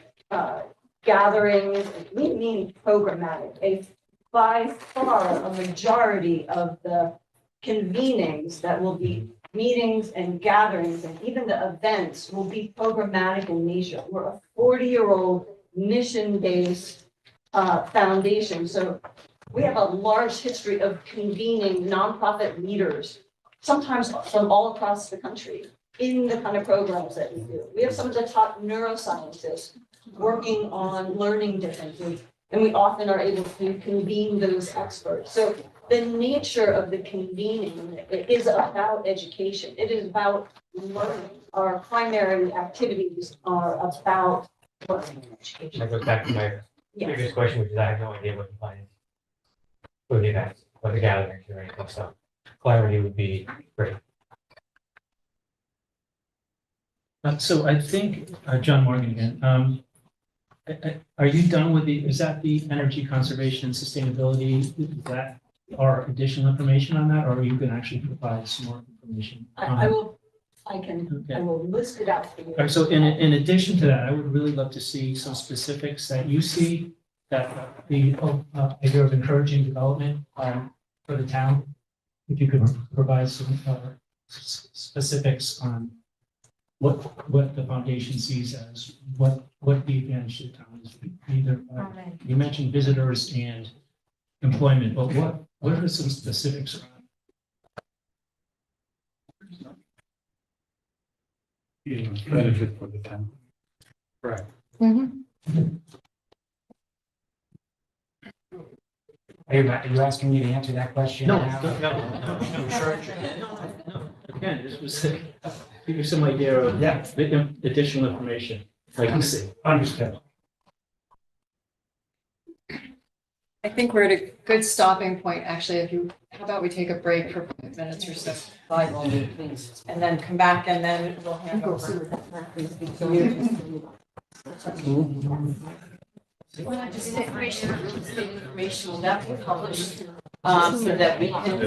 gatherings, we mean programmatic. By far, a majority of the convenings that will be meetings and gatherings and even the events will be programmatic in nature. We're a 40-year-old mission-based foundation. So we have a large history of convening nonprofit leaders, sometimes from all across the country, in the kind of programs that we do. We have some of the top neuroscientists working on learning differences, and we often are able to convene those experts. So the nature of the convening is about education. It is about learning. Our primary activities are about learning and education. That goes back to my previous question, which is I have no idea what the plan is for the events, or the gatherings or anything, so clarity would be great. So I think, John Morgan again, are you done with is that the energy conservation and sustainability? Is that our additional information on that, or are you going to actually provide some more information? I will list it out for you. All right, so in addition to that, I would really love to see some specifics that you see that the idea of encouraging development for the town. If you could provide some specifics on what the foundation sees as what the advantage to the town is. Either you mentioned visitors and employment, but what are some specifics around? Benefit for the town. Correct. Are you asking me to answer that question No, now? no. Again, this was to give you some idea of the additional information, like you say. Understood. I think we're at a good stopping point, actually. How about we take a break for 5 minutes or so? 5 minutes, and then come back, and then we'll hand over. Well, I just informational that we published, so that we can.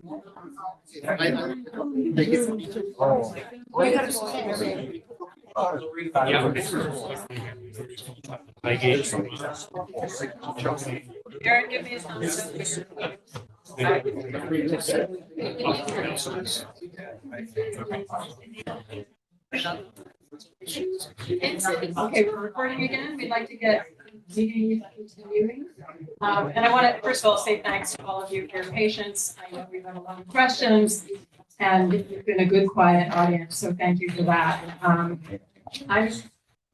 Aaron, give me a thumbs up. Okay, we're recording again. We'd like to get meeting continuing. And I want to, first of all, say thanks to all of you for your patience. I know we've had a lot of questions and you've been a good, quiet audience, so thank you for that.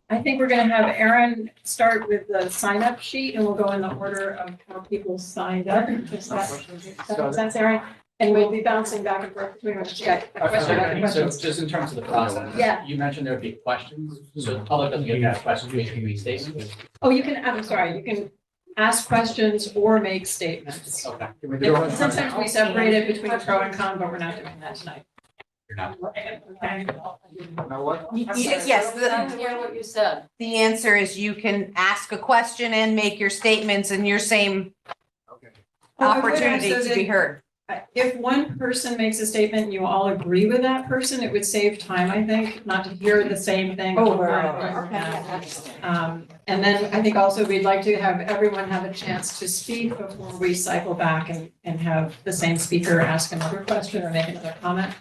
I think we're going to have Aaron start with the sign-up sheet and we'll go in the order of how people signed up. Does that make sense, Aaron? And we'll be bouncing back and forth between us. Yeah, question after So question. just in terms of the process. Yeah. You mentioned there would be questions, so the public doesn't get to ask questions, we can read statements. Oh, you can, I'm sorry, you can ask questions or make statements. Okay. Can we do it? Sometimes we separate it between pro and con, but we're not doing that tonight. You're not. Okay. Yes, What you said. the answer is you can ask a question and make your statements in your same opportunity to be heard. If one person makes a statement and you all agree with that person, it would save time, I think, not to hear the same thing over and over again. And then I think also we'd like to have everyone have a chance to speak before we cycle back and have the same speaker ask another question or make another comment.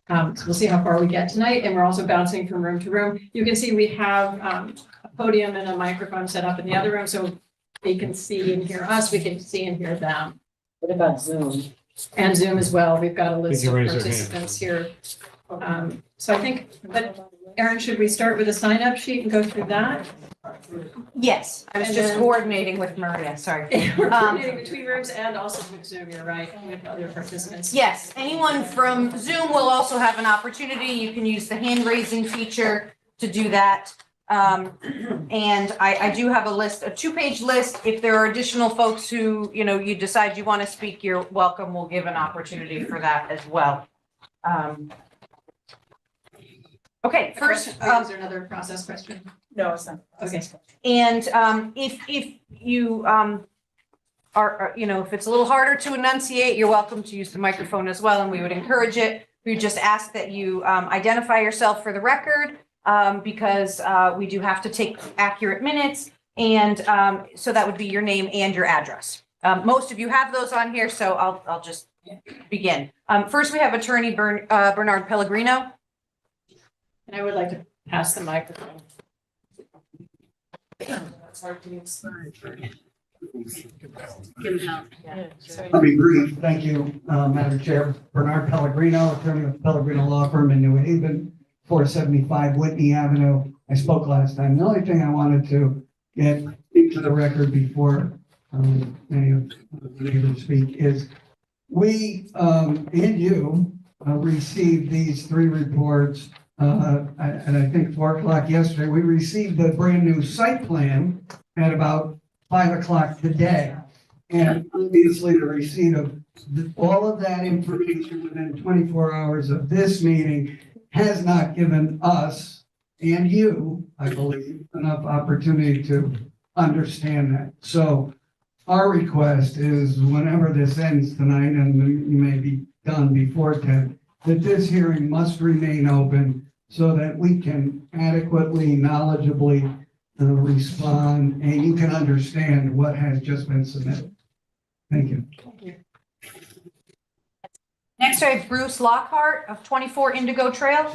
So we'll see how far we get tonight, and we're also bouncing from room to room. You can see we have a podium and a microphone set up in the other room, so they can see and hear us, we can see and hear them. What about Zoom? And Zoom as well. We've got a list You of can raise your hand. participants here. So I think, but Erin, should we start with a sign-up sheet and go through that? Yes, I was And just then- coordinating with Maria, sorry. We're coordinating between rooms and also with Zoom, you're right, with other participants. Yes, anyone from Zoom will also have an opportunity. You can use the hand raising feature to do that. And I do have a list, a 2-page list. If there are additional folks who, you decide you want to speak, you're welcome. We'll give an opportunity for that as well. Okay, first, Is there another process question? No, it's not. Okay. and if you are, if it's a little harder to enunciate, you're welcome to use the microphone as well, and we would encourage it. We just ask that you identify yourself for the record, because we do have to take accurate minutes, and so that would be your name and your address. Most of you have those on here, so I'll just begin. First, we have Attorney Bernard Pellegrino. And I would like to pass the microphone. That's hard to explain. I'll be brief. Thank you, Madam Chair. Bernard Pellegrino, attorney with Pellegrino Law Firm in New Haven, 475 Whitney Avenue. I spoke last time. The only thing I wanted to get into the record before any of the neighbors speak is we and you received these 3 reports. And I think 4 o'clock yesterday, we received the brand new site plan at about 5 o'clock today. And obviously the receipt of all of that information within 24 hours of this meeting has not given us and you, I believe, enough opportunity to understand that. So our request is whenever this ends tonight, and you may be done before 10, that this hearing must remain open so that we can adequately, knowledgeably respond, and you can understand what has just been submitted. Thank you. Next, I have Bruce Lockhart of 24 Indigo Trail.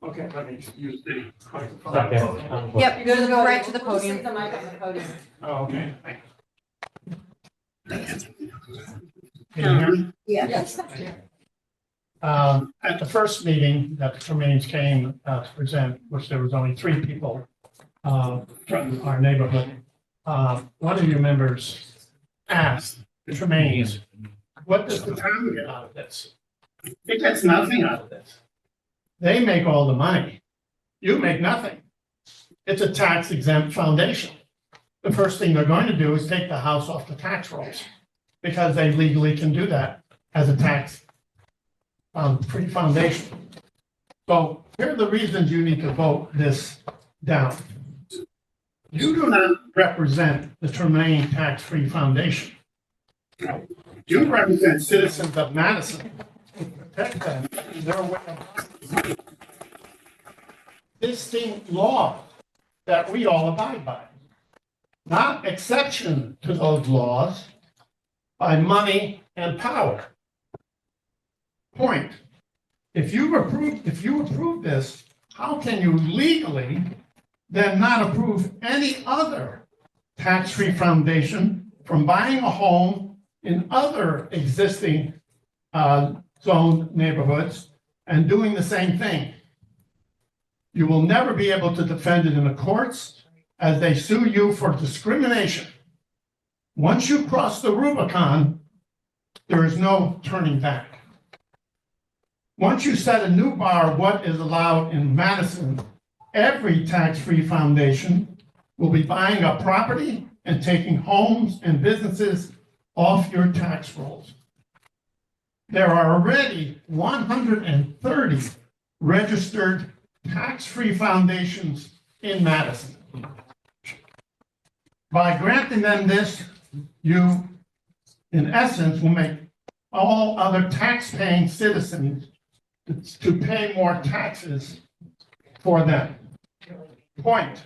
Okay, let me use the. Yep, you're gonna go right to the podium. The mic on the podium. Oh, okay. Can you hear me? Yes. At the first meeting that the Tremaines came to present, which there was only 3 people from our neighborhood, one of your members asked the Tremaines, what does the town get out of this? It gets nothing out of this. They make all the money. You make nothing. It's a tax exempt foundation. The first thing they're going to do is take the house off the tax rolls because they legally can do that as a tax free foundation. So here are the reasons you need to vote this down. You do not represent the Tremaine Tax-Free Foundation. You represent citizens of Madison. Protect them in their way of distinct law that we all abide by. Not exception to those laws by money and power. Point. If you approve this, how can you legally then not approve any other tax-free foundation from buying a home in other existing zoned neighborhoods and doing the same thing? You will never be able to defend it in the courts as they sue you for discrimination. Once you cross the Rubicon, there is no turning back. Once you set a new bar of what is allowed in Madison, every tax-free foundation will be buying up property and taking homes and businesses off your tax rolls. There are already 130 registered tax-free foundations in Madison. By granting them this, you, in essence, will make all other tax-paying citizens to pay more taxes for them. Point.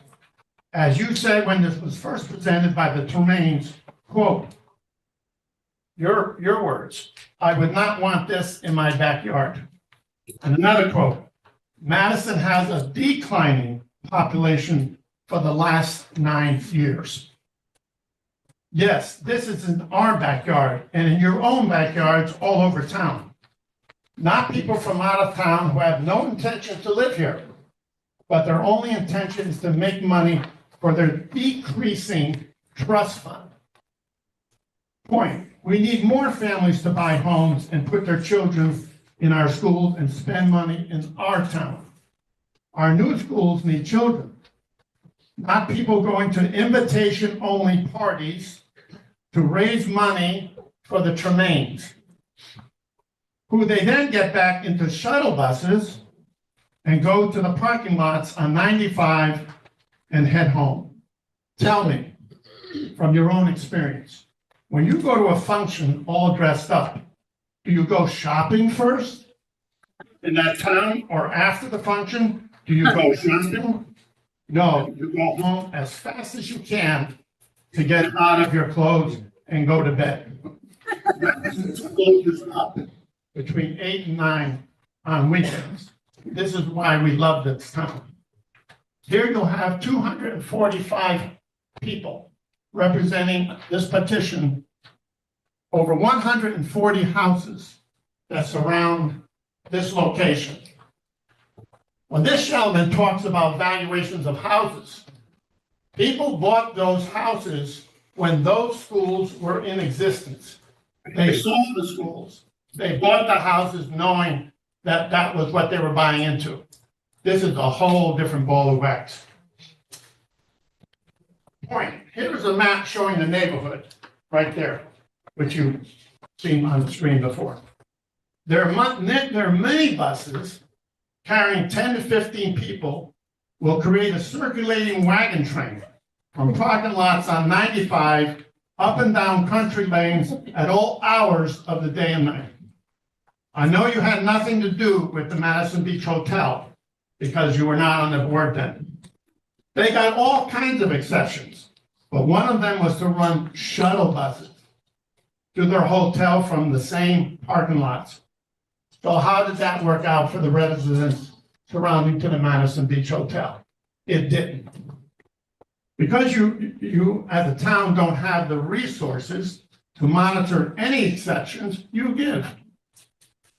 As you said when this was first presented by the Tremaines, quote, your words, "I would not want this in my backyard." And another quote, "Madison has a declining population for the last 9 years." Yes, this is in our backyard and in your own backyards all over town. Not people from out of town who have no intention to live here, but their only intention is to make money for their decreasing trust fund. Point. We need more families to buy homes and put their children in our schools and spend money in our town. Our new schools need children, not people going to invitation-only parties to raise money for the Tremaines, who they then get back into shuttle buses and go to the parking lots on 95 and head home. Tell me, from your own experience, when you go to a function all dressed up, do you go shopping first in that town, or after the function, do you go shopping? No, you go home as fast as you can to get out of your clothes and go to bed. Closes up between 8 and 9 on weekends. This is why we love this town. Here you'll have 245 people representing this petition, over 140 houses that surround this location. When this gentleman talks about valuations of houses, people bought those houses when those schools were in existence. They sold the schools. They bought the houses knowing that that was what they were buying into. This is a whole different ball of wax. Point. Here's a map showing the neighborhood right there, which you've seen on the screen before. There are many buses carrying 10 to 15 people will create a circulating wagon train from parking lots on 95 up and down country lanes at all hours of the day and night. I know you had nothing to do with the Madison Beach Hotel because you were not on the board then. They got all kinds of exceptions, but one of them was to run shuttle buses to their hotel from the same parking lots. So how did that work out for the residents surrounding to the Madison Beach Hotel? It didn't. Because you as a town don't have the resources to monitor any exceptions, you give.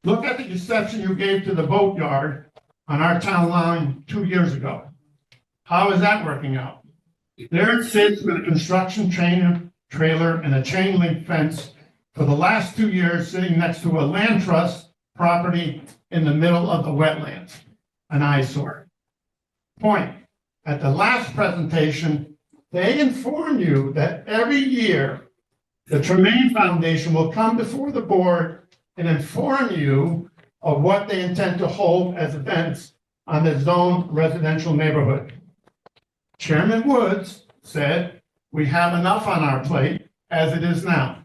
Look at the exception you gave to the boatyard on our town line 2 years ago. How is that working out? There it sits with a construction trailer and a chain link fence for the last 2 years, sitting next to a land trust property in the middle of the wetlands, an eyesore. Point. At the last presentation, they inform you that every year the Tremaine Foundation will come before the board and inform you of what they intend to hold as events on the zoned residential neighborhood. Chairman Woods said, we have enough on our plate as it is now.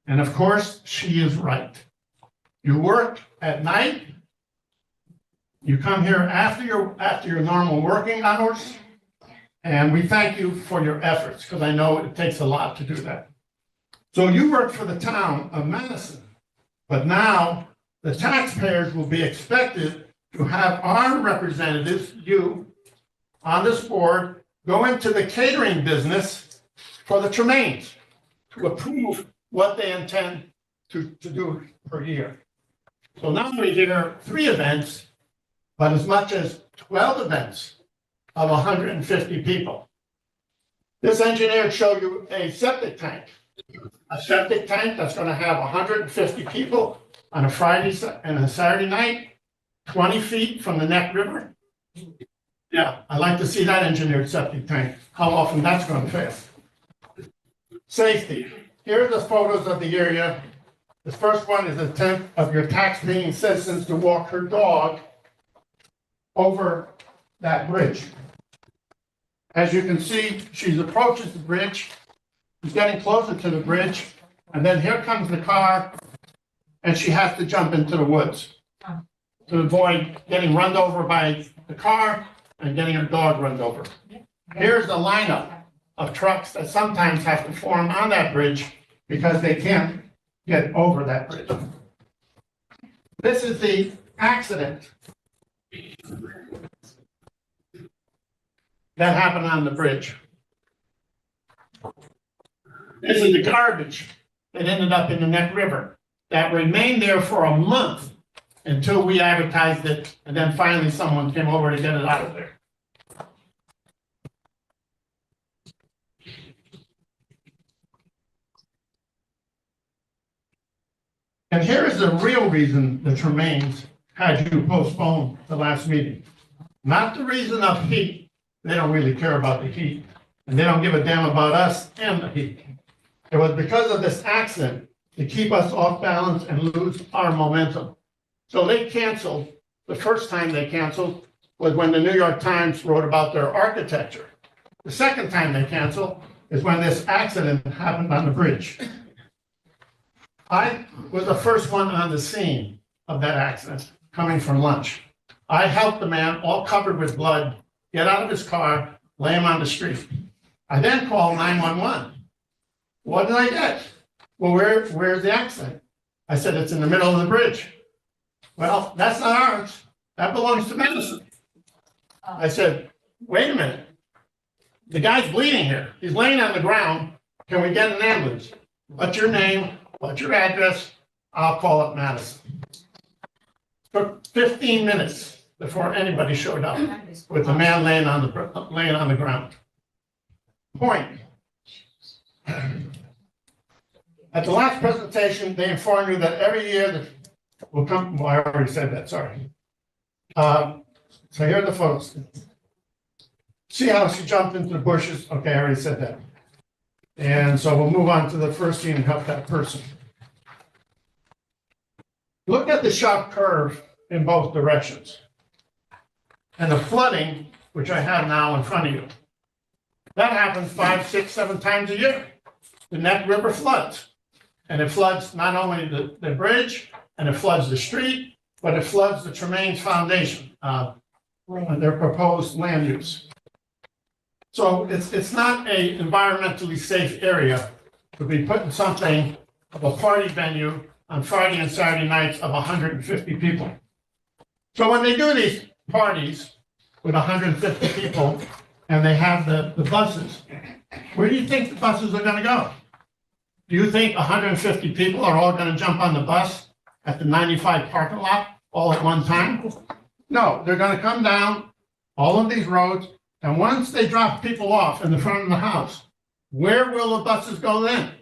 And of course, she is right. You work at night. You come here after your normal working hours. And we thank you for your efforts, because I know it takes a lot to do that. So you work for the town of Madison, but now the taxpayers will be expected to have our representatives, you, on this board, go into the catering business for the Tremaines to approve what they intend to do per year. So now we hear 3 events, but as much as 12 events of 150 people. This engineer showed you a septic tank that's going to have 150 people on a Friday and a Saturday night, 20 feet from the Neck River. Yeah, I'd like to see that engineered septic tank, how often that's going to fail. Safety. Here are the photos of the area. The first one is an attempt of your tax-paying citizens to walk her dog over that bridge. As you can see, she approaches the bridge, she's getting closer to the bridge, and then here comes the car, and she has to jump into the woods to avoid getting run over by the car and getting her dog run over. Here's the lineup of trucks that sometimes have to form on that bridge because they can't get over that bridge. This is the accident that happened on the bridge. This is the garbage that ended up in the Neck River that remained there for a month until we advertised it, and then finally someone came over to get it out of there. And here is the real reason the Tremaines had you postpone the last meeting. Not the reason of heat. They don't really care about the heat, and they don't give a damn about us and the heat. It was because of this accident to keep us off balance and lose our momentum. So they canceled. The first time they canceled was when the New York Times wrote about their architecture. The second time they canceled is when this accident happened on the bridge. I was the first one on the scene of that accident, coming from lunch. I helped the man, all covered with blood, get out of his car, lay him on the street. I then called 911. What did I get? Well, where's the accident? I said, it's in the middle of the bridge. Well, that's not ours. That belongs to Madison. I said, wait a minute. The guy's bleeding here. He's laying on the ground. Can we get an ambulance? What's your name? What's your address? I'll call up Madison. Took 15 minutes before anybody showed up with the man laying on the ground. Point. At the last presentation, they informed you that every year that will come. Well, I already said that. Sorry. So here are the photos. See how she jumped into the bushes? Okay, I already said that. And so we'll move on to the first scene and help that person. Look at the sharp curve in both directions. And the flooding, which I have now in front of you. That happens 5, 6, 7 times a year. The Neck River floods. And it floods not only the bridge, and it floods the street, but it floods the Tremaines Foundation, their proposed land use. So it's not a environmentally safe area to be putting something of a party venue on Friday and Saturday nights of 150 people. So when they do these parties with 150 people and they have the buses, where do you think the buses are going to go? Do you think 150 people are all going to jump on the bus at the 95 parking lot all at one time? No, they're going to come down all of these roads. And once they drop people off in the front of the house, where will the buses go then?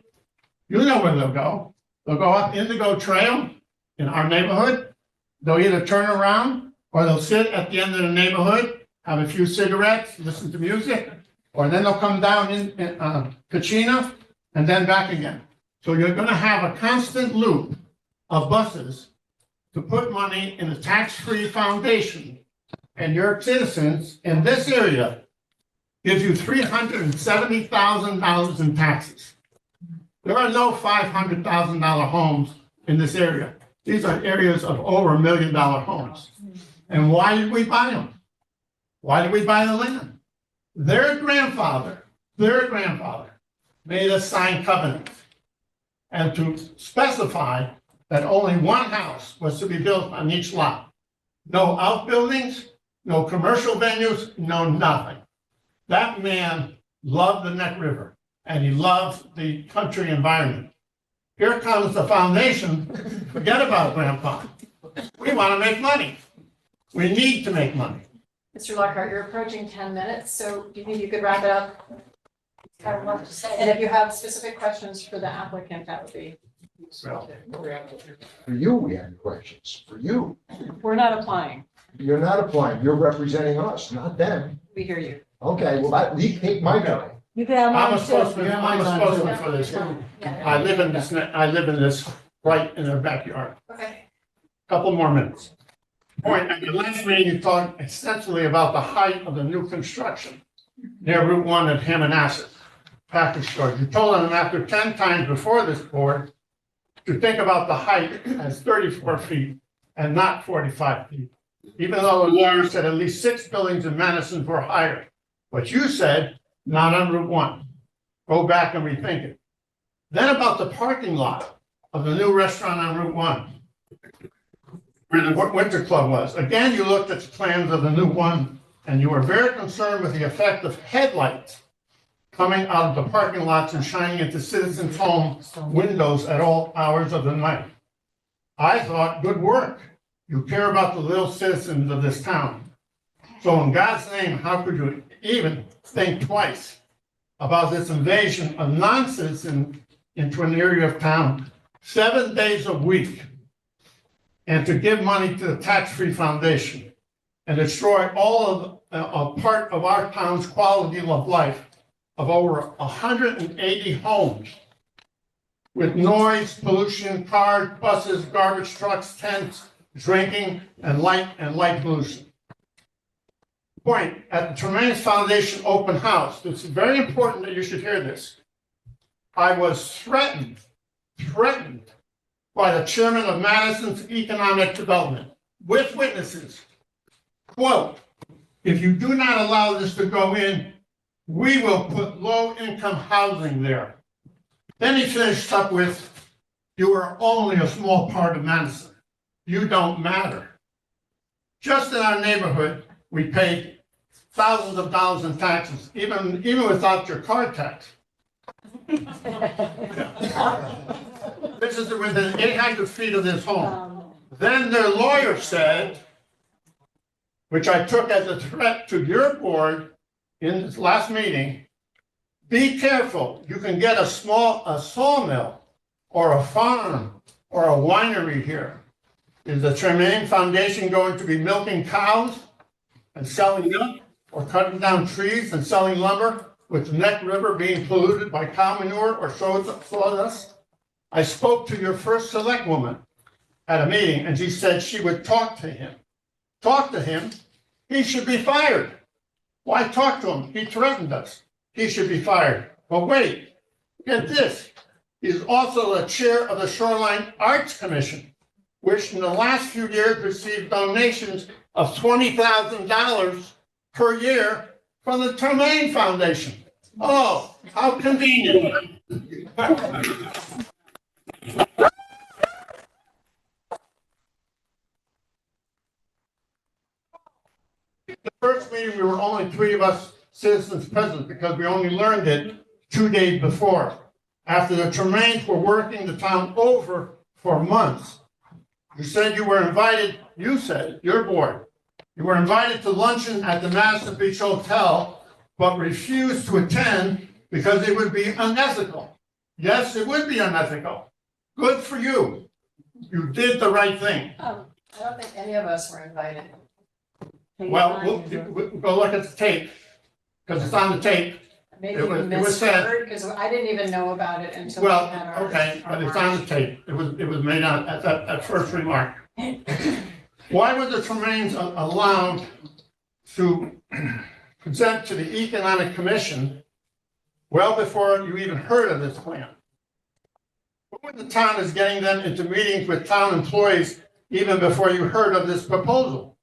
You know where they'll go. They'll go up Indigo Trail in our neighborhood. They'll either turn around or they'll sit at the end of the neighborhood, have a few cigarettes, listen to music, or then they'll come down in Kachina and then back again. So you're going to have a constant loop of buses to put money in a tax-free foundation. And your citizens in this area gives you $370,000 in taxes. There are no $500,000 homes in this area. These are areas of over $1 million homes. And why did we buy them? Why did we buy the land? Their grandfather made us sign covenants and to specify that only one house was to be built on each lot. No outbuildings, no commercial venues, no nothing. That man loved the Neck River and he loved the country environment. Here comes the foundation. Forget about Grandpa. We want to make money. We need to make money. Mr. Lockhart, you're approaching 10 minutes, so do you think you could wrap it up? I would love to say. And if you have specific questions for the applicant, that would be. For you, we have questions. For you. We're not applying. You're not applying. You're representing us, not them. We hear you. Okay, well, that, we take my time. You can have I'm a mine too. spokesman, I'm a spokesman for this. I live in this right in their backyard. Okay. Couple more minutes. Point, at your last meeting, you talked extensively about the height of the new construction near Route 1 at Hammonasset package store. You told them after 10 times before this board to think about the height as 34 feet and not 45 feet, even though the lawyer said at least 6 buildings in Madison were higher. But you said, not on Route 1. Go back and rethink it. Then about the parking lot of the new restaurant on Route 1, where the Winter Club was. Again, you looked at the plans of the new one, and you were very concerned with the effect of headlights coming out of the parking lots and shining into citizens' home windows at all hours of the night. I thought, good work. You care about the little citizens of this town. So in God's name, how could you even think twice about this invasion of non-citizens into an area of town 7 days a week, and to give money to the tax-free foundation and destroy all of a part of our town's quality of life of over 180 homes with noise, pollution, cars, buses, garbage trucks, tents, drinking, and light pollution. Point, at the Tremaine's Foundation open house, it's very important that you should hear this. I was threatened by the chairman of Madison's Economic Development with witnesses. Quote, if you do not allow this to go in, we will put low-income housing there. Then he finished up with, you are only a small part of Madison. You don't matter. Just in our neighborhood, we pay thousands of dollars in taxes, even without your car tax. This is within 800 feet of this home. Then their lawyer said, which I took as a threat to your board in this last meeting, be careful. You can get a sawmill or a farm or a winery here. Is the Tremaine Foundation going to be milking cows and selling milk, or cutting down trees and selling lumber, with the Neck River being polluted by cow manure or sawdust? I spoke to your first select woman at a meeting, and she said she would talk to him. Talk to him? He should be fired. Why talk to him? He threatened us. He should be fired. But wait, get this. He's also the chair of the Shoreline Arts Commission, which in the last few years received donations of $20,000 per year from the Tremaine Foundation. Oh, how convenient. The first meeting, we were only 3 of us citizens present because we only learned it 2 days before. After the Tremaines were working the town over for months. You said you were invited, you said, your board, you were invited to luncheon at the Madison Beach Hotel, but refused to attend because it would be unethical. Yes, it would be unethical. Good for you. You did the right thing. I don't think any of us were invited. Well, we'll go look at the tape, because it's on the tape. Maybe It you was misheard, said. because I didn't even know about it until we Well, had our. okay, but it's on the tape. It was made on at that first remark. Why were the Tremaines allowed to present to the Economic Commission well before you even heard of this plan? Who in the town is getting them into meetings with town employees even before you heard of this proposal?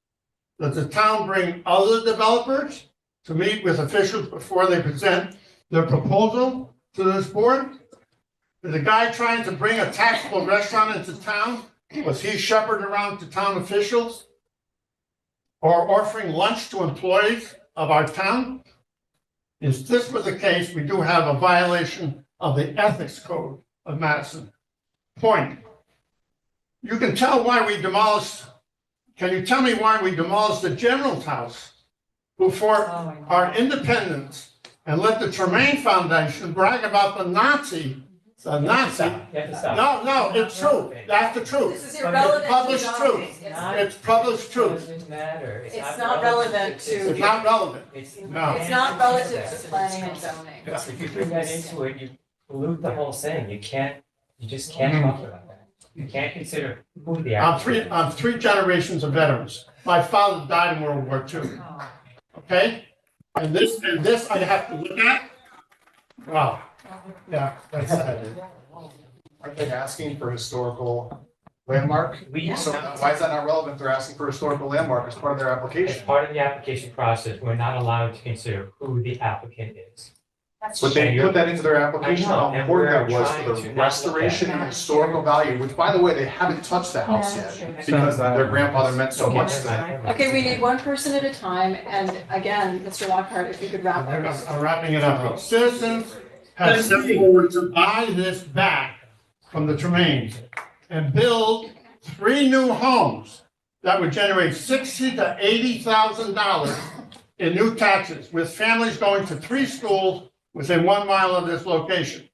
Does the town bring other developers to meet with officials before they present their proposal to this board? Is the guy trying to bring a taxable restaurant into town, was he shepherded around to town officials? Or offering lunch to employees of our town? If this was the case, we do have a violation of the ethics code of Madison. Point. You can tell why we demolished, can you tell me why we demolished the General's house before our independence and let the Tremaine Foundation brag about the Nazi? You have to stop. No, it's true. That's the truth. This is It's irrelevant to published zoning. truth. It's published truth. Doesn't matter. It's not relevant to. It's not relevant. No. It's not relative to planning and zoning. If you bring that into it, you pollute the whole thing. You just can't talk about that. You can't consider who the. I'm three generations of veterans. My father died in World War II. Okay? And this I have to look at? Wow. Yeah, that's sad. Aren't they asking for historical landmark? So why is that not relevant? They're asking for historical landmark as part of their As application. part of the application process, we're not allowed to consider who the applicant is. But they put that into their application, I know, how and important that we're was trying for to the not look restoration at and it. historical value, which by the way, they haven't touched the house yet. Because their grandfather meant so much to them. Okay, we need one person at a time, and again, Mr. Lockhart, if you could wrap up. I'm wrapping it up. Citizens have stepped forward to buy this back from the Tremaines and build 3 new homes that would generate $60,000 to $80,000 in new taxes, with families going to 3 schools within 1 mile of this location.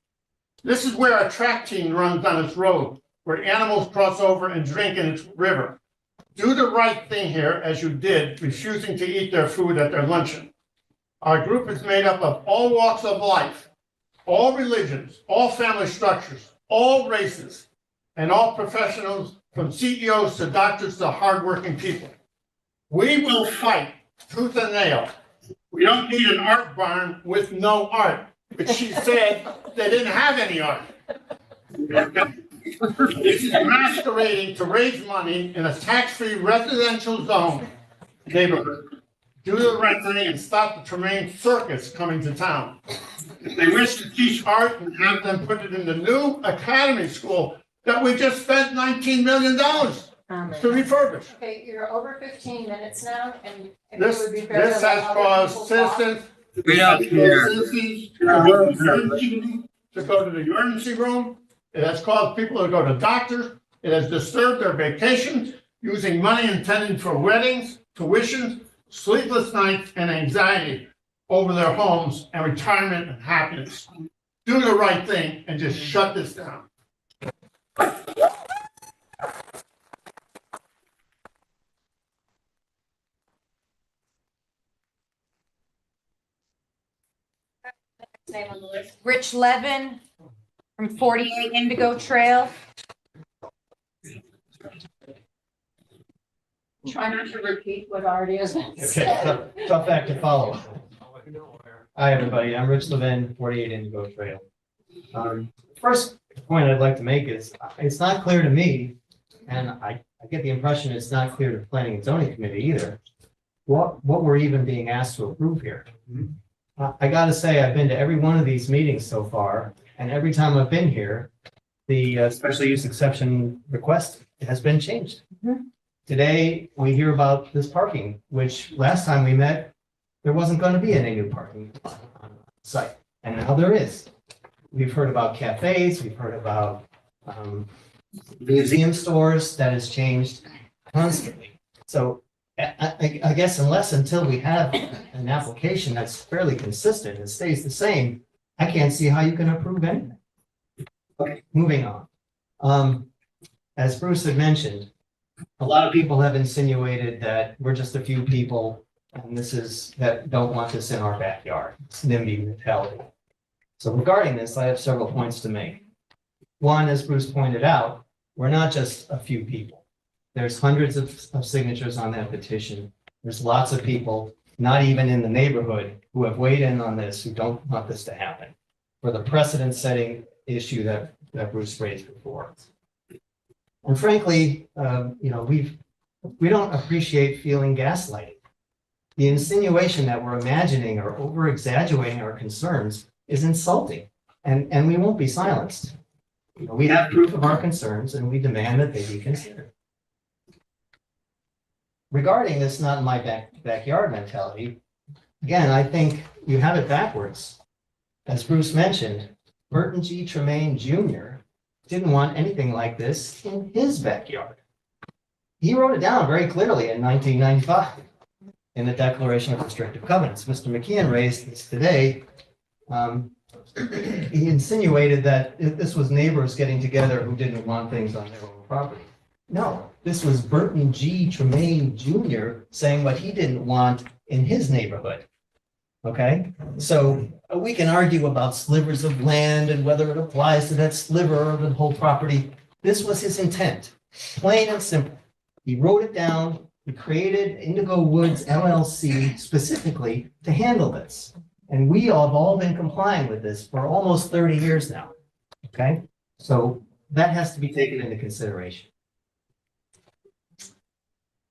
This is where a track team runs on its road, where animals cross over and drink in its river. Do the right thing here, as you did, refusing to eat their food at their luncheon. Our group is made up of all walks of life, all religions, all family structures, all races, and all professionals, from CEOs to doctors to hardworking people. We will fight tooth and nail. We don't need an art barn with no art, but she said they didn't have any art. This is masquerading to raise money in a tax-free residential zone neighborhood. Do the right thing and stop the Tremaine circus coming to town. If they wish to teach art, and have them put it in the new academy school that we just spent $19 million to refurbish. Okay, you're over 15 minutes now, and it This would be fair has to let other caused people talk. citizens We don't care. to go to the emergency room. It has caused people to go to doctors. It has disturbed their vacations, using money intended for weddings, tuitions, sleepless nights, and anxiety over their homes and retirement and happiness. Do the right thing and just shut this down. Name on the list. Rich Levin from 48 Indigo Trail. Try not to repeat what already has been Okay, said. tough act to follow. Hi, everybody. I'm Rich Levin, 48 Indigo Trail. First point I'd like to make is, it's not clear to me, and I get the impression it's not clear to the Planning and Zoning Committee either, what we're even being asked to approve here. I gotta say, I've been to every one of these meetings so far, and every time I've been here, the special use exception request has been changed. Today, we hear about this parking, which last time we met, there wasn't going to be any new parking on site, and now there is. We've heard about cafes, we've heard about museum stores. That has changed constantly. So I guess until we have an application that's fairly consistent and stays the same, I can't see how you can approve anything. Okay, moving on. As Bruce had mentioned, a lot of people have insinuated that we're just a few people and that don't want this in our backyard. It's NIMBY mentality. So regarding this, I have several points to make. One, as Bruce pointed out, we're not just a few people. There's hundreds of signatures on that petition. There's lots of people not even in the neighborhood, who have weighed in on this, who don't want this to happen, for the precedent-setting issue that Bruce raised before. And frankly, we don't appreciate feeling gaslighted. The insinuation that we're imagining or over-exaggerating our concerns is insulting, and we won't be silenced. We have proof of our concerns, and we demand that they be considered. Regarding this not in my backyard mentality, again, I think you have it backwards. As Bruce mentioned, Burton G. Tremaine Jr. didn't want anything like this in his backyard. He wrote it down very clearly in 1995 in the Declaration of Restrictive Covenants. Mr. McKeon raised this today. He insinuated that this was neighbors getting together who didn't want things on their own property. No, this was Burton G. Tremaine Jr. saying what he didn't want in his neighborhood. Okay, so we can argue about slivers of land and whether it applies to that sliver or the whole property. This was his intent, plain and simple. He wrote it down. He created Indigo Woods LLC specifically to handle this. And we have all been complying with this for almost 30 years now. Okay, so that has to be taken into consideration.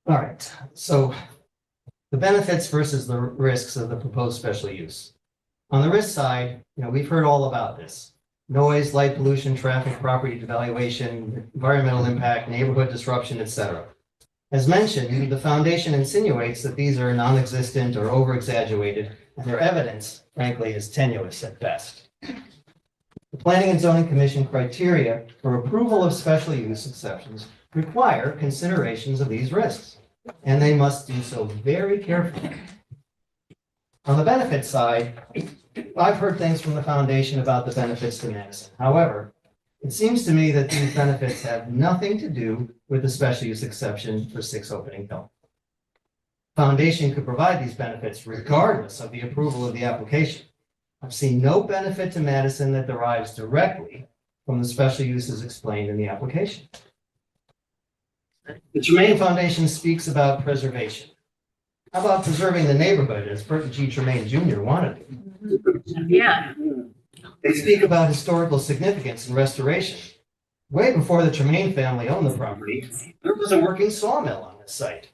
All right, so the benefits versus the risks of the proposed special use. On the risk side, we've heard all about this. Noise, light pollution, traffic, property devaluation, environmental impact, neighborhood disruption, etc. As mentioned, the foundation insinuates that these are non-existent or over-exaggerated, and their evidence, frankly, is tenuous at best. The Planning and Zoning Commission criteria for approval of special use exceptions require considerations of these risks, and they must do so very carefully. On the benefit side, I've heard things from the foundation about the benefits to Madison. However, it seems to me that these benefits have nothing to do with the special use exception for 6 Opening Hill. Foundation could provide these benefits regardless of the approval of the application. I've seen no benefit to Madison that derives directly from the special uses explained in the application. The Tremaine Foundation speaks about preservation. How about preserving the neighborhood as Burton G. Tremaine Jr. wanted to? Yeah. They speak about historical significance and restoration. Way before the Tremaine family owned the property, there was a working sawmill on this site.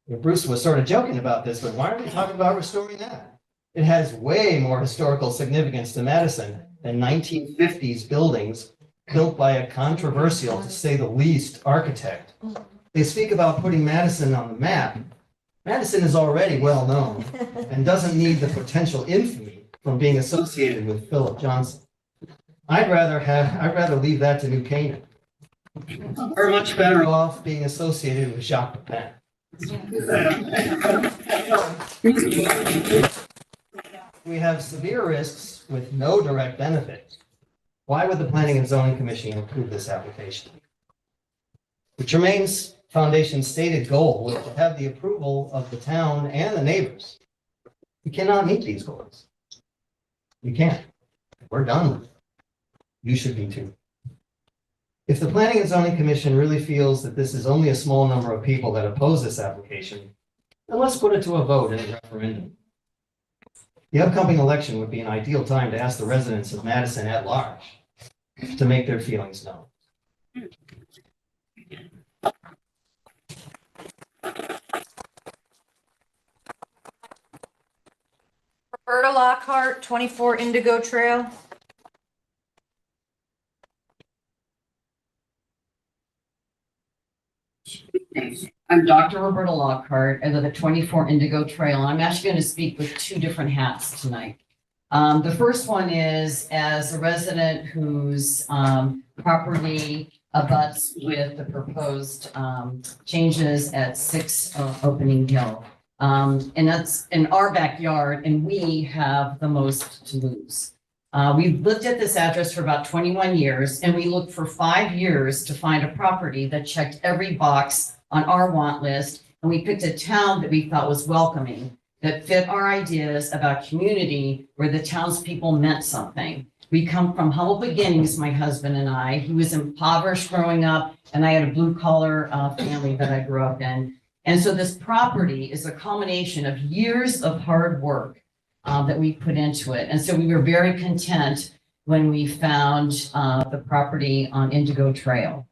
Bruce was sort of joking about this, but why are we talking about restoring that? It has way more historical significance to Madison than 1950s buildings built by a controversial, to say the least, architect. They speak about putting Madison on the map. Madison is already well known and doesn't need the potential infamy from being associated with Philip Johnson. I'd rather leave that to New Canaan. We're much better off being associated with Jacques Pepin. We have severe risks with no direct benefit. Why would the Planning and Zoning Commission approve this application? The Tremaine's Foundation's stated goal is to have the approval of the town and the neighbors. We cannot meet these goals. We can't. We're done with it. You should be too. If the Planning and Zoning Commission really feels that this is only a small number of people that oppose this application, then let's put it to a vote in a referendum. The upcoming election would be an ideal time to ask the residents of Madison at large to make their feelings known. Roberta Lockhart, 24 Indigo Trail. I'm Dr. Roberta Lockhart. I live at 24 Indigo Trail. I'm actually going to speak with 2 different hats tonight. The first one is as a resident whose property abuts with the proposed changes at 6 Opening Hill. And that's in our backyard, and we have the most to lose. We've lived at this address for about 21 years, and we looked for 5 years to find a property that checked every box on our want list. And we picked a town that we thought was welcoming, that fit our ideas about community, where the townspeople meant something. We come from humble beginnings, my husband and I. He was impoverished growing up, and I had a blue collar family that I grew up in. And so this property is a culmination of years of hard work that we put into it. And so we were very content when we found the property on Indigo Trail.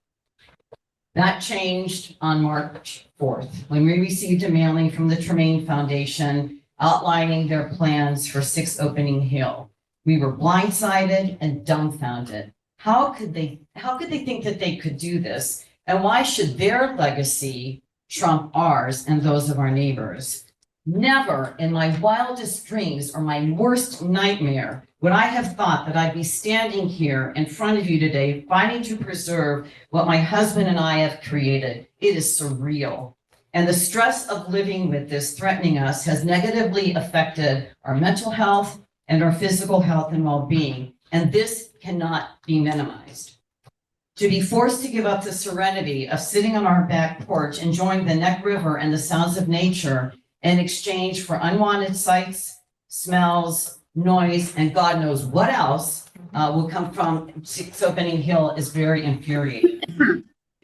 That changed on March 4th, when we received a mailing from the Tremaine Foundation outlining their plans for 6 Opening Hill. We were blindsided and dumbfounded. How could they think that they could do this? And why should their legacy trump ours and those of our neighbors? Never in my wildest dreams or my worst nightmare would I have thought that I'd be standing here in front of you today fighting to preserve what my husband and I have created. It is surreal. And the stress of living with this threatening us has negatively affected our mental health and our physical health and well-being. And this cannot be minimized. To be forced to give up the serenity of sitting on our back porch, enjoying the Neck River and the sounds of nature in exchange for unwanted sights, smells, noise, and God knows what else will come from 6 Opening Hill is very infuriating.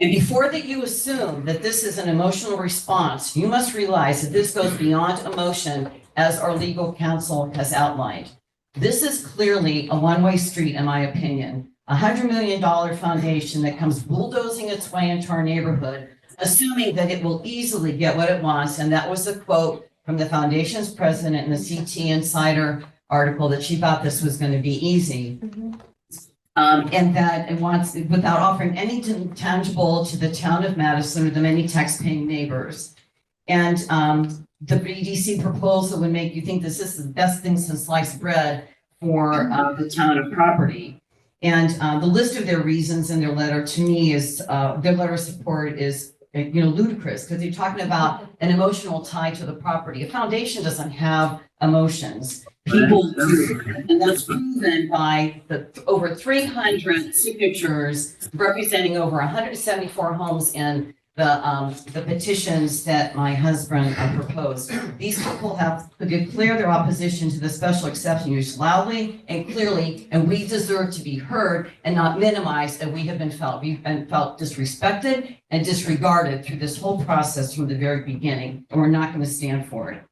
And before that you assume that this is an emotional response, you must realize that this goes beyond emotion, as our legal counsel has outlined. This is clearly a one-way street, in my opinion. A $100 million foundation that comes bulldozing its way into our neighborhood, assuming that it will easily get what it wants. And that was a quote from the foundation's president in the CT Insider article, that she thought this was going to be easy. And that it wants, without offering anything tangible to the town of Madison or the many tax-paying neighbors. And the BDC proposal would make you think this is the best thing since sliced bread for the town of property. And the list of their reasons in their letter to me is, their letter of support is, ludicrous, because you're talking about an emotional tie to the property. A foundation doesn't have emotions. People do, and that's proven by the over 300 signatures representing over 174 homes in the petitions that my husband proposed. These people have declared their opposition to the special exception use loudly and clearly, and we deserve to be heard and not minimized. And we've been felt disrespected and disregarded through this whole process from the very beginning, and we're not going to stand for it.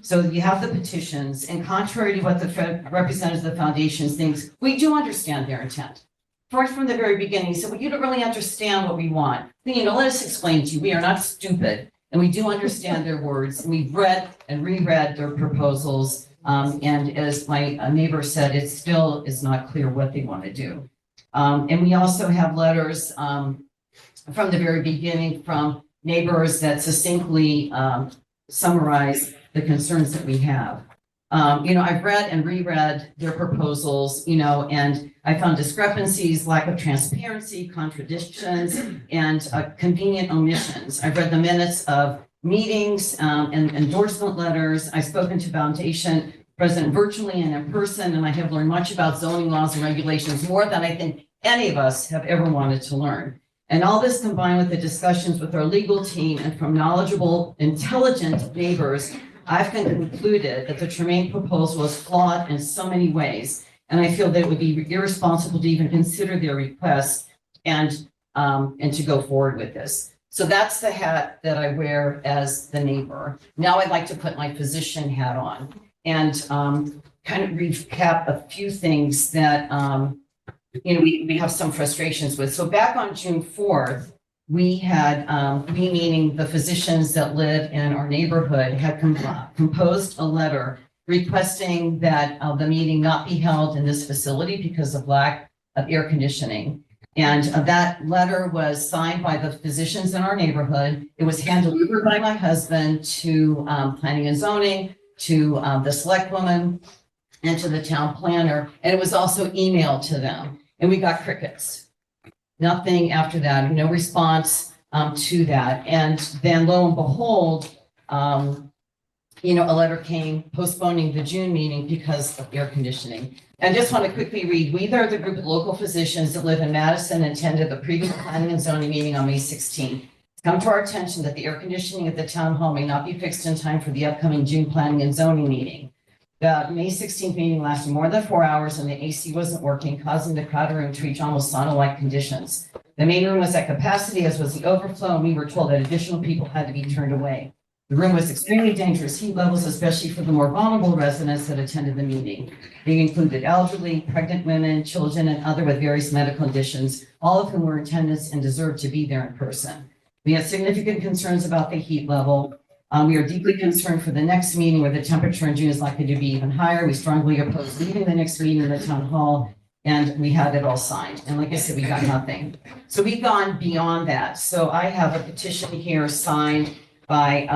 So you have the petitions, and contrary to what the representatives of the foundations thinks, we do understand their intent. Right from the very beginning, he said, well, you don't really understand what we want. Let us explain to you. We are not stupid, and we do understand their words. And we've read and reread their proposals. And as my neighbor said, it still is not clear what they want to do. And we also have letters from the very beginning from neighbors that succinctly summarize the concerns that we have. I've read and reread their proposals, and I found discrepancies, lack of transparency, contradictions, and convenient omissions. I've read the minutes of meetings and endorsement letters. I've spoken to Foundation President virtually and in person, and I have learned much about zoning laws and regulations, more than I think any of us have ever wanted to learn. And all this combined with the discussions with our legal team and from knowledgeable, intelligent neighbors, I've concluded that the Tremaine proposal is flawed in so many ways, and I feel that it would be irresponsible to even consider their request and to go forward with this. So that's the hat that I wear as the neighbor. Now I'd like to put my physician hat on and kind of recap a few things that we have some frustrations with. So back on June 4th, we had, we meaning the physicians that live in our neighborhood, had composed a letter requesting that the meeting not be held in this facility because of lack of air conditioning. And that letter was signed by the physicians in our neighborhood. It was hand-delivered by my husband to planning and zoning, to the select woman, and to the town planner. And it was also emailed to them. And we got crickets. Nothing after that, no response to that. And then lo and behold, a letter came postponing the June meeting because of air conditioning. And I just want to quickly read, we are the group of local physicians that live in Madison and attended the previous planning and zoning meeting on May 16th. It's come to our attention that the air conditioning at the town hall may not be fixed in time for the upcoming June planning and zoning meeting. The May 16th meeting lasted more than 4 hours and the AC wasn't working, causing the crowded room to reach almost sauna-like conditions. The main room was at capacity, as was the overflow, and we were told that additional people had to be turned away. The room was extremely dangerous heat levels, especially for the more vulnerable residents that attended the meeting. They included elderly, pregnant women, children, and other with various medical conditions, all of whom were in attendance and deserved to be there in person. We had significant concerns about the heat level. We are deeply concerned for the next meeting where the temperature in June is likely to be even higher. We strongly oppose leaving the next meeting in the town hall, and we had it all signed. And like I said, we got nothing. So we've gone beyond that. So I have a petition here signed by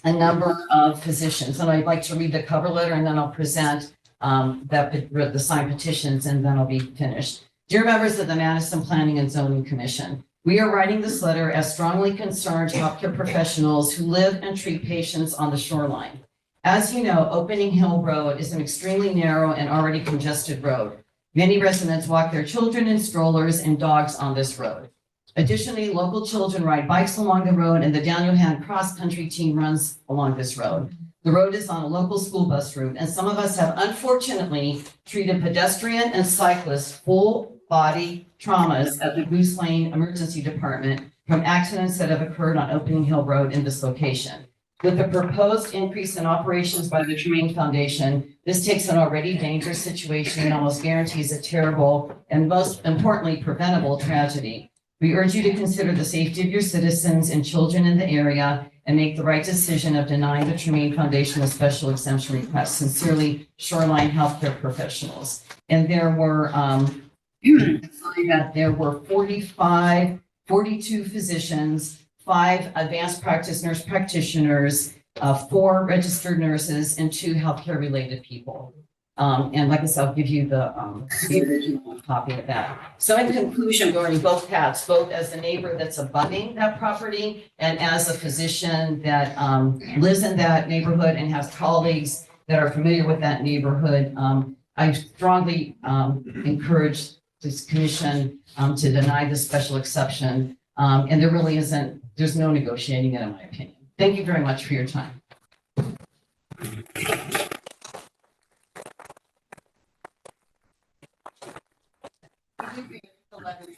a number of physicians, and I'd like to read the cover letter, and then I'll present the signed petitions, and then I'll be finished. Dear members of the Madison Planning and Zoning Commission, we are writing this letter as strongly concerned healthcare professionals who live and treat patients on the shoreline. As you know, Opening Hill Road is an extremely narrow and already congested road. Many residents walk their children in strollers and dogs on this road. Additionally, local children ride bikes along the road, and the Daniel Hand cross country team runs along this road. The road is on a local school bus route, and some of us have unfortunately treated pedestrian and cyclists full body traumas at the Goose Lane Emergency Department from accidents that have occurred on Opening Hill Road in this location. With the proposed increase in operations by the Tremaine Foundation, this takes an already dangerous situation and almost guarantees a terrible and, most importantly, preventable tragedy. We urge you to consider the safety of your citizens and children in the area and make the right decision of denying the Tremaine Foundation a special exemption request. Sincerely, Shoreline Healthcare Professionals. And there were, there were 42 physicians, 5 advanced practice nurse practitioners, 4 registered nurses, and 2 healthcare-related people. And like I said, I'll give you the original copy of that. So in conclusion, going both paths, both as a neighbor that's abutting that property and as a physician that lives in that neighborhood and has colleagues that are familiar with that neighborhood, I strongly encourage this commission to deny this special exception. And there really isn't, there's no negotiating it, in my opinion. Thank you very much for your time.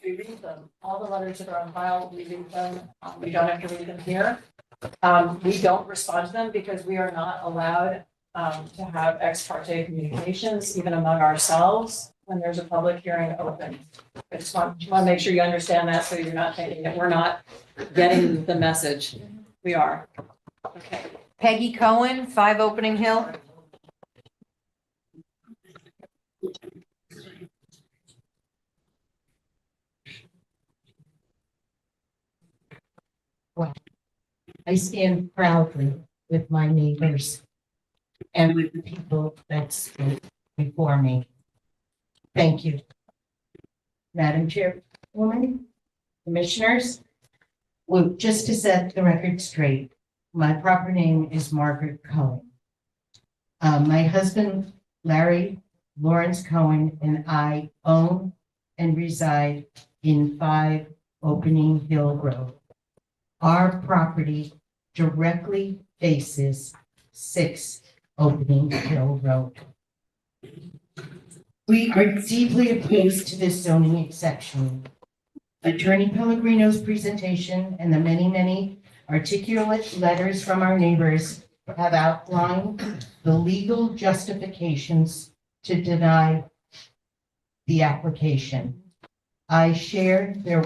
We read them, all the letters that are on file, we read them. We don't have to read them here. We don't respond to them because we are not allowed to have ex parte communications, even among ourselves, when there's a public hearing open. I just want to make sure you understand that, so you're not thinking that we're not getting the message. We are. Okay. Peggy Cohen, 5 Opening Hill. I stand proudly with my neighbors and with the people that stood before me. Thank you. Madam Chairwoman, Commissioners, well, just to set the record straight, my proper name is Margaret Cohen. My husband, Larry Lawrence Cohen, and I own and reside in 5 Opening Hill Road. Our property directly faces 6 Opening Hill Road. We are deeply opposed to this zoning exception. Attorney Pellegrino's presentation and the many, many articulate letters from our neighbors have outlined the legal justifications to deny the application. I share their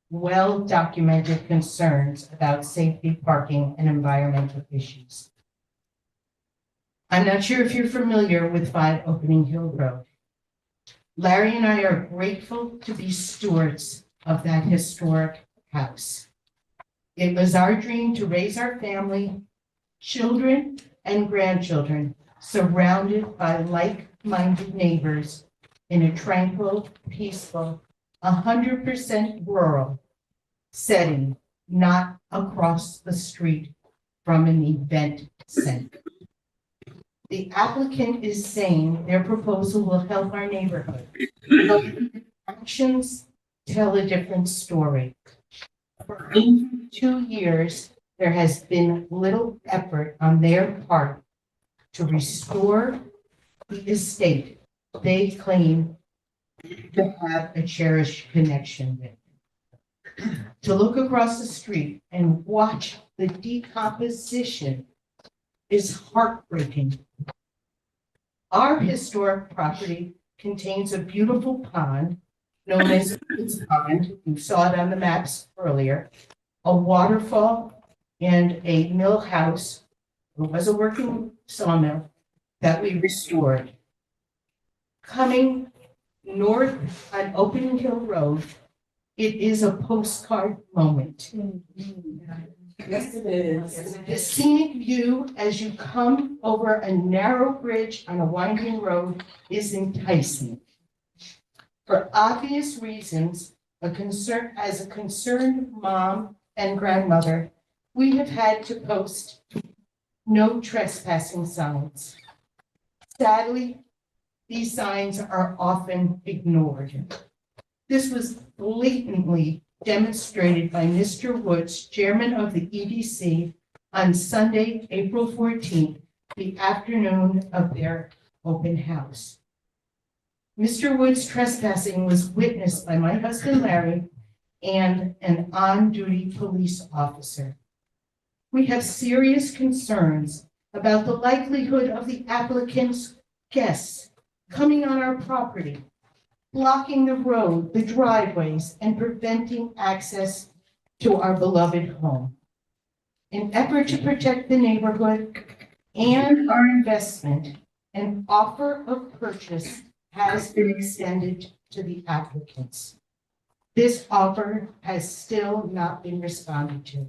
well-documented concerns about safety, parking, and environmental issues. I'm not sure if you're familiar with 5 Opening Hill Road. Larry and I are grateful to be stewards of that historic house. It was our dream to raise our family, children, and grandchildren surrounded by like-minded neighbors in a tranquil, peaceful, 100% rural setting, not across the street from an event center. The applicant is saying their proposal will help our neighborhood. But actions tell a different story. For 2 years, there has been little effort on their part to restore the estate they claim to have a cherished connection with. To look across the street and watch the decomposition is heartbreaking. Our historic property contains a beautiful pond known as Woods Pond. You saw it on the maps earlier. A waterfall and a mill house. It was a working sawmill that we restored. Coming north on Opening Hill Road, it is a postcard moment. Yes, it is. The scenic view as you come over a narrow bridge on a winding road is enticing. For obvious reasons, as a concerned mom and grandmother, we have had to post no trespassing signs. Sadly, these signs are often ignored. This was blatantly demonstrated by Mr. Woods, chairman of the EDC, on Sunday, April 14th, the afternoon of their open house. Mr. Woods' trespassing was witnessed by my husband Larry and an on-duty police officer. We have serious concerns about the likelihood of the applicant's guests coming on our property, blocking the road, the driveways, and preventing access to our beloved home. In effort to protect the neighborhood and our investment, an offer of purchase has been extended to the applicants. This offer has still not been responded to.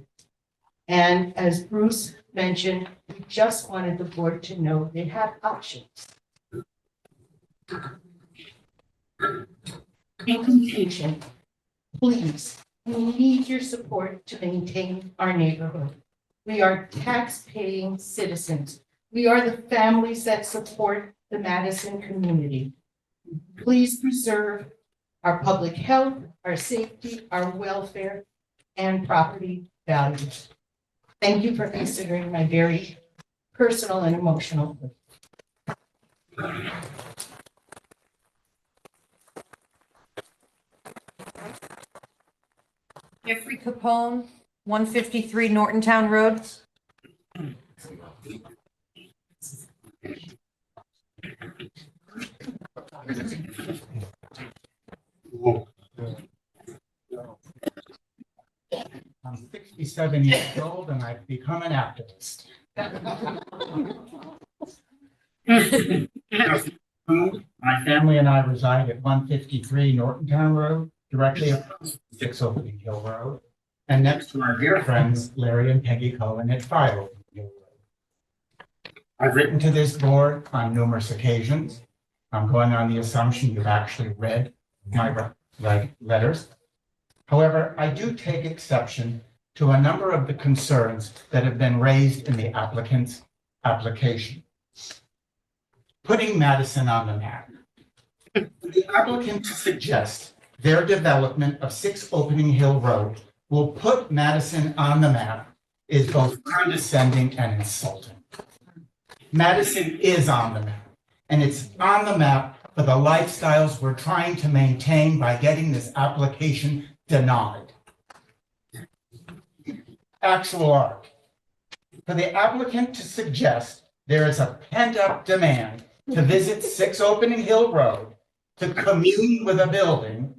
And as Bruce mentioned, we just wanted the board to know they have options. In conclusion, please, we need your support to maintain our neighborhood. We are tax-paying citizens. We are the families that support the Madison community. Please preserve our public health, our safety, our welfare, and property values. Thank you for considering my very personal and emotional plea. Jeffrey Capone, 153 Nortontown Road. I'm 67 years old and I've become an activist. My family and I reside at 153 Nortontown Road, directly across 6 Opening Hill Road, and next to our dear friends Larry and Peggy Cohen at 5 Opening Hill Road. I've written to this board on numerous occasions. I'm going on the assumption you've actually read my letters. However, I do take exception to a number of the concerns that have been raised in the applicant's application. Putting Madison on the map. The applicant to suggest their development of 6 Opening Hill Road will put Madison on the map is both condescending and insulting. Madison is on the map, and it's on the map for the lifestyles we're trying to maintain by getting this application denied. Actual art. For the applicant to suggest there is a pent-up demand to visit 6 Opening Hill Road to commune with a building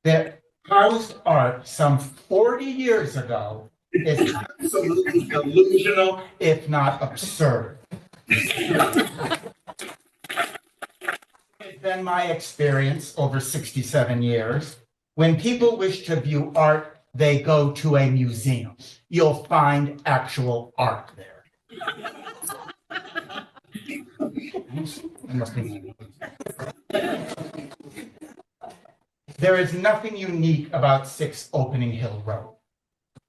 that housed art some 40 years ago is absolutely delusional, if not absurd. It's been my experience over 67 years. When people wish to view art, they go to a museum. You'll find actual art there. There is nothing unique about 6 Opening Hill Road.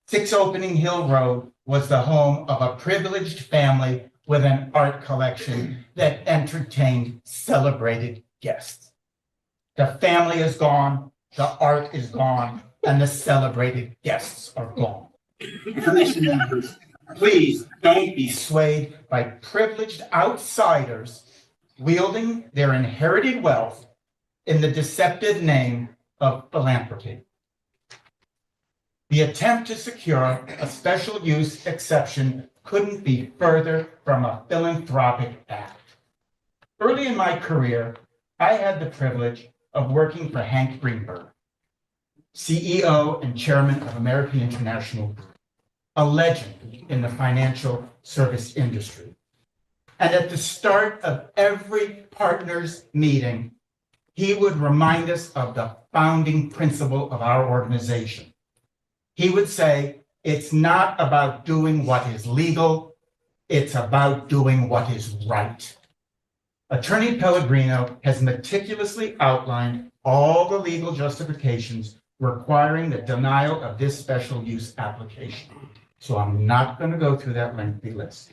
6 Opening Hill Road was the home of a privileged family with an art collection that entertained celebrated guests. The family is gone, the art is gone, and the celebrated guests are gone. Commission members, please don't be swayed by privileged outsiders wielding their inherited wealth in the deceptive name of philanthropy. The attempt to secure a special use exception couldn't be further from a philanthropic act. Early in my career, I had the privilege of working for Hank Greenberg, CEO and chairman of American International Group, a legend in the financial service industry. And at the start of every partners meeting, he would remind us of the founding principle of our organization. He would say, it's not about doing what is legal, it's about doing what is right. Attorney Pellegrino has meticulously outlined all the legal justifications requiring the denial of this special use application. So I'm not going to go through that lengthy list.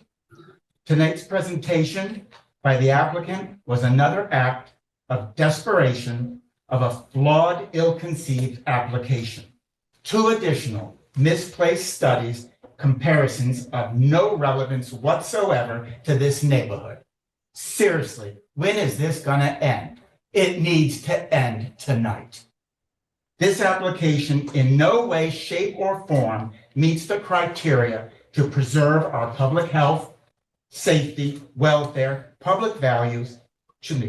Tonight's presentation by the applicant was another act of desperation of a flawed, ill-conceived application. Two additional misplaced studies, comparisons of no relevance whatsoever to this neighborhood. Seriously, when is this going to end? It needs to end tonight. This application in no way, shape, or form meets the criteria to preserve our public health, safety, welfare, public values,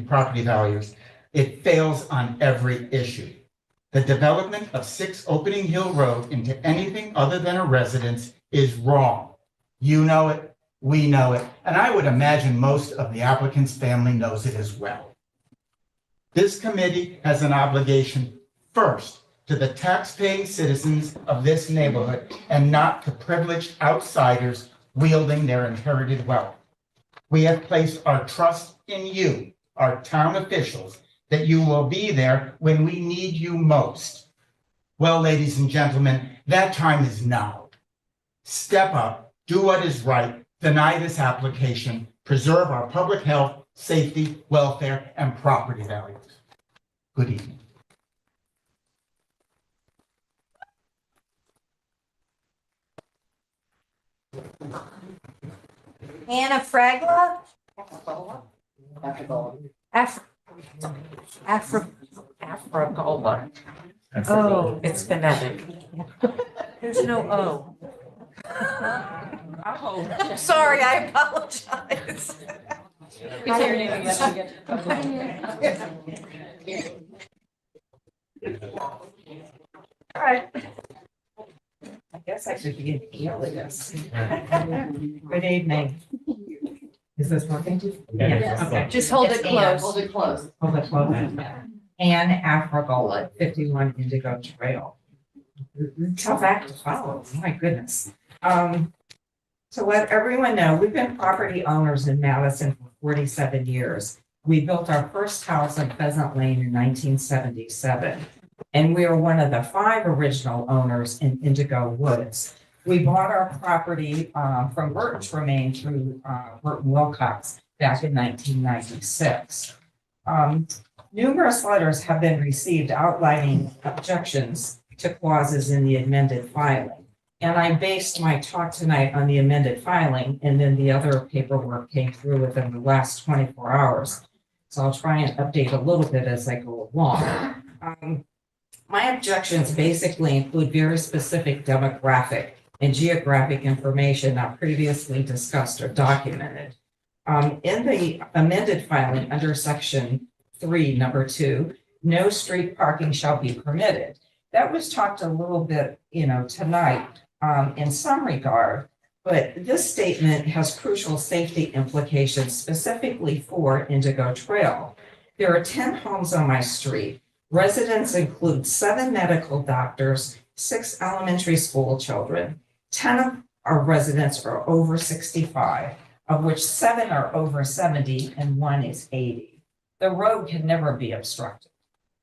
property values. It fails on every issue. The development of 6 Opening Hill Road into anything other than a residence is wrong. You know it, we know it, and I would imagine most of the applicant's family knows it as well. This committee has an obligation first to the tax-paying citizens of this neighborhood and not to privileged outsiders wielding their inherited wealth. We have placed our trust in you, our town officials, that you will be there when we need you most. Well, ladies and gentlemen, that time is now. Step up, do what is right, deny this application, preserve our public health, safety, welfare, and property values. Good evening. Anna Fragla? Afrogola. Oh, it's phonetic. There's no O. Oh, sorry, I apologize. We say your name again. All right. I guess I should begin healing this. Good evening. Is this working? Yes. Okay. Just hold it close. Hold it close. Hold it close. Anne Afrogola, 51 Indigo Trail. Tough act to follow, my goodness. To let everyone know, we've been property owners in Madison for 47 years. We built our first house on Pheasant Lane in 1977. And we are one of the 5 original owners in Indigo Woods. We bought our property from Burton Tremaine through Burton Wilcox back in 1996. Numerous letters have been received outlining objections to clauses in the amended filing. And I based my talk tonight on the amended filing, and then the other paperwork came through within the last 24 hours. So I'll try and update a little bit as I go along. My objections basically include very specific demographic and geographic information not previously discussed or documented. In the amended filing under section 3, number 2, no street parking shall be permitted. That was talked a little bit, tonight in some regard, but this statement has crucial safety implications specifically for Indigo Trail. There are 10 homes on my street. Residents include 7 medical doctors, 6 elementary school children. 10 of our residents are over 65, of which 7 are over 70 and 1 is 80. The road can never be obstructed.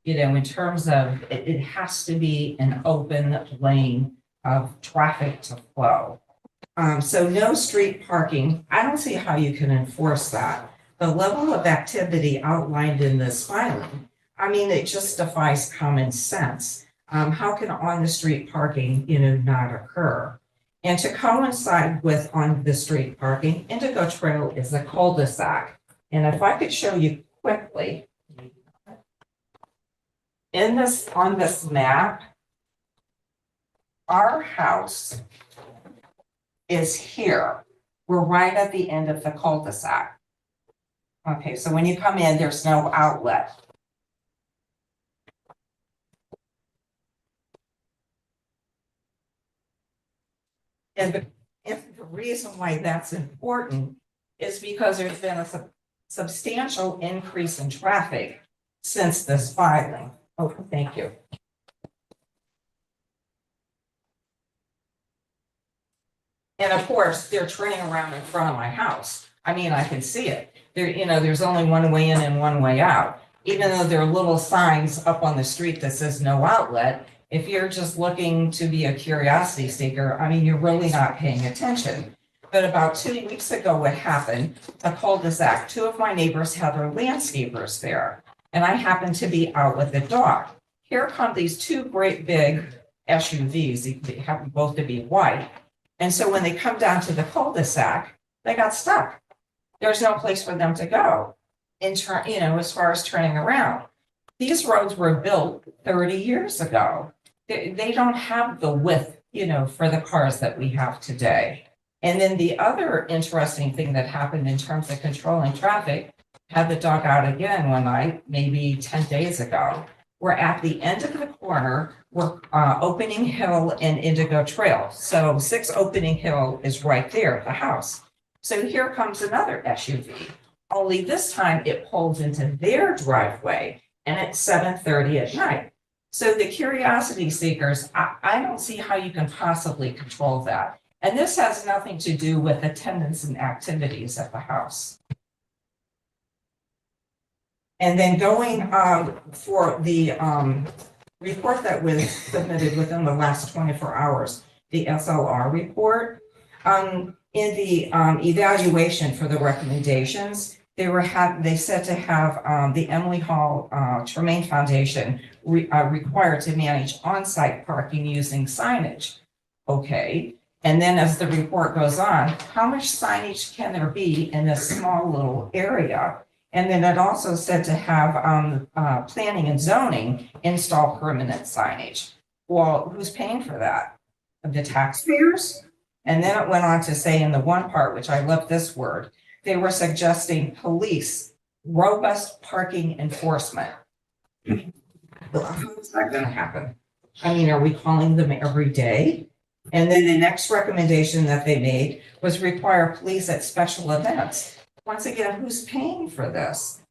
In terms of, it has to be an open lane of traffic to flow. So no street parking. I don't see how you can enforce that. The level of activity outlined in this filing, it just defies common sense. How can on-the-street parking, not occur? And to coincide with on-the-street parking, Indigo Trail is a cul-de-sac. And if I could show you quickly, on this map, our house is here. We're right at the end of the cul-de-sac. Okay, so when you come in, there's no outlet. And the reason why that's important is because there's been a substantial increase in traffic since this filing. Oh, thank you. And of course, they're turning around in front of my house. I mean, I can see it. There, there's only one way in and one way out. Even though there are little signs up on the street that says no outlet, if you're just looking to be a curiosity seeker, I mean, you're really not paying attention. But about 2 weeks ago, what happened, a cul-de-sac, 2 of my neighbors had their landscapers there. And I happened to be out with the dog. Here come these 2 great big SUVs, they happen both to be white. And so when they come down to the cul-de-sac, they got stuck. There's no place for them to go as far as turning around. These roads were built 30 years ago. They don't have the width, for the cars that we have today. And then the other interesting thing that happened in terms of controlling traffic, had the dog out again one night, maybe 10 days ago. We're at the end of the corner, we're Opening Hill and Indigo Trail. So 6 Opening Hill is right there at the house. So here comes another SUV, only this time it pulls into their driveway and it's 7:30 at night. So the curiosity seekers, I don't see how you can possibly control that. And this has nothing to do with attendance and activities at the house. And then going for the report that was submitted within the last 24 hours, the SLR report, in the evaluation for the recommendations, they said to have the Emily Hall Tremaine Foundation required to manage on-site parking using signage. Okay, and then as the report goes on, how much signage can there be in this small little area? And then it also said to have planning and zoning install permanent signage. Well, who's paying for that? The taxpayers? And then it went on to say in the one part, which I love this word, they were suggesting police, robust parking enforcement. How's that gonna happen? I mean, are we calling them every day? And then the next recommendation that they made was require police at special events. Once again, who's paying for this?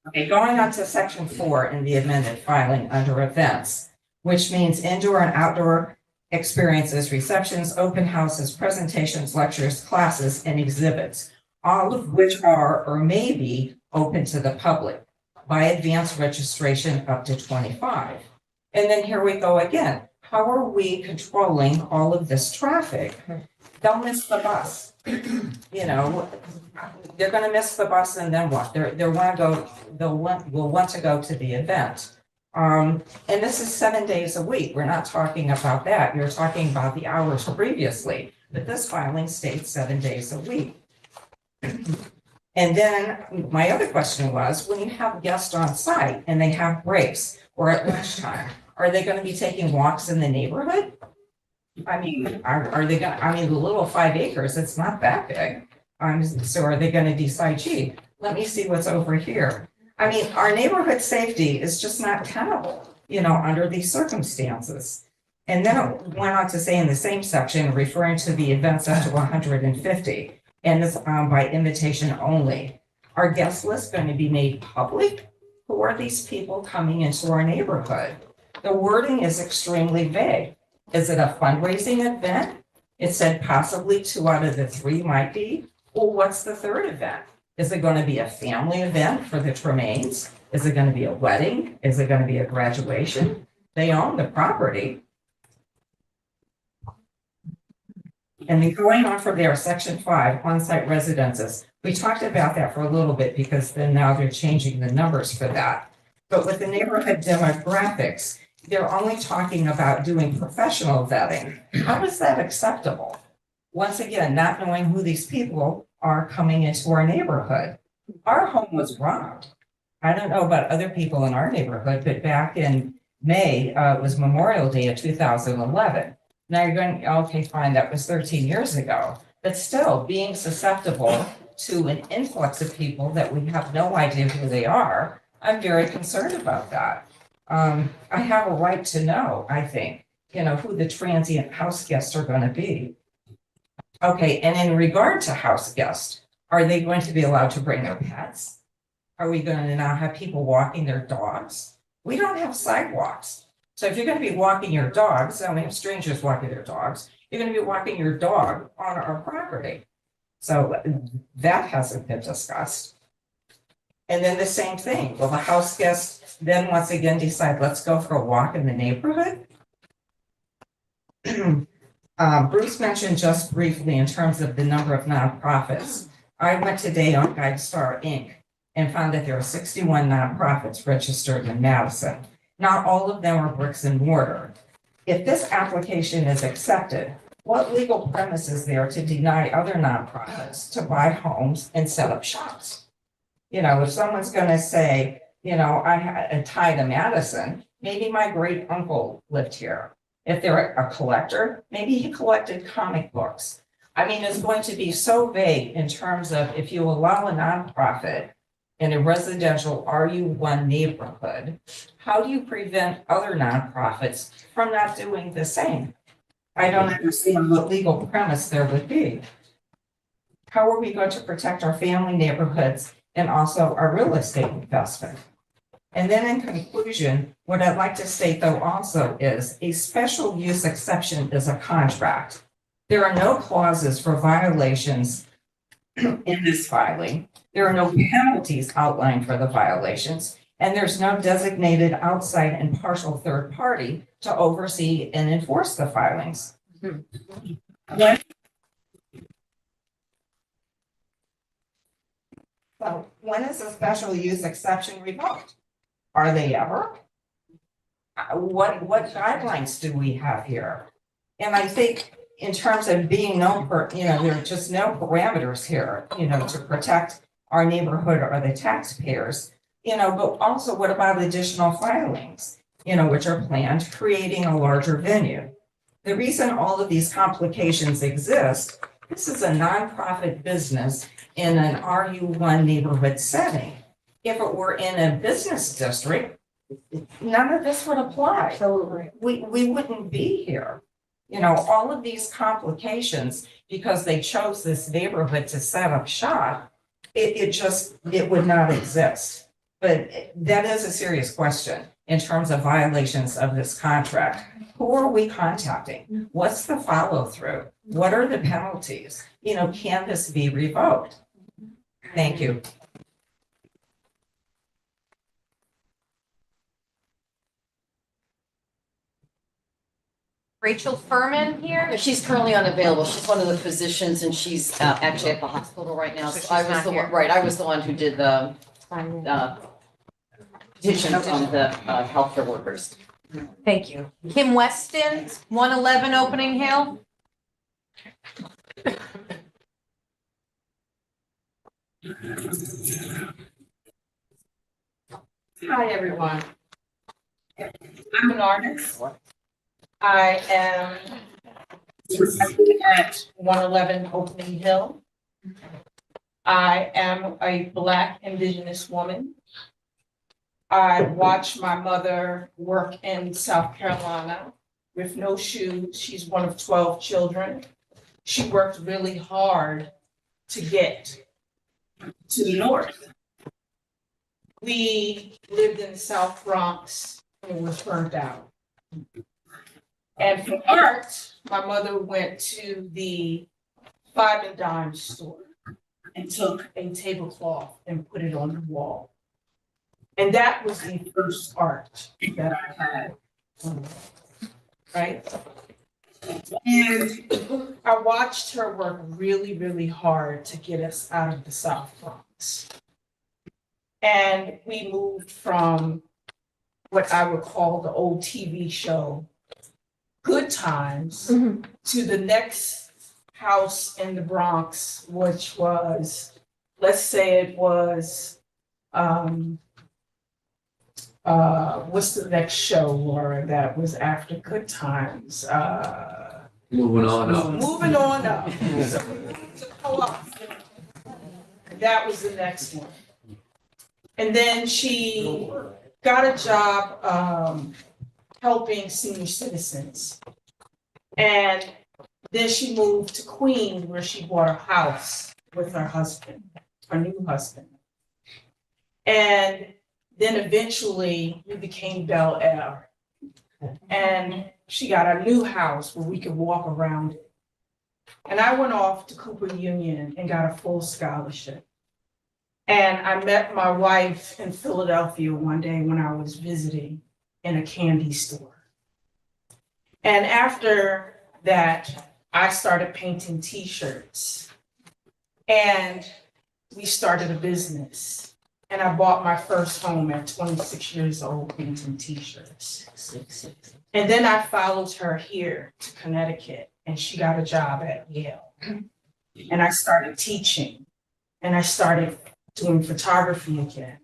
Okay, going on to section 4 in the amended filing under events, which means indoor and outdoor experiences, receptions, open houses, presentations, lectures, classes, and exhibits, all of which are or may be open to the public by advance registration up to 25. And then here we go again. How are we controlling all of this traffic? They'll miss the bus. They're going to miss the bus, and then what? Will want to go to the event. And this is 7 days a week. We're not talking about that. You're talking about the hours previously, but this filing states 7 days a week. And then my other question was, when you have guests on site and they have breaks or at lunchtime, are they going to be taking walks in the neighborhood? I mean, are they going to, the little 5 acres, it's not that big. So are they going to decide, gee, let me see what's over here? I mean, our neighborhood safety is just not tenable, under these circumstances. And then it went on to say in the same section, referring to the events up to 150, and it's by invitation only. Are guest lists going to be made public? Who are these people coming into our neighborhood? The wording is extremely vague. Is it a fundraising event? It said possibly 2 out of the 3 might be. Well, what's the 3rd event? Is it going to be a family event for the Tremaines? Is it going to be a wedding? Is it going to be a graduation? They own the property. And then going on from there, section 5, on-site residences. We talked about that for a little bit because then now they're changing the numbers for that. But with the neighborhood demographics, they're only talking about doing professional vetting. How is that acceptable? Once again, not knowing who these people are coming into our neighborhood. Our home was robbed. I don't know about other people in our neighborhood, but back in May, was Memorial Day of 2011. Now you're going, okay, fine, that was 13 years ago, but still being susceptible to an influx of people that we have no idea who they are, I'm very concerned about that. I have a right to know, I think, who the transient house guests are going to be. Okay, and in regard to house guests, are they going to be allowed to bring their pets? Are we going to now have people walking their dogs? We don't have sidewalks. So if you're going to be walking your dogs, and we have strangers walking their dogs, you're going to be walking your dog on our property. So that hasn't been discussed. And then the same thing, will the house guests then once again decide, let's go for a walk in the neighborhood? Bruce mentioned just briefly in terms of the number of nonprofits. I went today on GuideStar Inc. and found that there are 61 nonprofits registered in Madison. Not all of them are bricks and mortar. If this application is accepted, what legal premise is there to deny other nonprofits to buy homes and set up shops? If someone's gonna say, I had a tie to Madison, maybe my great uncle lived here. If they're a collector, maybe he collected comic books. I mean, it's going to be so vague in terms of if you allow a nonprofit in a residential RU1 neighborhood, how do you prevent other nonprofits from not doing the same? I don't understand what legal premise there would be. How are we going to protect our family neighborhoods and also our real estate investment? And then in conclusion, what I'd like to state though also is a special use exception is a contract. There are no clauses for violations in this filing. There are no penalties outlined for the violations, and there's no designated outside and partial third party to oversee and enforce the filings. So when is a special use exception revoked? Are they ever? What guidelines do we have here? And I think in terms of being there are just no parameters here, to protect our neighborhood or the taxpayers, but also what about additional filings, which are planned, creating a larger venue? The reason all of these complications exist, this is a nonprofit business in an RU1 neighborhood setting. If it were in a business district, none of this would apply. So we wouldn't be here. All of these complications, because they chose this neighborhood to set up shop, it would not exist. But that is a serious question in terms of violations of this contract. Who are we contacting? What's the follow through? What are the penalties? Can this be revoked? Thank you. Rachel Furman here. She's currently unavailable. She's one of the physicians and she's actually at the hospital right now. So So I she's was not the here. one, right, I was the one who did the petitions on the healthcare workers. Thank you. Kim Weston, 111 Opening Hill. Hi, everyone. I'm an artist. I am at 111 Opening Hill. I am a Black Indigenous woman. I watched my mother work in South Carolina with no shoes. She's one of 12 children. She worked really hard to get to the north. We lived in the South Bronx and was burnt out. And for art, my mother went to the Five and Dime store and took a tablecloth and put it on the wall. And that was the first art that I had, right? And I watched her work really, really hard to get us out of the South Bronx. And we moved from what I would call the old TV show, Good Times, to the next house in the Bronx, which was, let's say it was what's the next show, Laura, that was after Good Times? Moving on up. Moving on up. So we moved to co-op. That was the next one. And then she got a job helping senior citizens. And then she moved to Queens, where she bought a house with her husband, her new husband. And then eventually we became Bel Air. And she got a new house where we could walk around it. And I went off to Cooper Union and got a full scholarship. And I met my wife in Philadelphia one day when I was visiting in a candy store. And after that, I started painting t-shirts. And we started a business. And I bought my first home at 26 years old painting t-shirts. And then I followed her here to Connecticut, and she got a job at Yale. And I started teaching, and I started doing photography again.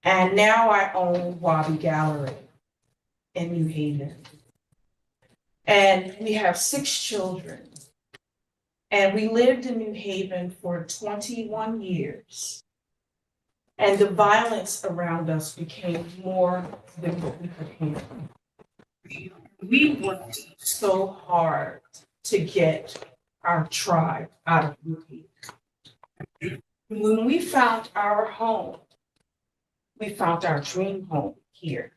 And now I own Wabi Gallery in New Haven. And we have 6 children. And we lived in New Haven for 21 years. And the violence around us became more than what we could handle. We worked so hard to get our tribe out of New Haven. When we found our home, we found our dream home here.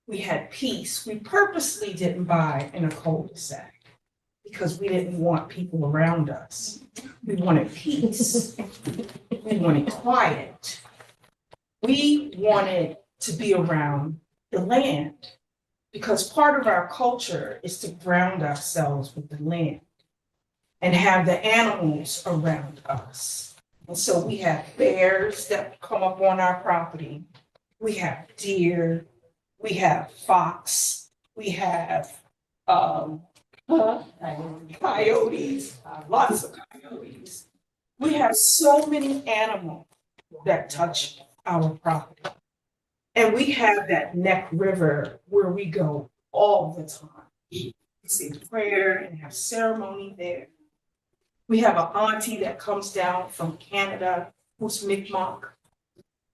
We had peace. We purposely didn't buy in a cul-de-sac because we didn't want people around us. We wanted peace. We wanted quiet. We wanted to be around the land because part of our culture is to ground ourselves with the land and have the animals around us. And so we have bears that come up on our property. We have deer. We have fox. We have coyotes, lots of coyotes. We have so many animals that touch our property. And we have that Neck River where we go all the time. We say prayer and have ceremony there. We have an auntie that comes down from Canada, who's Mi'kmaq,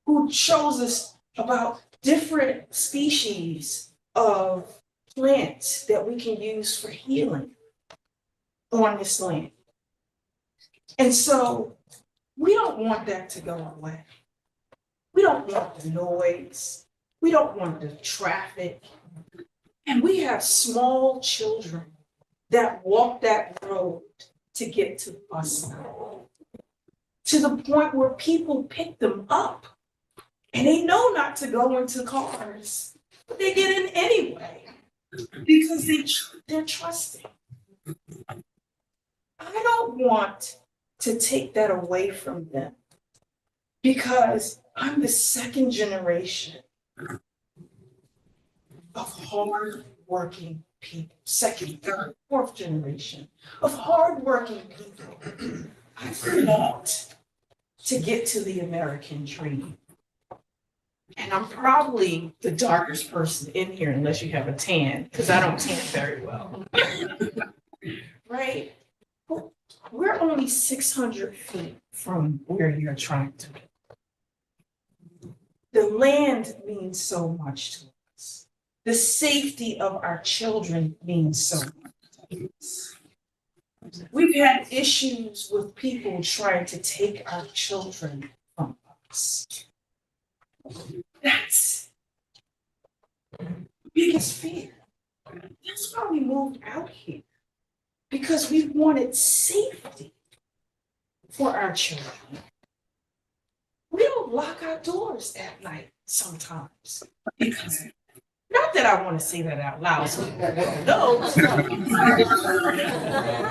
who shows us about different species of plants that we can use for healing on this land. And so we don't want that to go away. We don't want the noise. We don't want the traffic. And we have small children that walk that road to get to the bus stop, to the point where people pick them up and they know not to go into cars, but they get in anyway because they're trusting. I don't want to take that away from them because I'm the second generation of hard-working people, second, third, fourth generation of hard-working people. I fought to get to the American dream. And I'm probably the darkest person in here unless you have a tan, because I don't tan very well. Right? But we're only 600 feet from where you're trying to be. The land means so much to us. The safety of our children means so much to us. We've had issues with people trying to take our children from us. That's the biggest fear. That's why we moved out here. Because we wanted safety for our children. We don't lock our doors at night sometimes. Because, not that I want to say that out loud, so people will know. We're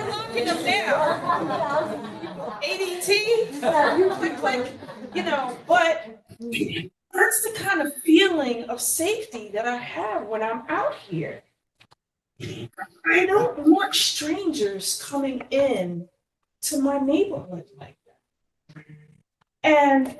locking them down. ADT, click, you know, but that's the kind of feeling of safety that I have when I'm out here. I don't want strangers coming in to my neighborhood like that. And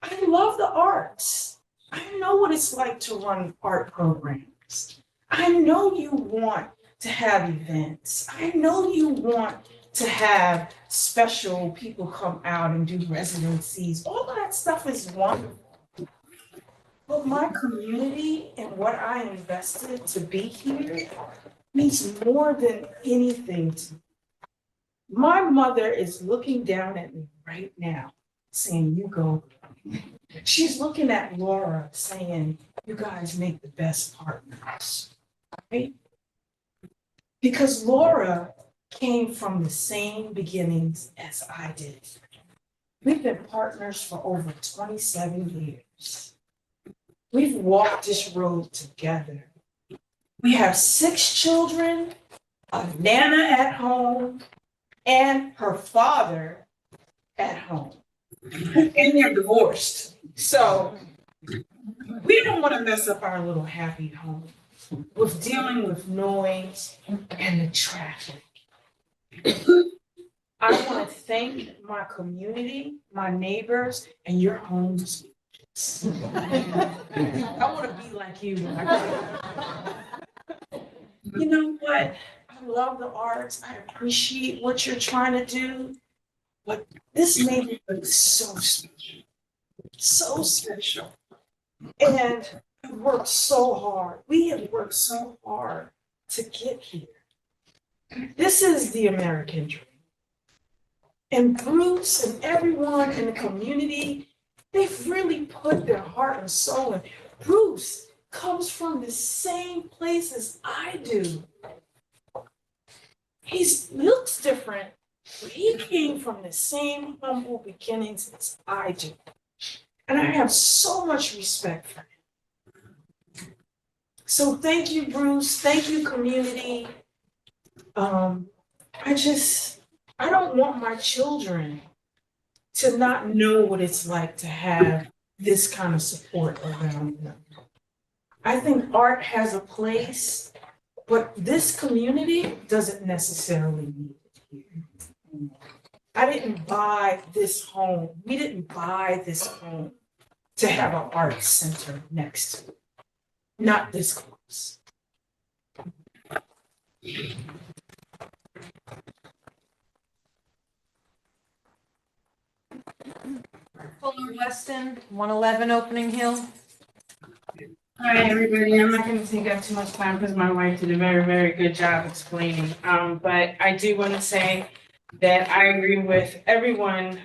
I love the arts. I know what it's like to run art programs. I know you want to have events. I know you want to have special people come out and do residencies. All of that stuff is wonderful. But my community and what I invested to be here means more than anything to me. My mother is looking down at me right now, saying, you go. She's looking at Laura saying, you guys make the best partners, right? Because Laura came from the same beginnings as I did. We've been partners for over 27 years. We've walked this road together. We have 6 children, a Nana at home, and her father at home. And they're divorced. So we don't want to mess up our little happy home with dealing with noise and the traffic. I want to thank my community, my neighbors, and your homes. I want to be like you. You know what? I love the arts. I appreciate what you're trying to do. But this neighborhood is so special. So special. And I worked so hard. We have worked so hard to get here. This is the American dream. And Bruce and everyone in the community, they've really put their heart and soul in. Bruce comes from the same place as I do. He looks different, but he came from the same humble beginnings as I do. And I have so much respect for him. So thank you, Bruce. Thank you, community. I don't want my children to not know what it's like to have this kind of support around them. I think art has a place, but this community doesn't necessarily need it here. I didn't buy this home. We didn't buy this home to have an art center next to it. Not this close. Fuller Weston, 111 Opening Hill. Hi, everybody. I'm not going to take up too much time because my wife did a very, very good job explaining. But I do want to say that I agree with everyone.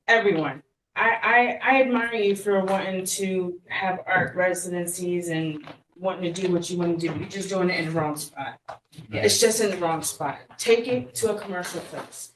I admire you for wanting to have art residencies and wanting to do what you want to do. You're just doing it in the wrong spot. It's just in the wrong spot. Take it to a commercial place.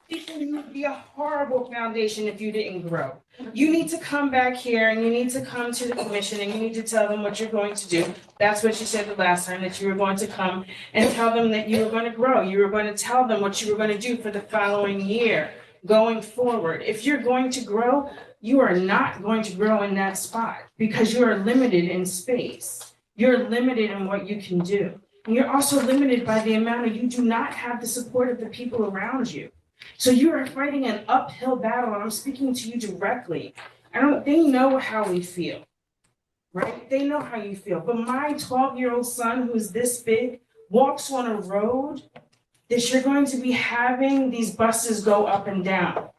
It would be a horrible foundation if you didn't grow. You need to come back here and you need to come to the commission and you need to tell them what you're going to do. That's what you said the last time, that you were going to come and tell them that you were going to grow. You were going to tell them what you were going to do for the following year going forward. If you're going to grow, you are not going to grow in that spot because you are limited in space. You're limited in what you can do. And you're also limited by the amount of, you do not have the support of the people around you. So you are fighting an uphill battle, and I'm speaking to you directly. They know how we feel, right? They know how you feel. But my 12-year-old son, who is this big, walks on a road that you're going to be having these buses go up and down,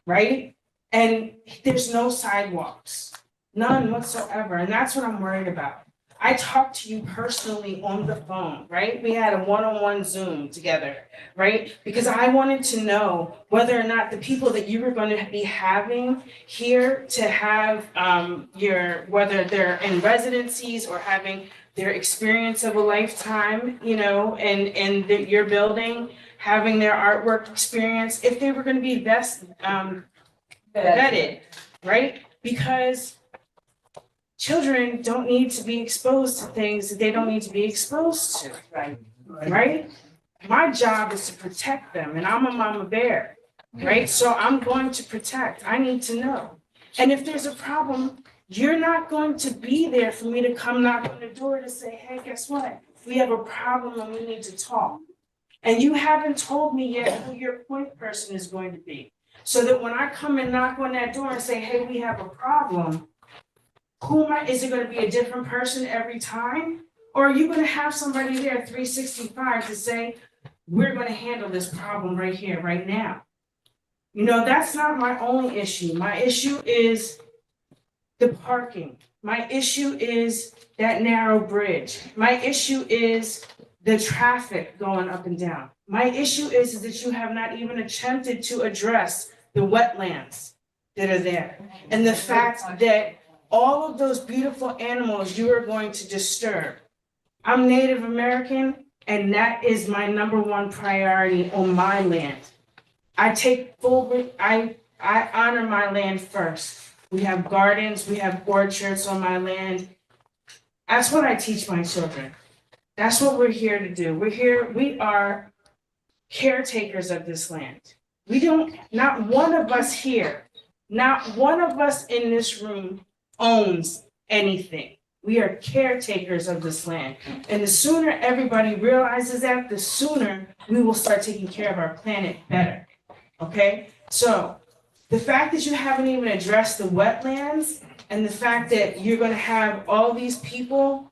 right? And there's no sidewalks, none whatsoever. And that's what I'm worried about. I talked to you personally on the phone, right? We had a one-on-one Zoom together, right? Because I wanted to know whether or not the people that you were going to be having here to have whether they're in residencies or having their experience of a lifetime, in your building, having their artwork experience, if they were going to be vetted, right? Because children don't need to be exposed to things that they don't need to be exposed to, right? My job is to protect them, and I'm a mama bear, right? So I'm going to protect. I need to know. And if there's a problem, you're not going to be there for me to come knock on the door to say, hey, guess what? We have a problem and we need to talk. And you haven't told me yet who your point person is going to be. So that when I come and knock on that door and say, hey, we have a problem, is it gonna be a different person every time? Or are you gonna have somebody there 365 to say, we're gonna handle this problem right here, right now? You know, that's not my only issue. My issue is the parking. My issue is that narrow bridge. My issue is the traffic going up and down. My issue is that you have not even attempted to address the wetlands that are there. And the fact that all of those beautiful animals you are going to disturb. I'm Native American, and that is my number one priority on my land. I honor my land first. We have gardens, we have orchards on my land. That's what I teach my children. That's what we're here to do. We are caretakers of this land. Not one of us here, not one of us in this room owns anything. We are caretakers of this land. And the sooner everybody realizes that, the sooner we will start taking care of our planet better. Okay? So the fact that you haven't even addressed the wetlands and the fact that you're going to have all these people,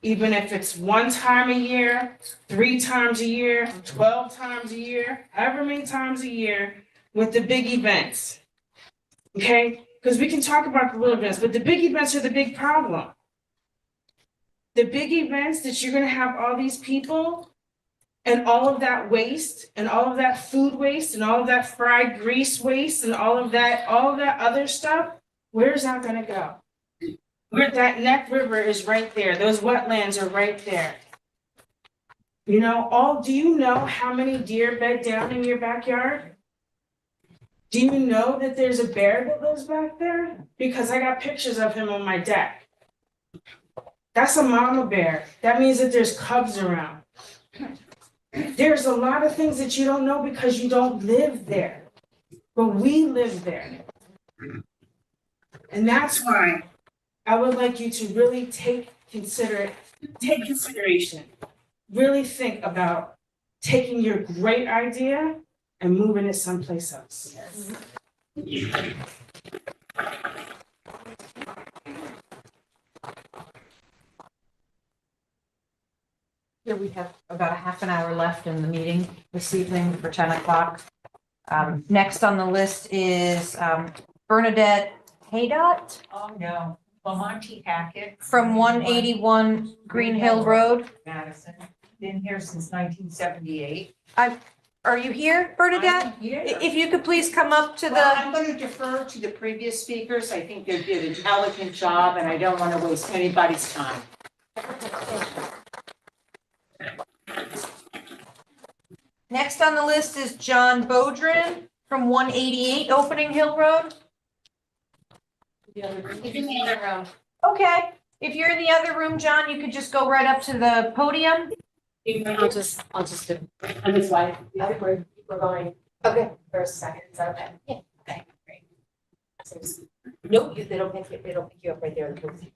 even if it's 1 time a year, 3 times a year, 12 times a year, however many times a year, with the big events. Okay? Because we can talk about the little events, but the big events are the big problem. The big events that you're going to have all these people and all of that waste and all of that food waste and all of that fried grease waste and all of that other stuff, where's that going to go? Where that Neck River is right there. Those wetlands are right there. You know, do you know how many deer bed down in your backyard? Do you know that there's a bear that lives back there? Because I got pictures of him on my deck. That's a mama bear. That means that there's cubs around. There's a lot of things that you don't know because you don't live there. But we live there. And that's why I would like you to really take consideration. Really think about taking your great idea and moving it someplace else. Yes. Here we have about a half an hour left in the meeting this evening for 10 o'clock. Next on the list is Bernadette Haydot. Oh, no. Lamonti Hackett. From 181 Green Hill Road. Madison. Been here since 1978. Are you here, Bernadette? I'm here. If you could please come up to Well, the, I'm going to defer to the previous speakers. I think they did an elegant job and I don't want to waste anybody's time. next on the list is John Bodrin from 188 Opening Hill Road. If in the other room. Okay, if you're in the other room, John, you could just go right up to the podium. I'll just do. And this way. We're going. Okay. For a second. Is that okay? Yeah. Okay, great. Nope, they'll pick you up right there. Good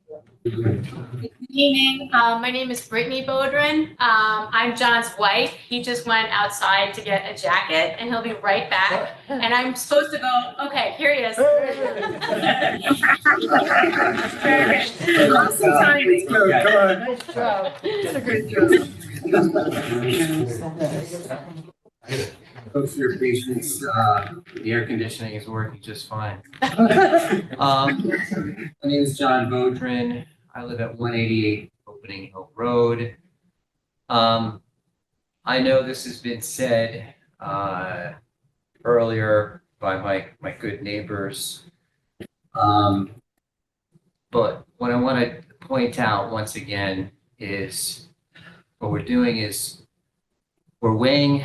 evening. My name is Brittany Bodrin. I'm John's wife. He just went outside to get a jacket and he'll be right back. And I'm supposed to go, okay, here he is. Awesome timing. Nice job. Did a great job. Folks, for your patience, the air conditioning is working just fine. My name is John Bodrin. I live at 188 Opening Hill Road. I know this has been said earlier by my good neighbors. But what I want to point out once again is what we're doing is we're weighing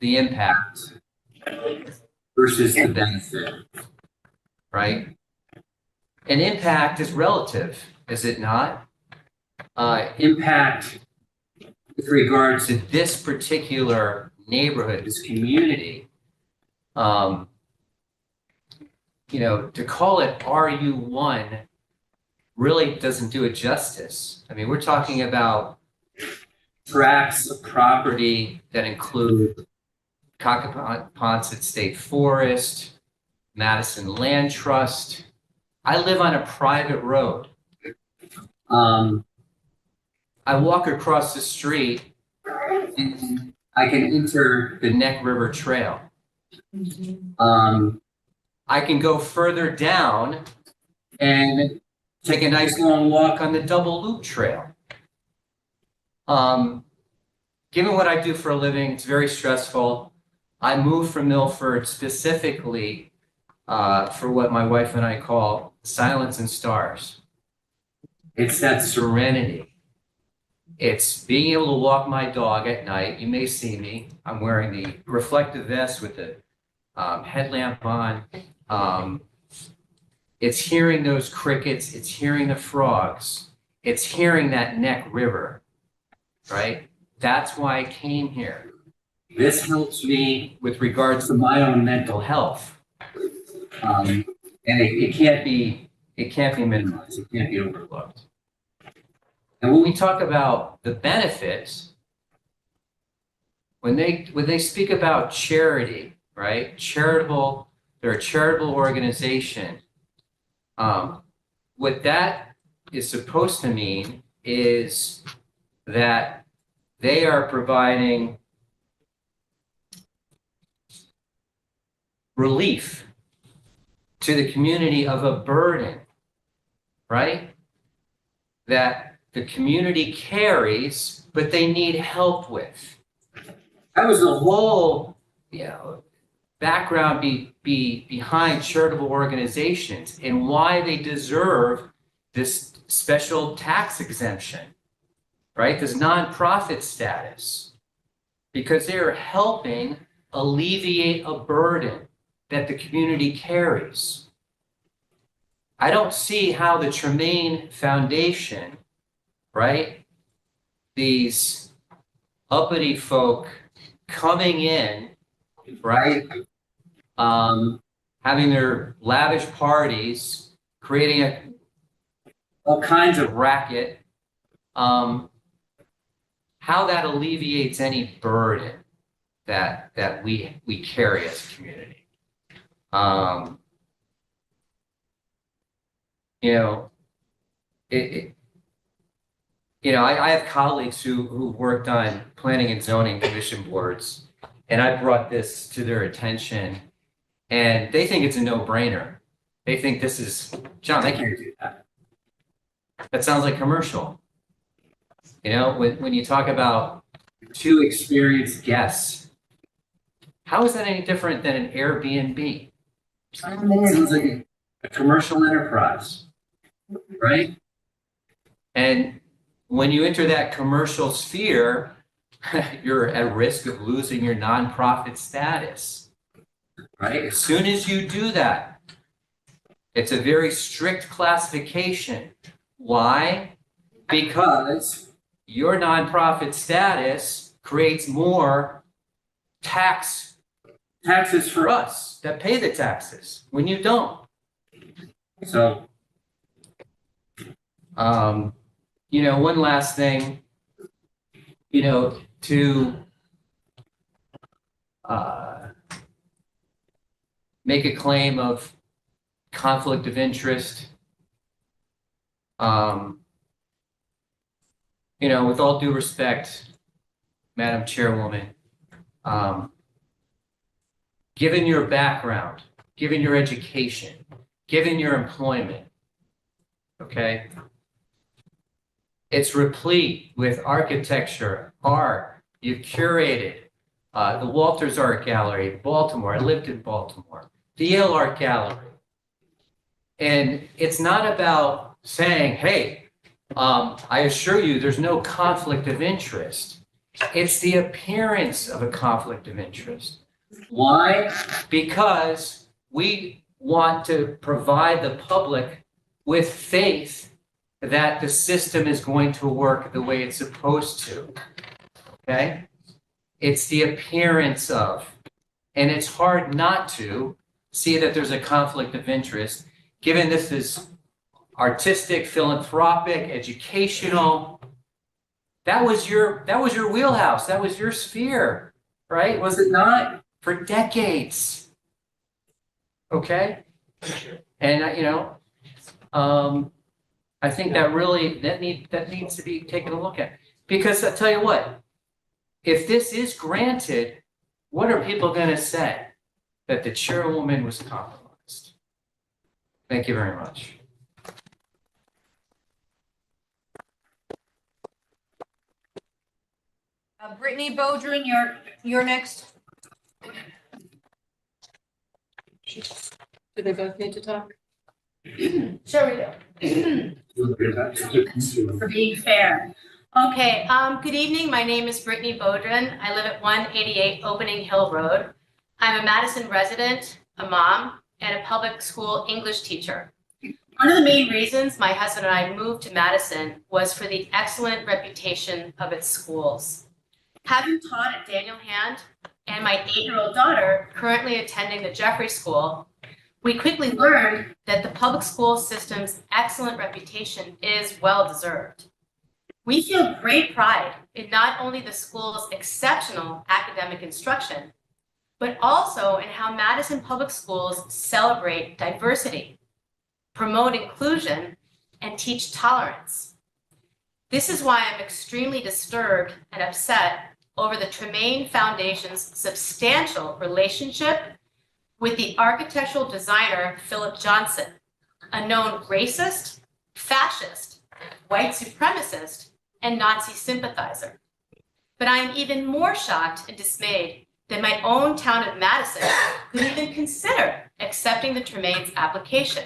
the impact versus the benefit, right? And impact is relative, is it not? Impact with regards to this particular neighborhood, this community, to call it RU1 really doesn't do it justice. I mean, we're talking about tracts of property that include Cockaponsett State Forest, Madison Land Trust. I live on a private road. I walk across the street and I can enter the Neck River Trail. I can go further down and take a nice long walk on the Double Loop Trail. Given what I do for a living, it's very stressful. I moved from Milford specifically for what my wife and I call silence and stars. It's that serenity. It's being able to walk my dog at night. You may see me. I'm wearing the reflective vest with the headlamp on. It's hearing those crickets. It's hearing the frogs. It's hearing that Neck River, right? That's why I came here. This helps me with regards to my own mental health. And it can't be minimized. It can't be overlooked. And when we talk about the benefits, when they speak about charity, right? They're a charitable organization. What that is supposed to mean is that they are providing relief to the community of a burden, right? That the community carries, but they need help with. That was the whole, background behind charitable organizations and why they deserve this special tax exemption, right? This nonprofit status, because they are helping alleviate a burden that the community carries. I don't see how the Tremaine Foundation, right? These uppity folk coming in, right? Having their lavish parties, creating all kinds of racket, how that alleviates any burden that we carry as a community. I have colleagues who worked on planning and zoning commission boards, and I brought this to their attention, and they think it's a no-brainer. They think this is, John, I can't do that. That sounds like commercial. When you talk about two experienced guests, how is that any different than an Airbnb? It sounds like a commercial enterprise, right? And when you enter that commercial sphere, you're at risk of losing your nonprofit status, right? As soon as you do that, it's a very strict classification. Why? Because your nonprofit status creates more taxes for us that pay the taxes when you don't. So, one last thing, to make a claim of conflict of interest, with all due respect, Madam Chairwoman, given your background, given your education, given your employment, okay? It's replete with architecture, art. You've curated the Walters Art Gallery, Baltimore. I lived in Baltimore. The Yale Art Gallery. And it's not about saying, hey, I assure you there's no conflict of interest. It's the appearance of a conflict of interest. Why? Because we want to provide the public with faith that the system is going to work the way it's supposed to, okay? It's the appearance of, and it's hard not to see that there's a conflict of interest, given this is artistic, philanthropic, educational. That was your wheelhouse. That was your sphere, right? Was it not? For decades. Okay? And I think that really, that needs to be taken a look at. Because I tell you what, if this is granted, what are people gonna say? That the chairwoman was compromised. Thank you very much. Brittany Bodrin, you're next. Do they both need to talk? Sure we do. For being fair. Okay, good evening. My name is Brittany Bodrin. I live at 188 Opening Hill Road. I'm a Madison resident, a mom, and a public school English teacher. One of the main reasons my husband and I moved to Madison was for the excellent reputation of its schools. Having taught at Daniel Hand and my 8-year-old daughter currently attending the Jeffrey School, we quickly learned that the public school system's excellent reputation is well-deserved. We feel great pride in not only the school's exceptional academic instruction, but also in how Madison Public Schools celebrate diversity, promote inclusion, and teach tolerance. This is why I'm extremely disturbed and upset over the Tremaine Foundation's substantial relationship with the architectural designer Philip Johnson, a known racist, fascist, white supremacist, and Nazi sympathizer. But I am even more shocked and dismayed that my own town of Madison could even consider accepting the Tremaine's application,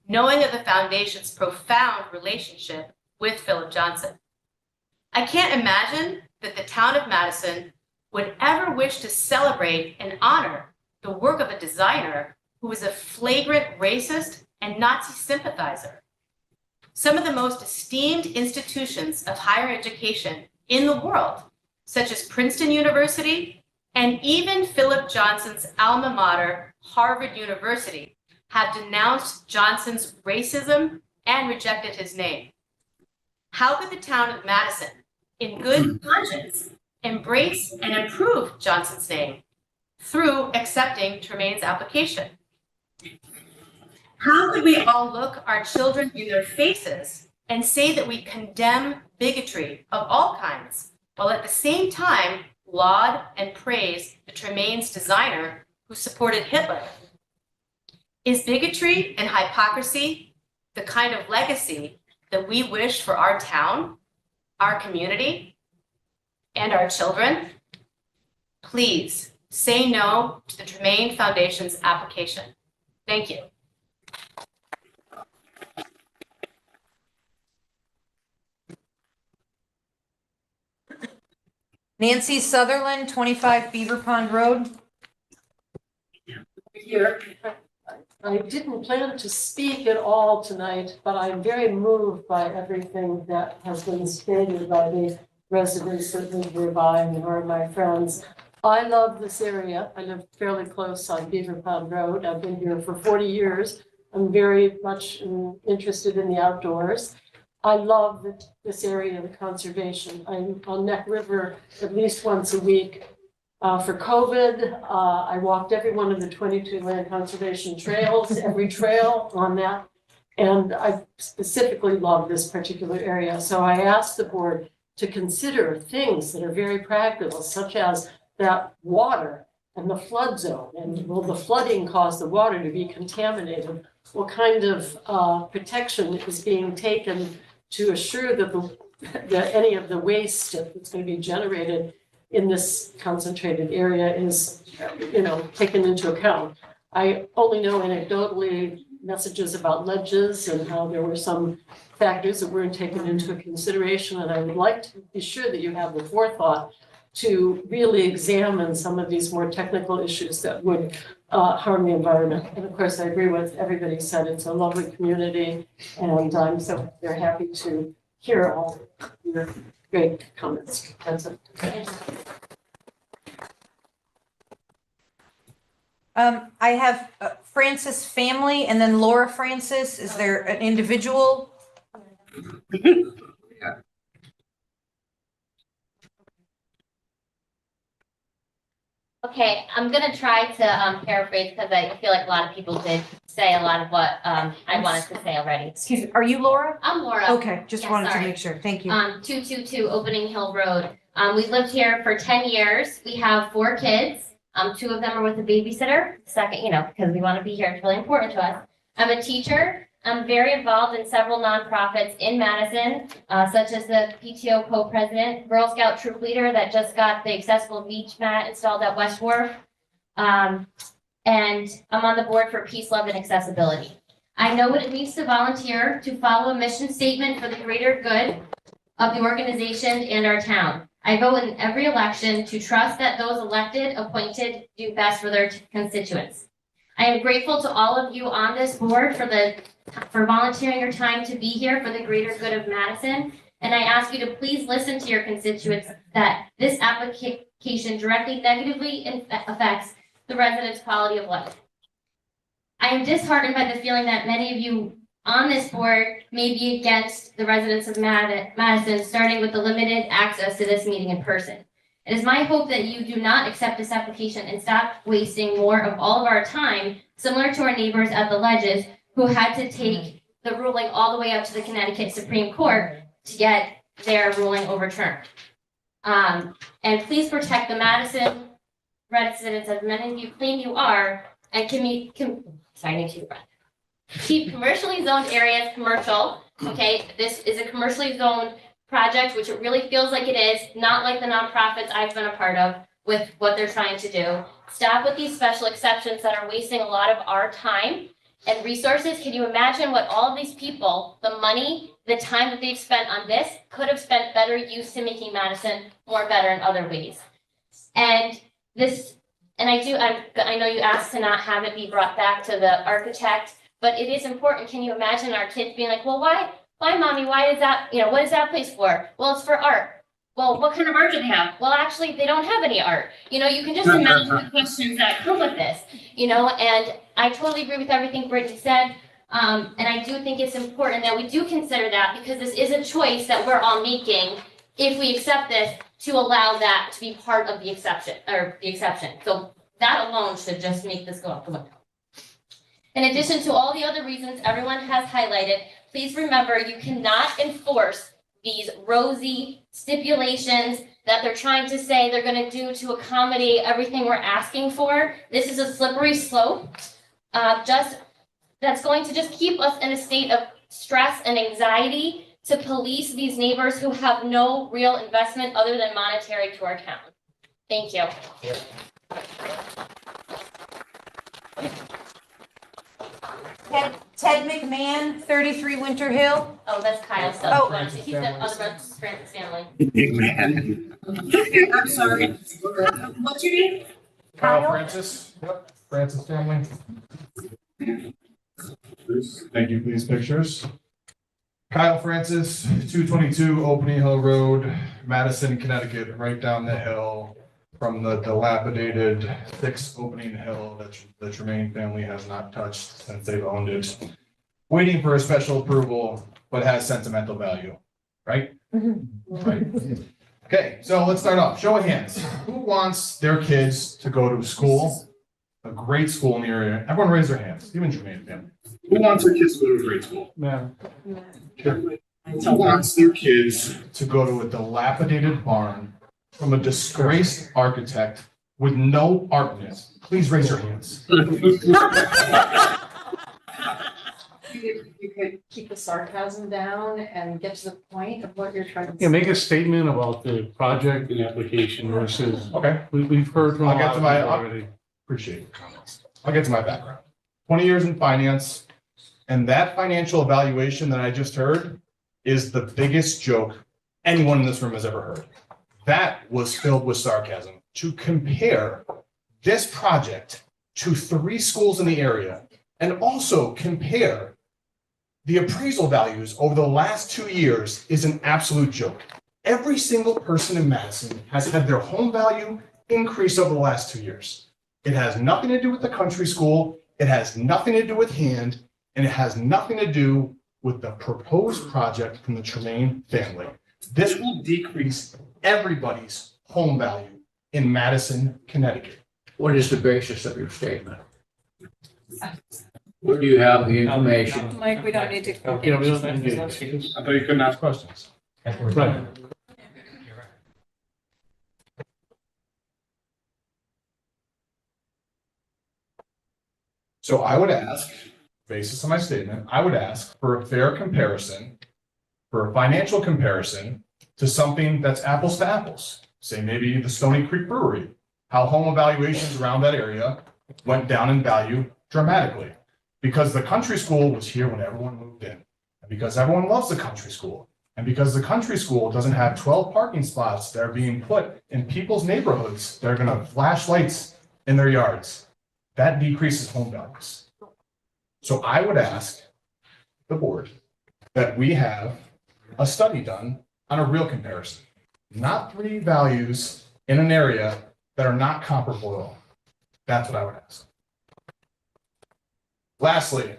knowing of the foundation's profound relationship with Philip Johnson. I can't imagine that the town of Madison would ever wish to celebrate and honor the work of a designer who was a flagrant racist and Nazi sympathizer. Some of the most esteemed institutions of higher education in the world, such as Princeton University and even Philip Johnson's alma mater, Harvard University, have denounced Johnson's racism and rejected his name. How could the town of Madison, in good conscience, embrace and improve Johnson's name through accepting Tremaine's application? How could we all look our children in their faces and say that we condemn bigotry of all kinds, while at the same time laud and praise the Tremaine's designer who supported Hitler? Is bigotry and hypocrisy the kind of legacy that we wish for our town, our community, and our children? Please say no to the Tremaine Foundation's application. Thank you. Nancy Sutherland, 25 Beaver Pond Road. Here. I didn't plan to speak at all tonight, but I'm very moved by everything that has been stated by the residents that live nearby and are my friends. I love this area. I live fairly close on Beaver Pond Road. I've been here for 40 years. I'm very much interested in the outdoors. I love this area of conservation. I'm on Neck River at least once a week. For COVID, I walked every one of the 22 land conservation trails, every trail on that. And I specifically love this particular area. So I asked the board to consider things that are very practical, such as that water and the flood zone. And will the flooding cause the water to be contaminated? What kind of protection is being taken to assure that any of the waste that's going to be generated in this concentrated area is, taken into account? I only know anecdotally messages about ledges and how there were some factors that weren't taken into consideration. And I would like to be sure that you have the forethought to really examine some of these more technical issues that would harm the environment. And of course, I agree with everybody said. It's a lovely community, and I'm so very happy to hear all your great comments. That's it. I have Francis family and then Laura Francis. Is there an individual? Okay, I'm gonna try to paraphrase because I feel like a lot of people did say a lot of what I wanted to say already. Excuse me, are you Laura? I'm Laura. Okay, just Yeah, wanted to sorry. make sure. Thank you. 222 Opening Hill Road. We've lived here for 10 years. We have 4 kids. 2 of them are with a babysitter. Second, because we want to be here. It's really important to us. I'm a teacher. I'm very involved in several nonprofits in Madison, such as the PTO co-president, Girl Scout troop leader that just got the accessible beach mat installed at West Wharf. And I'm on the board for Peace, Love, and Accessibility. I know what it means to volunteer, to follow a mission statement for the greater good of the organization and our town. I vote in every election to trust that those elected, appointed, do best for their constituents. I am grateful to all of you on this board for volunteering your time to be here for the greater good of Madison. And I ask you to please listen to your constituents that this application directly negatively affects the residents' quality of life. I am disheartened by the feeling that many of you on this board may be against the residents of Madison, starting with the limited access to this meeting in person. It is my hope that you do not accept this application and stop wasting more of all of our time, similar to our neighbors at the Ledges, who had to take the ruling all the way up to the Connecticut Supreme Court to get their ruling overturned. And please protect the Madison residents, as many of you claim you are, and keep commercially zoned areas commercial. Okay, this is a commercially zoned project, which it really feels like it is, not like the nonprofits I've been a part of with what they're trying to do. Stop with these special exceptions that are wasting a lot of our time and resources. Can you imagine what all of these people, the money, the time that they've spent on this, could have spent better use to making Madison more better in other ways? And I know you asked to not have it be brought back to the architect, but it is important. Can you imagine our kids being like, well, why, mommy, why is that, what is that place for? Well, it's for art. Well, what kind of art do they have? Well, actually, they don't have any art. You can just imagine the questions that come with this, and I totally agree with everything Brittany said. And I do think it's important that we do consider that, because this is a choice that we're all making if we accept this, to allow that to be part of the exception. So that alone should just make this go out the window. In addition to all the other reasons everyone has highlighted, please remember you cannot enforce these rosy stipulations that they're trying to say they're going to do to accommodate everything we're asking for. This is a slippery slope. That's going to just keep us in a state of stress and anxiety to police these neighbors who have no real investment other than monetary to our town. Thank you. Ted McMahon, 33 Winter Hill. Oh, that's Kyle's Oh. stuff. He's the other Francis family. I'm sorry. What's your name? Kyle Francis. Yep, Francis family. Thank you for these pictures. Kyle Francis, 222 Opening Hill Road, Madison, Connecticut, right down the hill from the dilapidated 6 Opening Hill that the Tremaine family has not touched since they've owned it. Waiting for a special approval, but has sentimental value, right? Right. Okay, so let's start off. Show of hands. Who wants their kids to go to school, a great school in the area? Everyone raise their hands, even Tremaine family. Who wants their kids to go to a great school? Man. Who wants their kids to go to a dilapidated barn from a disgraced architect with no art in it? Please raise your hands. You could keep the sarcasm down and get to the point of what you're trying to say. Yeah, make a statement about the project and application versus. Okay. We've heard from a I'll get lot to of my, people already. appreciate your comments. I'll get to my background. 20 years in finance, and that financial evaluation that I just heard is the biggest joke anyone in this room has ever heard. That was filled with sarcasm. To compare this project to 3 schools in the area, and also compare the appraisal values over the last 2 years, is an absolute joke. Every single person in Madison has had their home value increase over the last 2 years. It has nothing to do with the country school. It has nothing to do with Hand, and it has nothing to do with the proposed project from the Tremaine family. This will decrease everybody's home value in Madison, Connecticut. What is the basis of your statement? Where do you have the information? Mike, we don't need to. Yeah, we don't need to. I thought you couldn't ask questions. Right. So I would ask, basis of my statement, I would ask for a fair comparison, for a financial comparison to something that's apples to apples. Say maybe the Stony Creek Brewery, how home evaluations around that area went down in value dramatically. Because the country school was here when everyone moved in, and because everyone loves the country school, and because the country school doesn't have 12 parking spots that are being put in people's neighborhoods that are gonna flash lights in their yards, that decreases home values. So I would ask the board that we have a study done on a real comparison, not three values in an area that are not comparable at all. That's what I would ask. Lastly,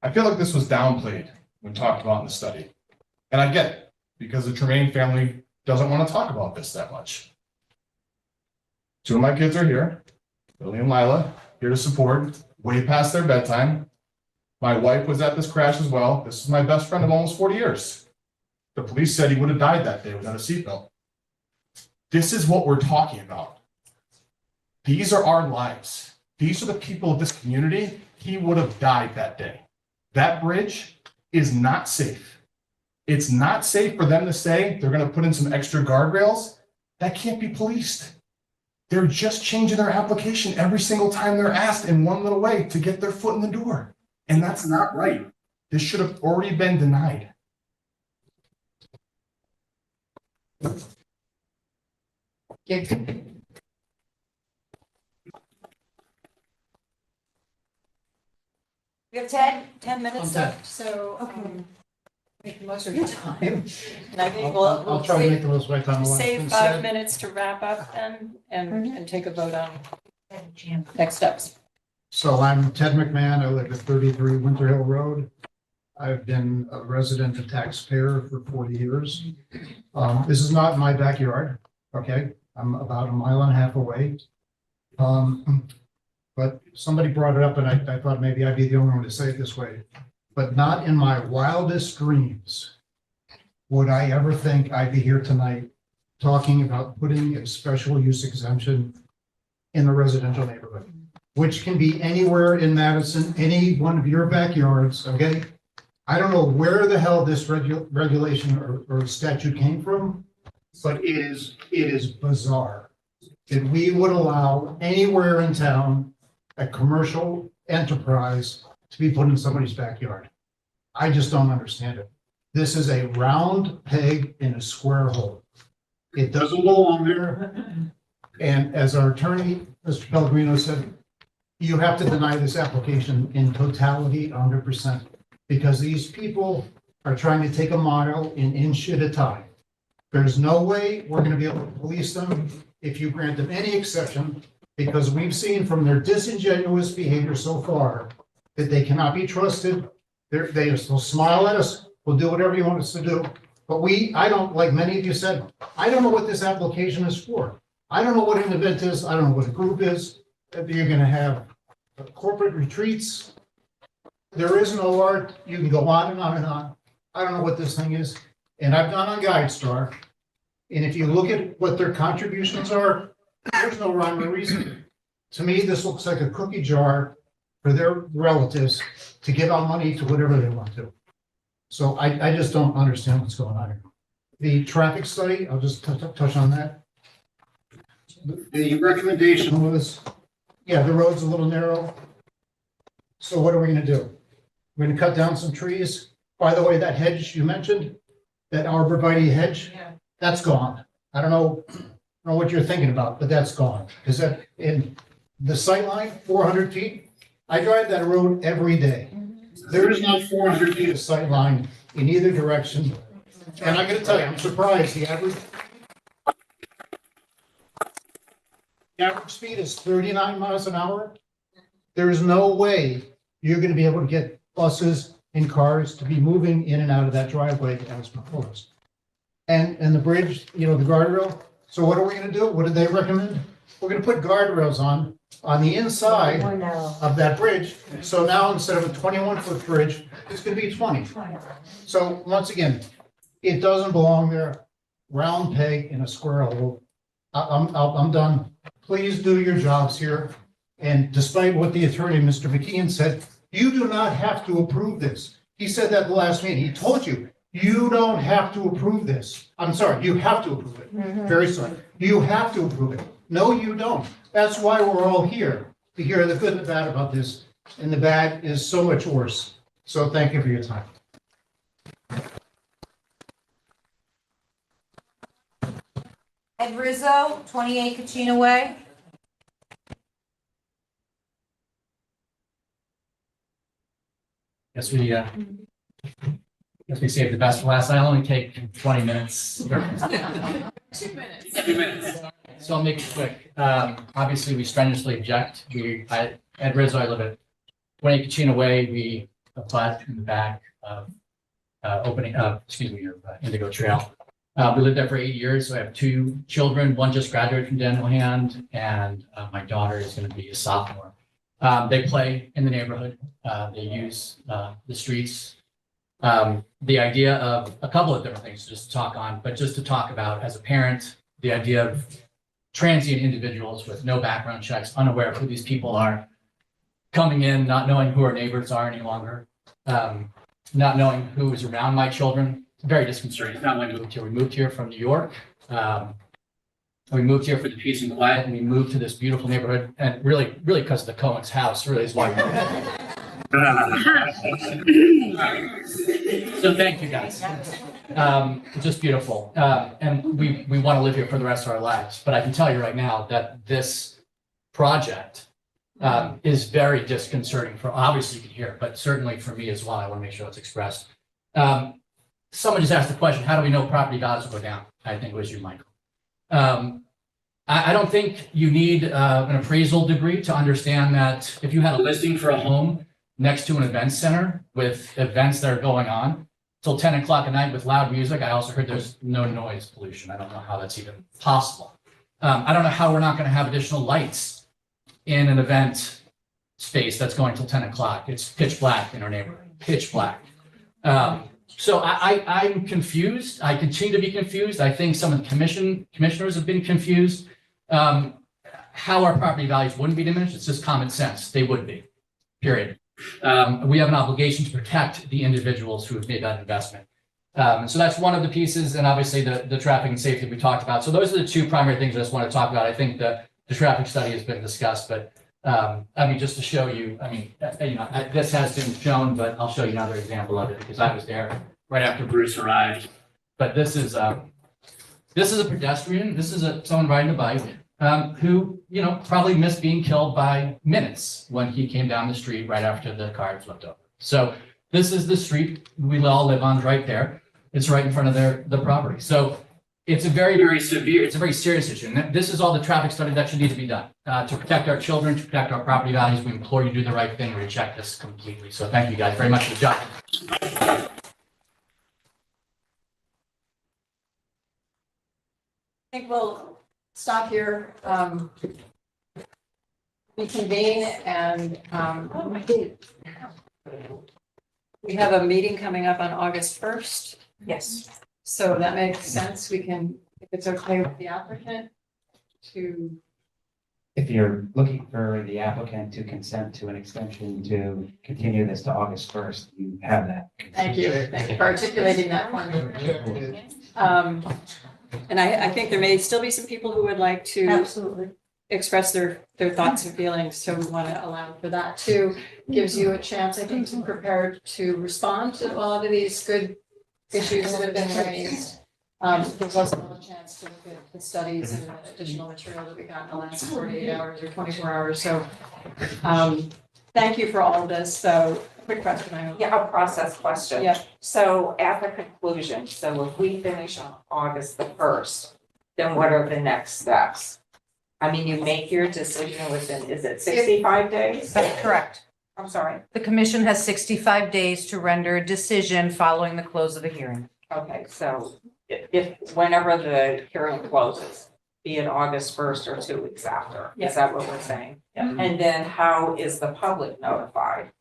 I feel like this was downplayed when talked about in the study. And I get it, because the Tremaine family doesn't want to talk about this that much. Two of my kids are here, Billy and Lila, here to support, way past their bedtime. My wife was at this crash as well. This is my best friend of almost 40 years. The police said he would have died that day without a seatbelt. This is what we're talking about. These are our lives. These are the people of this community. He would have died that day. That bridge is not safe. It's not safe for them to say they're going to put in some extra guardrails. That can't be policed. They're just changing their application every single time they're asked in one little way to get their foot in the door. And that's not right. This should have already been denied. We have 10 minutes left, so, make the most of your time. And I think I'll try to make the most of my time. Save 5 minutes to wrap up then, and take a vote on next steps. So I'm Ted McMahon. I live at 33 Winter Hill Road. I've been a resident and taxpayer for 40 years. This is not my backyard, okay? I'm about 1.5 miles away. But somebody brought it up and I thought maybe I'd be the only one to say it this way. But not in my wildest dreams would I ever think I'd be here tonight talking about putting a special use exemption in a residential neighborhood, which can be anywhere in Madison, any one of your backyards, okay? I don't know where the hell this regulation or statute came from, but it is bizarre that we would allow anywhere in town a commercial enterprise to be put in somebody's backyard. I just don't understand it. This is a round peg in a square hole. It doesn't belong there. And as our attorney, Mr. Pellegrino said, you have to deny this application in totality, 100%, because these people are trying to take a mile an inch at a time. There's no way we're going to be able to police them if you grant them any exception, because we've seen from their disingenuous behavior so far that they cannot be trusted. They will smile at us. We'll do whatever you want us to do. But I don't, like many of you said, I don't know what this application is for. I don't know what an event is. I don't know what a group is. You're going to have corporate retreats. There is no art. You can go on and on and on. I don't know what this thing is. And I've gone on GuideStar. And if you look at what their contributions are, there's no rhyme or reason. To me, this looks like a cookie jar for their relatives to give out money to whatever they want to. So I just don't understand what's going on here. The traffic study, I'll just touch on that. The recommendation was, yeah, the road's a little narrow. So what are we gonna do? We're gonna cut down some trees. By the way, that hedge you mentioned, that arborvitae hedge, that's gone. I don't know what you're thinking about, but that's gone. Because that in the sight line, 400 feet, I drive that road every day. There is not 400 feet of sight line in either direction. And I'm gonna tell you, I'm surprised the average speed is 39 miles an hour. There is no way you're gonna be able to get buses and cars to be moving in and out of that driveway as proposed. And the bridge, the guardrail, So what are we gonna do? What did they recommend? We're gonna put guardrails on the inside of that bridge. So now instead of a 21-foot bridge, it's gonna be 20. So once again, it doesn't belong there. Round peg in a square hole. I'm done. Please do your jobs here. And despite what the attorney, Mr. McKeon, said, you do not have to approve this. He said that the last meeting. He told you, you don't have to approve this. I'm sorry, you have to approve it. Very sorry. You have to approve it. No, you don't. That's why we're all here, to hear the good and the bad about this. And the bad is so much worse. So thank you for your time. Ed Rizzo, 28 Kachina Way. Guess we saved the best for last. I'll only take 20 minutes. 2 minutes. 2 minutes. So I'll make it quick. Obviously, we strenuously object. Ed Rizzo, I live at 20 Kachina Way. We applied in the back of Indigo Trail. We lived there for 8 years. So I have 2 children. One just graduated from Daniel Hand, and my daughter is going to be a sophomore. They play in the neighborhood. They use the streets. The idea of a couple of different things just to talk on, but just to talk about as a parent, the idea of transient individuals with no background checks, unaware of who these people are, coming in, not knowing who our neighbors are any longer, not knowing who is around my children. It's very disconcerting. It's not when we moved here. We moved here from New York. We moved here for the peace and quiet, and we moved to this beautiful neighborhood, and really because of the Cohen's house, really is why. So thank you guys. Just beautiful. And we want to live here for the rest of our lives. But I can tell you right now that this project is very disconcerting for, obviously you can hear it, but certainly for me as well. I want to make sure it's expressed. Someone just asked the question, how do we know property values will go down? I think it was you, Michael. I don't think you need an appraisal degree to understand that if you had a listing for a home next to an event center with events that are going on till 10 o'clock at night with loud music, I also heard there's no noise pollution. I don't know how that's even possible. I don't know how we're not going to have additional lights in an event space that's going till 10 o'clock. It's pitch black in our neighborhood, pitch black. So I'm confused. I continue to be confused. I think some of the commissioners have been confused. How our property values wouldn't be diminished. It's just common sense. They would be, period. We have an obligation to protect the individuals who have made that investment. And so that's one of the pieces, and obviously the traffic and safety we talked about. So those are the 2 primary things I just want to talk about. I think the traffic study has been discussed, but I mean, just to show you, I mean, this has been shown, but I'll show you another example of it because I was there right after Bruce arrived. But this is a pedestrian. This is someone riding a bike who, probably missed being killed by minutes when he came down the street right after the car flipped over. So this is the street we all live on right there. It's right in front of the property. So it's a very, very severe, it's a very serious issue. And this is all the traffic study that should need to be done to protect our children, to protect our property values. We implore you to do the right thing and reject this completely. So thank you guys very much for the job. I think we'll stop here, reconvene, and we have a meeting coming up on August 1st. Yes. So that makes sense. We can, if it's okay with the applicant, to. If you're looking for the applicant to consent to an extension to continue this to August 1st, you have that. Thank you for articulating that for me. And I think there may still be some people who would like to Absolutely. express their thoughts and feelings, so we want to allow for that too. Gives you a chance, I think, to prepare to respond to all of these good issues that have been raised. There's also a chance to look at the studies and the additional material that we got in the last 48 hours or 24 hours. So thank you for all of this. So quick question. Yeah, a process question. Yeah. So at the conclusion, so if we finish on August the 1st, then what are the next steps? I mean, you make your decision within, is it 65 days? That's correct. I'm sorry. The commission has 65 days to render a decision following the close of the hearing. Okay, so if whenever the hearing closes, be it August 1st or 2 weeks after? Yeah. Is that what we're saying? Yeah. And then how is the public notified?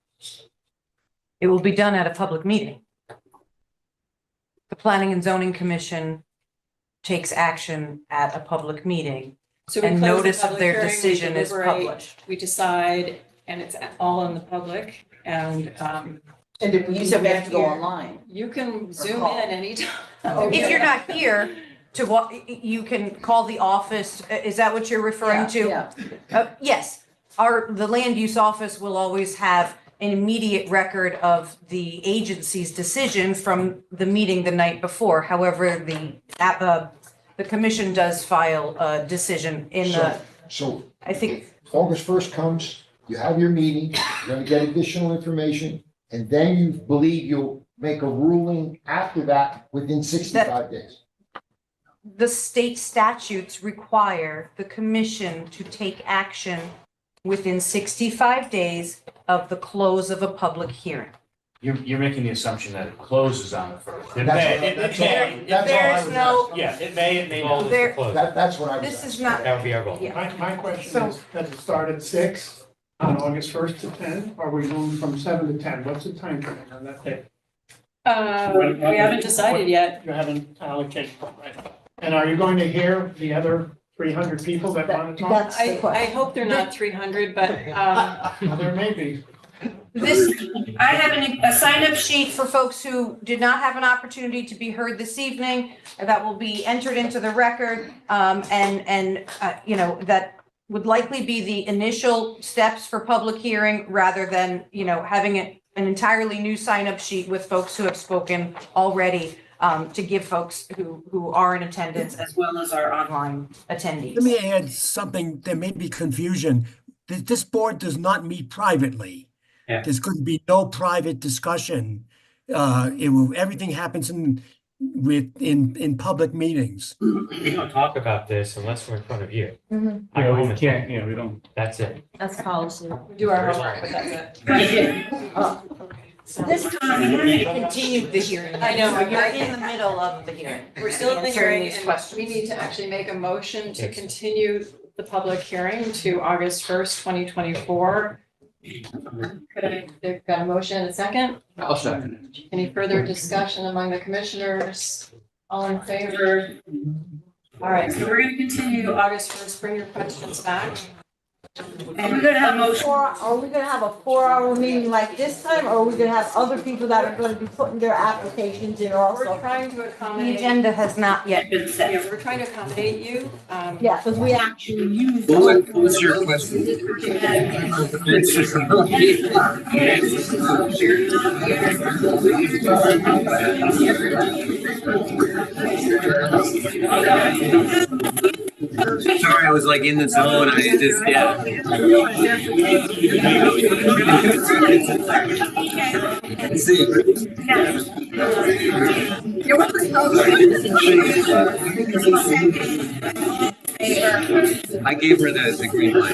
It will be done at a public meeting. The Planning and Zoning Commission takes action at a public meeting. So we And close the notice of public their hearing, we decision is deliberate, published. We decide, and it's all in the public, and, And if we So we have to go here- online. you can zoom in anytime. If you're not here to what, you can call the office. Is that what you're referring to? Yeah. Yes, the land use office will always have an immediate record of the agency's decision from the meeting the night before. However, the commission does file a decision in the, So I think, August 1st comes, you have your meeting, you're gonna get additional information, and then you believe you'll make a ruling after that within 65 days. the state statutes require the commission to take action within 65 days of the close of a public hearing. You're making the assumption that it closes on the first. It That's may, all- it that's may, all- it that's all I There's was no, yeah, it may not. there, That's what I was this asking. is not, That would be our goal. yeah. My question So- is, does it start at 6 on August 1st to 10? Or are we going from 7 to 10? What's the time frame on that day? We haven't decided yet. You haven't allocated, right? And are you going to hear the other 300 people that want to talk? That's the I question. hope they're not 300, but, Well, there may be. This, I have a sign-up sheet for folks who did not have an opportunity to be heard this evening. That will be entered into the record, you know, that would likely be the initial steps for public hearing rather than, you know, having an entirely new sign-up sheet with folks who have spoken already, to give folks who are in attendance as well as our online attendees. Let me add something, there may be confusion. This board does not meet privately. Yeah. There's going to be no private discussion. Everything happens in public meetings. We don't talk about this unless we're in front of you. Mhm. I Yeah, go we home and can't, think, yeah, we don't. that's it. That's policy. we do our homework, but that's it. This time, we haven't continued the hearing. I know, You're in the middle of the hearing. We're still in the Answering hearing, these and questions. we need to actually make a motion to continue the public hearing to August 1st, 2024. They've got a motion and a second. I'll second it. Any further discussion among the commissioners? All in favor? All right, so we're going to continue August 1st. Bring your questions back. And we're gonna have are we gonna have a 4-hour meeting like this time, or are we gonna have other people that are gonna be putting their applications in We're also? trying to The accommodate. agenda has not yet been set. Yeah, we're trying to accommodate you. Yeah, because we actually use. What's your question? Sorry, I was like in the zone. I just, yeah. See. I gave her the green light.